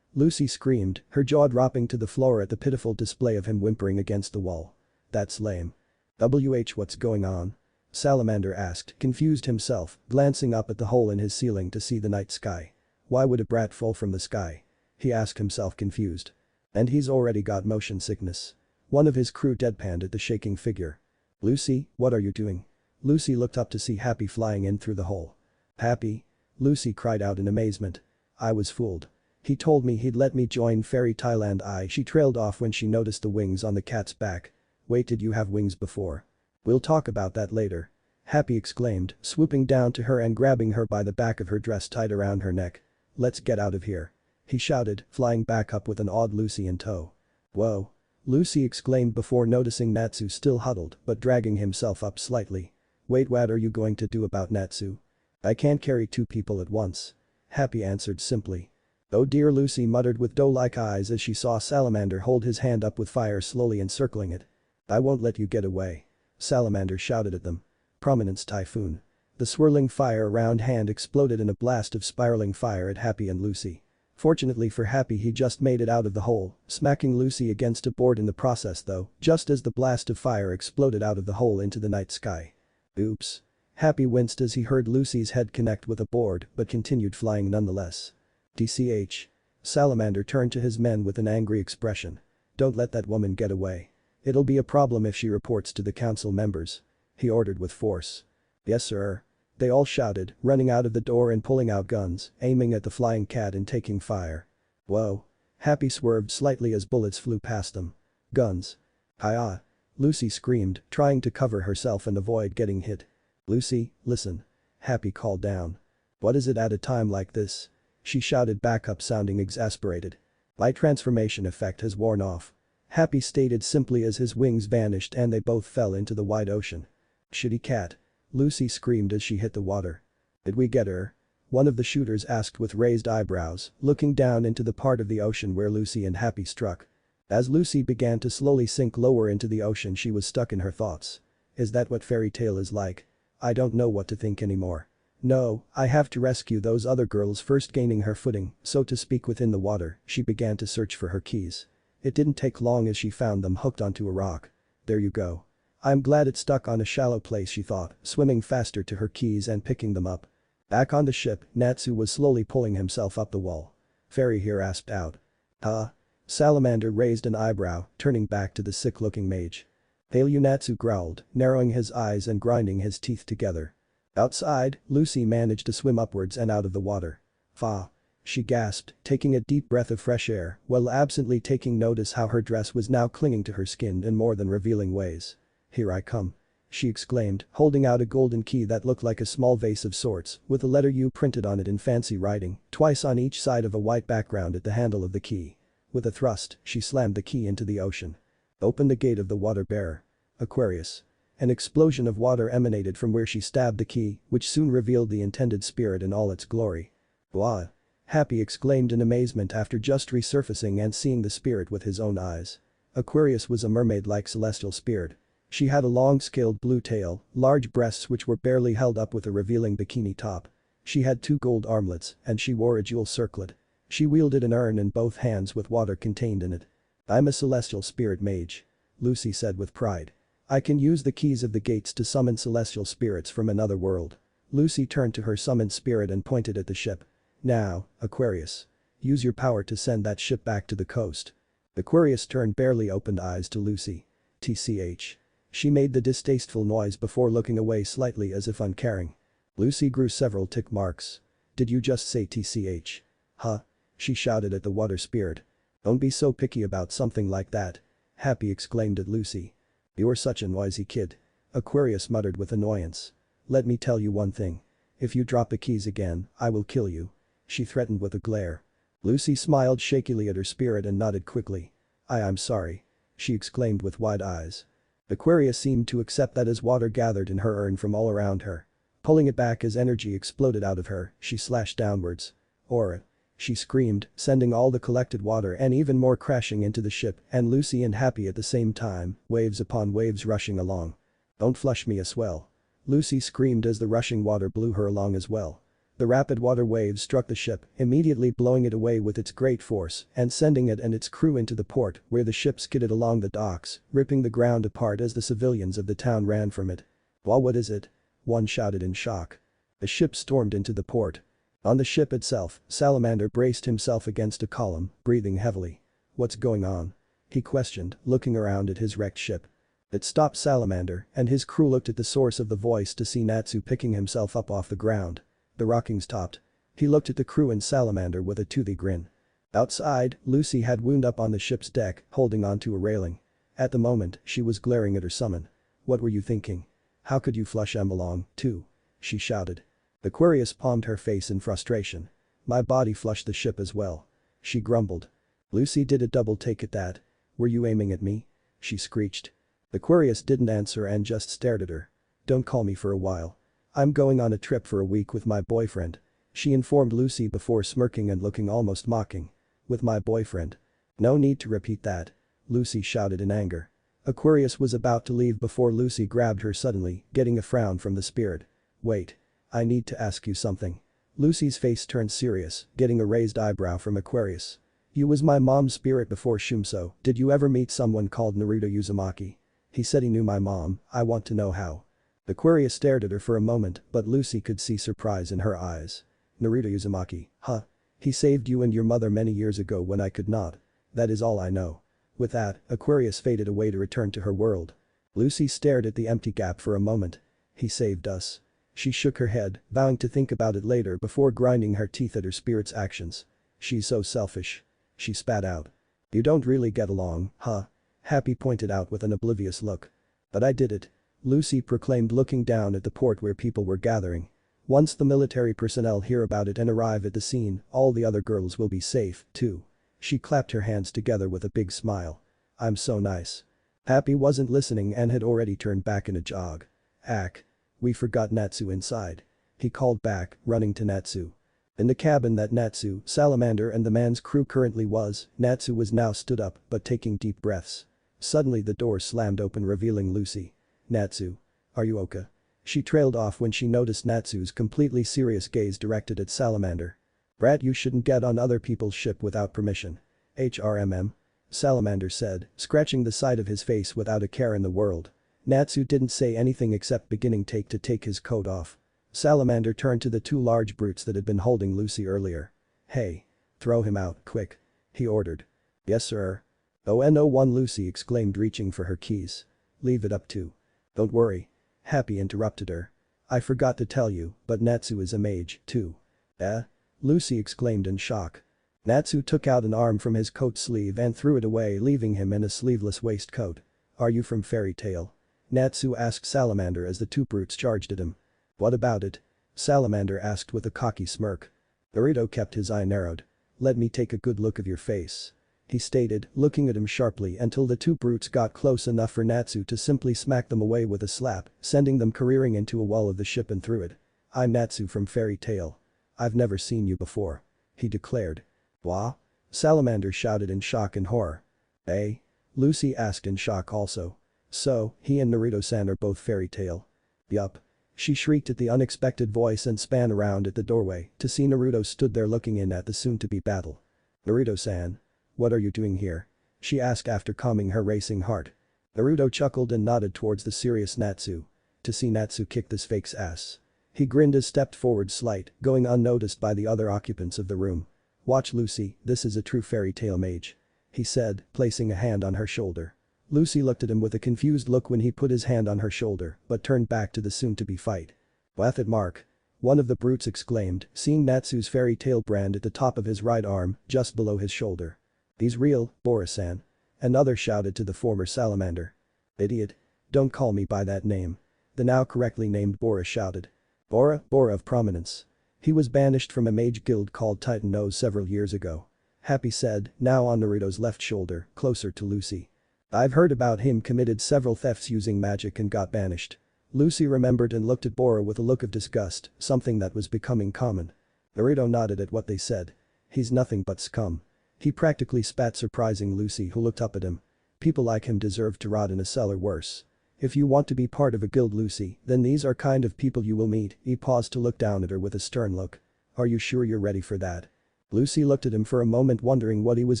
Lucy screamed, her jaw dropping to the floor at the pitiful display of him whimpering against the wall. That's lame. What's going on? Salamander asked, confused himself, glancing up at the hole in his ceiling to see the night sky. Why would a brat fall from the sky? He asked himself confused. And he's already got motion sickness. One of his crew deadpanned at the shaking figure. Lucy, what are you doing? Lucy looked up to see Happy flying in through the hole. Happy? Lucy cried out in amazement. I was fooled. He told me he'd let me join Fairy Thailand. She trailed off when she noticed the wings on the cat's back. Wait, did you have wings before? We'll talk about that later. Happy exclaimed, swooping down to her and grabbing her by the back of her dress tied around her neck. Let's get out of here. He shouted, flying back up with an awed Lucy in tow. Whoa. Lucy exclaimed before noticing Natsu still huddled but dragging himself up slightly. Wait, what are you going to do about Natsu? I can't carry two people at once. Happy answered simply. Oh dear, Lucy muttered with doe-like eyes as she saw Salamander hold his hand up with fire slowly encircling it. I won't let you get away. Salamander shouted at them. Prominence Typhoon. The swirling fire around hand exploded in a blast of spiraling fire at Happy and Lucy. Fortunately for Happy, he just made it out of the hole, smacking Lucy against a board in the process though, just as the blast of fire exploded out of the hole into the night sky. Oops. Happy winced as he heard Lucy's head connect with a board but continued flying nonetheless. DCH. Salamander turned to his men with an angry expression. Don't let that woman get away. It'll be a problem if she reports to the council members. He ordered with force. Yes sir. They all shouted, running out of the door and pulling out guns, aiming at the flying cat and taking fire. Whoa. Happy swerved slightly as bullets flew past them. Guns. Hi-ah. Lucy screamed, trying to cover herself and avoid getting hit. Lucy, listen. Happy called down. What is it at a time like this? She shouted back up, sounding exasperated. My transformation effect has worn off. Happy stated simply as his wings vanished and they both fell into the wide ocean. Shitty cat. Lucy screamed as she hit the water. Did we get her? One of the shooters asked with raised eyebrows, looking down into the part of the ocean where Lucy and Happy struck. As Lucy began to slowly sink lower into the ocean, she was stuck in her thoughts. Is that what fairy tale is like? I don't know what to think anymore. No, I have to rescue those other girls first. Gaining her footing, so to speak, within the water, she began to search for her keys. It didn't take long as she found them hooked onto a rock. There you go. I'm glad it stuck on a shallow place, she thought, swimming faster to her keys and picking them up. Back on the ship, Natsu was slowly pulling himself up the wall. Fairy here asked out. Huh? Salamander raised an eyebrow, turning back to the sick-looking mage. Hail you, Natsu growled, narrowing his eyes and grinding his teeth together. Outside, Lucy managed to swim upwards and out of the water. Fa. She gasped, taking a deep breath of fresh air, while absently taking notice how her dress was now clinging to her skin in more than revealing ways. Here I come. She exclaimed, holding out a golden key that looked like a small vase of sorts, with the letter U printed on it in fancy writing, twice on each side of a white background at the handle of the key. With a thrust, she slammed the key into the ocean. Open the gate of the water bearer. Aquarius. An explosion of water emanated from where she stabbed the key, which soon revealed the intended spirit in all its glory. Wow. Happy exclaimed in amazement after just resurfacing and seeing the spirit with his own eyes. Aquarius was a mermaid-like celestial spirit. She had a long scaled blue tail, large breasts which were barely held up with a revealing bikini top. She had 2 gold armlets and she wore a jewel circlet. She wielded an urn in both hands with water contained in it. I'm a celestial spirit mage. Lucy said with pride. I can use the keys of the gates to summon celestial spirits from another world. Lucy turned to her summoned spirit and pointed at the ship. Now, Aquarius. Use your power to send that ship back to the coast. Aquarius turned barely opened eyes to Lucy. TCH. She made the distasteful noise before looking away slightly as if uncaring. Lucy grew several tick marks. Did you just say TCH? Huh? She shouted at the water spirit. Don't be so picky about something like that. Happy exclaimed at Lucy. You're such a noisy kid. Aquarius muttered with annoyance. Let me tell you one thing. If you drop the keys again, I will kill you. She threatened with a glare. Lucy smiled shakily at her spirit and nodded quickly. I'm sorry. She exclaimed with wide eyes. Aquarius seemed to accept that as water gathered in her urn from all around her. Pulling it back as energy exploded out of her, she slashed downwards. Aura. She screamed, sending all the collected water and even more crashing into the ship and Lucy and Happy at the same time, waves upon waves rushing along. Don't flush me as well. Lucy screamed as the rushing water blew her along as well. The rapid water waves struck the ship, immediately blowing it away with its great force and sending it and its crew into the port where the ship skidded along the docks, ripping the ground apart as the civilians of the town ran from it. "Well, what is it?" one shouted in shock. The ship stormed into the port. On the ship itself, Salamander braced himself against a column, breathing heavily. "What's going on?" he questioned, looking around at his wrecked ship. It stopped Salamander, and his crew looked at the source of the voice to see Natsu picking himself up off the ground. The rocking stopped. He looked at the crew and Salamander with a toothy grin. Outside, Lucy had wound up on the ship's deck, holding onto a railing. At the moment, she was glaring at her summon. "What were you thinking? How could you flush em along, too?" she shouted. Aquarius palmed her face in frustration. "My body flushed the ship as well," she grumbled. Lucy did a double take at that. "Were you aiming at me?" she screeched. Aquarius didn't answer and just stared at her. "Don't call me for a while. I'm going on a trip for a week with my boyfriend," she informed Lucy before smirking and looking almost mocking. "With my boyfriend?" "No need to repeat that," Lucy shouted in anger. Aquarius was about to leave before Lucy grabbed her suddenly, getting a frown from the spirit. "Wait. I need to ask you something." Lucy's face turned serious, getting a raised eyebrow from Aquarius. "You was my mom's spirit before Shumso, did you ever meet someone called Naruto Uzumaki?" "He said he knew my mom, I want to know how." Aquarius stared at her for a moment, but Lucy could see surprise in her eyes. "Naruto Uzumaki, huh? He saved you and your mother many years ago when I could not. That is all I know." With that, Aquarius faded away to return to her world. Lucy stared at the empty gap for a moment. "He saved us." She shook her head, vowing to think about it later before grinding her teeth at her spirit's actions. "She's so selfish." She spat out. "You don't really get along, huh?" Happy pointed out with an oblivious look. "But I did it," Lucy proclaimed, looking down at the port where people were gathering. "Once the military personnel hear about it and arrive at the scene, all the other girls will be safe, too." She clapped her hands together with a big smile. "I'm so nice." Happy wasn't listening and had already turned back in a jog. "Ack. We forgot Natsu inside," he called back, running to Natsu. In the cabin that Natsu, Salamander and the man's crew currently was, Natsu was now stood up but taking deep breaths. Suddenly the door slammed open revealing Lucy. "Natsu. Are you okay?" She trailed off when she noticed Natsu's completely serious gaze directed at Salamander. "Brat, you shouldn't get on other people's ship without permission." "HRMM?" Salamander said, scratching the side of his face without a care in the world. Natsu didn't say anything except beginning to take his coat off. Salamander turned to the two large brutes that had been holding Lucy earlier. "Hey. Throw him out, quick," he ordered. "Yes sir." "Oh no," Lucy exclaimed, reaching for her keys. "Leave it up to." "Don't worry." Happy interrupted her. "I forgot to tell you, but Natsu is a mage, too." "Eh?" Lucy exclaimed in shock. Natsu took out an arm from his coat sleeve and threw it away, leaving him in a sleeveless waistcoat. "Are you from Fairy Tail?" Natsu asked Salamander as the two brutes charged at him. "What about it?" Salamander asked with a cocky smirk. Naruto kept his eye narrowed. "Let me take a good look of your face," he stated, looking at him sharply until the two brutes got close enough for Natsu to simply smack them away with a slap, sending them careering into a wall of the ship and through it. "I'm Natsu from Fairy Tail. I've never seen you before," he declared. "What?" Salamander shouted in shock and horror. "Eh?" Lucy asked in shock also. "So, he and Naruto-san are both Fairy Tail?" "Yup." She shrieked at the unexpected voice and span around at the doorway to see Naruto stood there looking in at the soon-to-be battle. "Naruto-san. What are you doing here?" she asked after calming her racing heart. Naruto chuckled and nodded towards the serious Natsu. "To see Natsu kick this fake's ass." He grinned as stepped forward slight, going unnoticed by the other occupants of the room. "Watch Lucy, this is a true Fairy Tail mage," he said, placing a hand on her shoulder. Lucy looked at him with a confused look when he put his hand on her shoulder, but turned back to the soon-to-be fight. "Laugh at Mark." One of the brutes exclaimed, seeing Natsu's Fairy Tail brand at the top of his right arm, just below his shoulder. "He's real, Bora-san." Another shouted to the former Salamander. "Idiot. Don't call me by that name." The now correctly named Bora shouted. "Bora of prominence. He was banished from a mage guild called Titans several years ago." Happy said, now on Naruto's left shoulder, closer to Lucy. "I've heard about him, committed several thefts using magic and got banished." Lucy remembered and looked at Bora with a look of disgust, something that was becoming common. Naruto nodded at what they said. "He's nothing but scum." He practically spat, surprising Lucy, who looked up at him. "People like him deserve to rot in a cellar worse. If you want to be part of a guild, Lucy, then these are kind of people you will meet." He paused to look down at her with a stern look. Are you sure you're ready for that? Lucy looked at him for a moment wondering what he was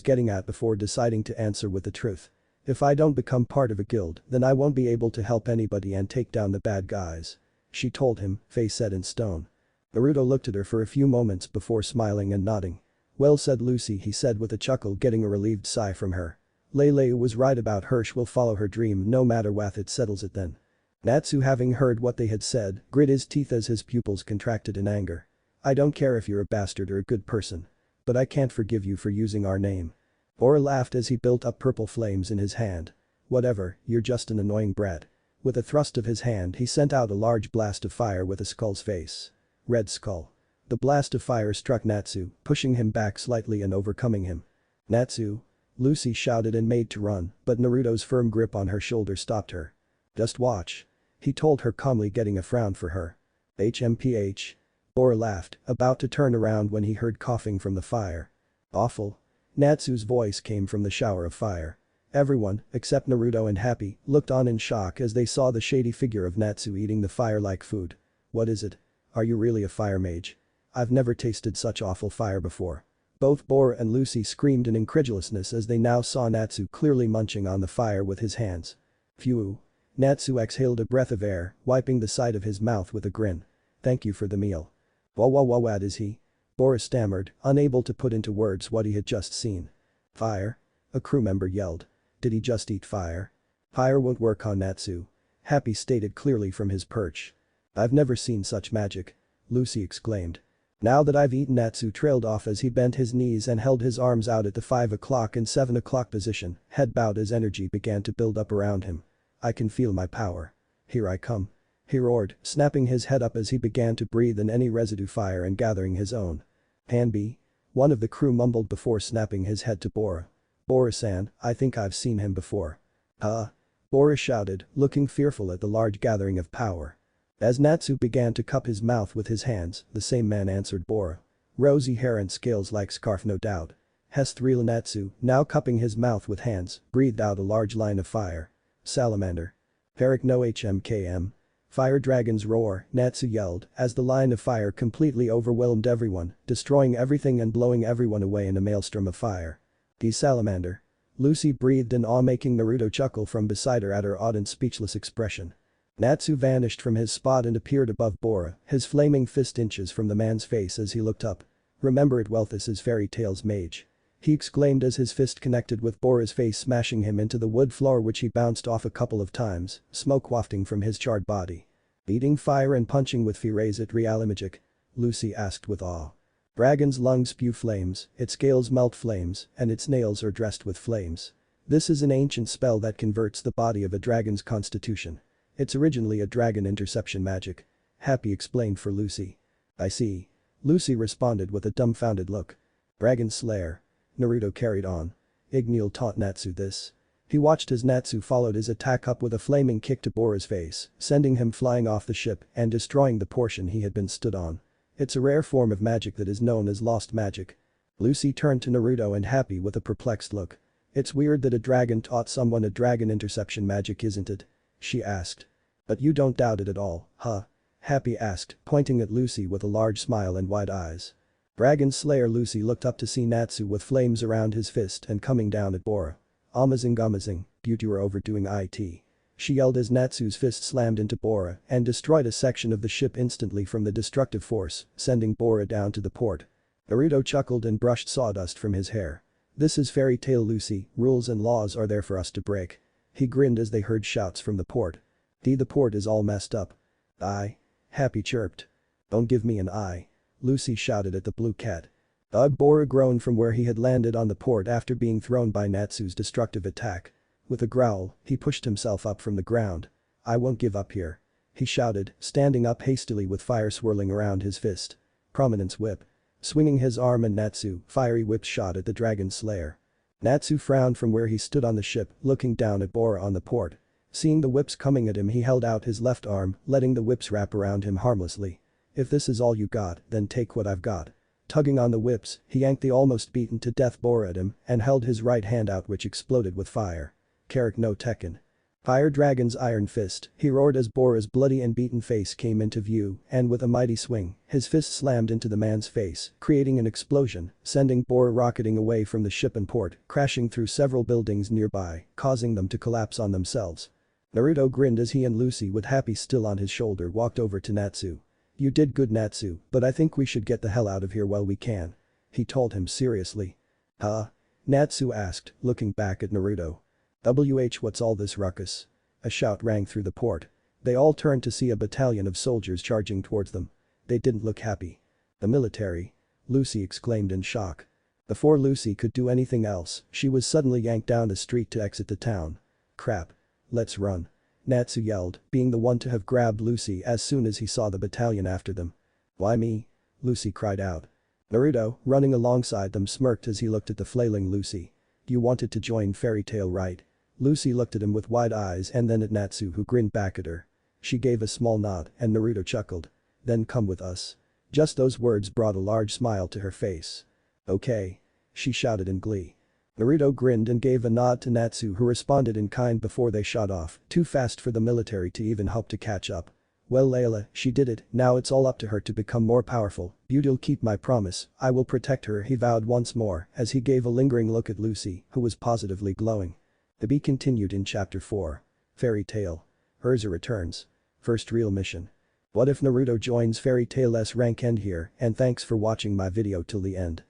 getting at before deciding to answer with the truth. If I don't become part of a guild, then I won't be able to help anybody and take down the bad guys. She told him, face set in stone. Naruto looked at her for a few moments before smiling and nodding. Well said Lucy, he said with a chuckle, getting a relieved sigh from her. Lele was right about Hirsch will follow her dream no matter what, it settles it then. Natsu, having heard what they had said, grit his teeth as his pupils contracted in anger. I don't care if you're a bastard or a good person. But I can't forgive you for using our name. Bora laughed as he built up purple flames in his hand. Whatever, you're just an annoying brat. With a thrust of his hand he sent out a large blast of fire with a skull's face. Red Skull. The blast of fire struck Natsu, pushing him back slightly and overcoming him. Natsu! Lucy shouted and made to run, but Naruto's firm grip on her shoulder stopped her. Just watch. He told her calmly, getting a frown for her. HMPH. Bora laughed, about to turn around when he heard coughing from the fire. Awful. Natsu's voice came from the shower of fire. Everyone, except Naruto and Happy, looked on in shock as they saw the shady figure of Natsu eating the fire like food. What is it? Are you really a fire mage? I've never tasted such awful fire before. Both Bora and Lucy screamed in incredulousness as they now saw Natsu clearly munching on the fire with his hands. Phew. Natsu exhaled a breath of air, wiping the side of his mouth with a grin. Thank you for the meal. What is he? Bora stammered, unable to put into words what he had just seen. Fire? A crew member yelled. Did he just eat fire? Fire won't work on Natsu. Happy stated clearly from his perch. I've never seen such magic. Lucy exclaimed. Now that I've eaten, Natsu trailed off as he bent his knees and held his arms out at the 5 o'clock and 7 o'clock position, head bowed as energy began to build up around him. I can feel my power. Here I come. He roared, snapping his head up as he began to breathe in any residue fire and gathering his own. Hanbi? One of the crew mumbled before snapping his head to Bora. Bora-san, I think I've seen him before. Huh? Bora shouted, looking fearful at the large gathering of power. As Natsu began to cup his mouth with his hands, the same man answered Bora. Rosy hair and scales like scarf, no doubt. Hest-real Natsu, now cupping his mouth with hands, breathed out a large line of fire. Salamander. Peric no HMKM. Fire dragons roar, Natsu yelled, as the line of fire completely overwhelmed everyone, destroying everything and blowing everyone away in a maelstrom of fire. The salamander. Lucy breathed in awe, making Naruto chuckle from beside her at her odd and speechless expression. Natsu vanished from his spot and appeared above Bora, his flaming fist inches from the man's face as he looked up. Remember it well, this is Fairy Tail's mage. He exclaimed as his fist connected with Bora's face, smashing him into the wood floor, which he bounced off a couple of times, smoke wafting from his charred body. Eating fire and punching with fire, is it real magic? Lucy asked with awe. Dragon's lungs spew flames, its scales melt flames, and its nails are dressed with flames. This is an ancient spell that converts the body of a dragon's constitution. It's originally a dragon interception magic. Happy explained for Lucy. I see. Lucy responded with a dumbfounded look. Dragon Slayer. Naruto carried on. Igneel taught Natsu this. He watched as Natsu followed his attack up with a flaming kick to Bora's face, sending him flying off the ship and destroying the portion he had been stood on. It's a rare form of magic that is known as lost magic. Lucy turned to Naruto and Happy with a perplexed look. It's weird that a dragon taught someone a dragon interception magic, isn't it? She asked. But you don't doubt it at all, huh? Happy asked, pointing at Lucy with a large smile and wide eyes. Dragon Slayer. Lucy looked up to see Natsu with flames around his fist and coming down at Bora. Amazing, beauty, you're overdoing it. She yelled as Natsu's fist slammed into Bora and destroyed a section of the ship instantly from the destructive force, sending Bora down to the port. Naruto chuckled and brushed sawdust from his hair. This is Fairy Tail, Lucy, rules and laws are there for us to break. He grinned as they heard shouts from the port. The port is all messed up. Aye. Happy chirped. Don't give me an eye. Lucy shouted at the blue cat. Bora groaned from where he had landed on the port after being thrown by Natsu's destructive attack. With a growl, he pushed himself up from the ground. I won't give up here. He shouted, standing up hastily with fire swirling around his fist. Prominence whip. Swinging his arm and Natsu, fiery whip shot at the Dragon Slayer. Natsu frowned from where he stood on the ship, looking down at Bora on the port. Seeing the whips coming at him, he held out his left arm, letting the whips wrap around him harmlessly. If this is all you got, then take what I've got. Tugging on the whips, he yanked the almost beaten to death Bora at him and held his right hand out, which exploded with fire. Carrick no Tekken. Fire Dragon's iron fist, he roared as Bora's bloody and beaten face came into view, and with a mighty swing, his fist slammed into the man's face, creating an explosion, sending Bora rocketing away from the ship and port, crashing through several buildings nearby, causing them to collapse on themselves. Naruto grinned as he and Lucy with Happy still on his shoulder walked over to Natsu. "You did good, Natsu, but I think we should get the hell out of here while we can," he told him seriously. "Huh?" Natsu asked, looking back at Naruto. What's all this ruckus?" A shout rang through the port. They all turned to see a battalion of soldiers charging towards them. They didn't look happy. "The military?" Lucy exclaimed in shock. Before Lucy could do anything else, she was suddenly yanked down the street to exit the town. "Crap. Let's run," Natsu yelled, being the one to have grabbed Lucy as soon as he saw the battalion after them. "Why me?" Lucy cried out. Naruto, running alongside them, smirked as he looked at the flailing Lucy. "You wanted to join Fairy Tail, right?" Lucy looked at him with wide eyes and then at Natsu, who grinned back at her. She gave a small nod and Naruto chuckled. "Then come with us." Just those words brought a large smile to her face. "Okay," she shouted in glee. Naruto grinned and gave a nod to Natsu, who responded in kind before they shot off, too fast for the military to even help to catch up. "Well, Layla, she did it, now it's all up to her to become more powerful. Beauty'll keep my promise, I will protect her," he vowed once more as he gave a lingering look at Lucy, who was positively glowing. To be continued in Chapter 4. Fairy Tail. Urza returns. First real mission. What if Naruto joins Fairy Tail's rank? End here, and thanks for watching my video till the end.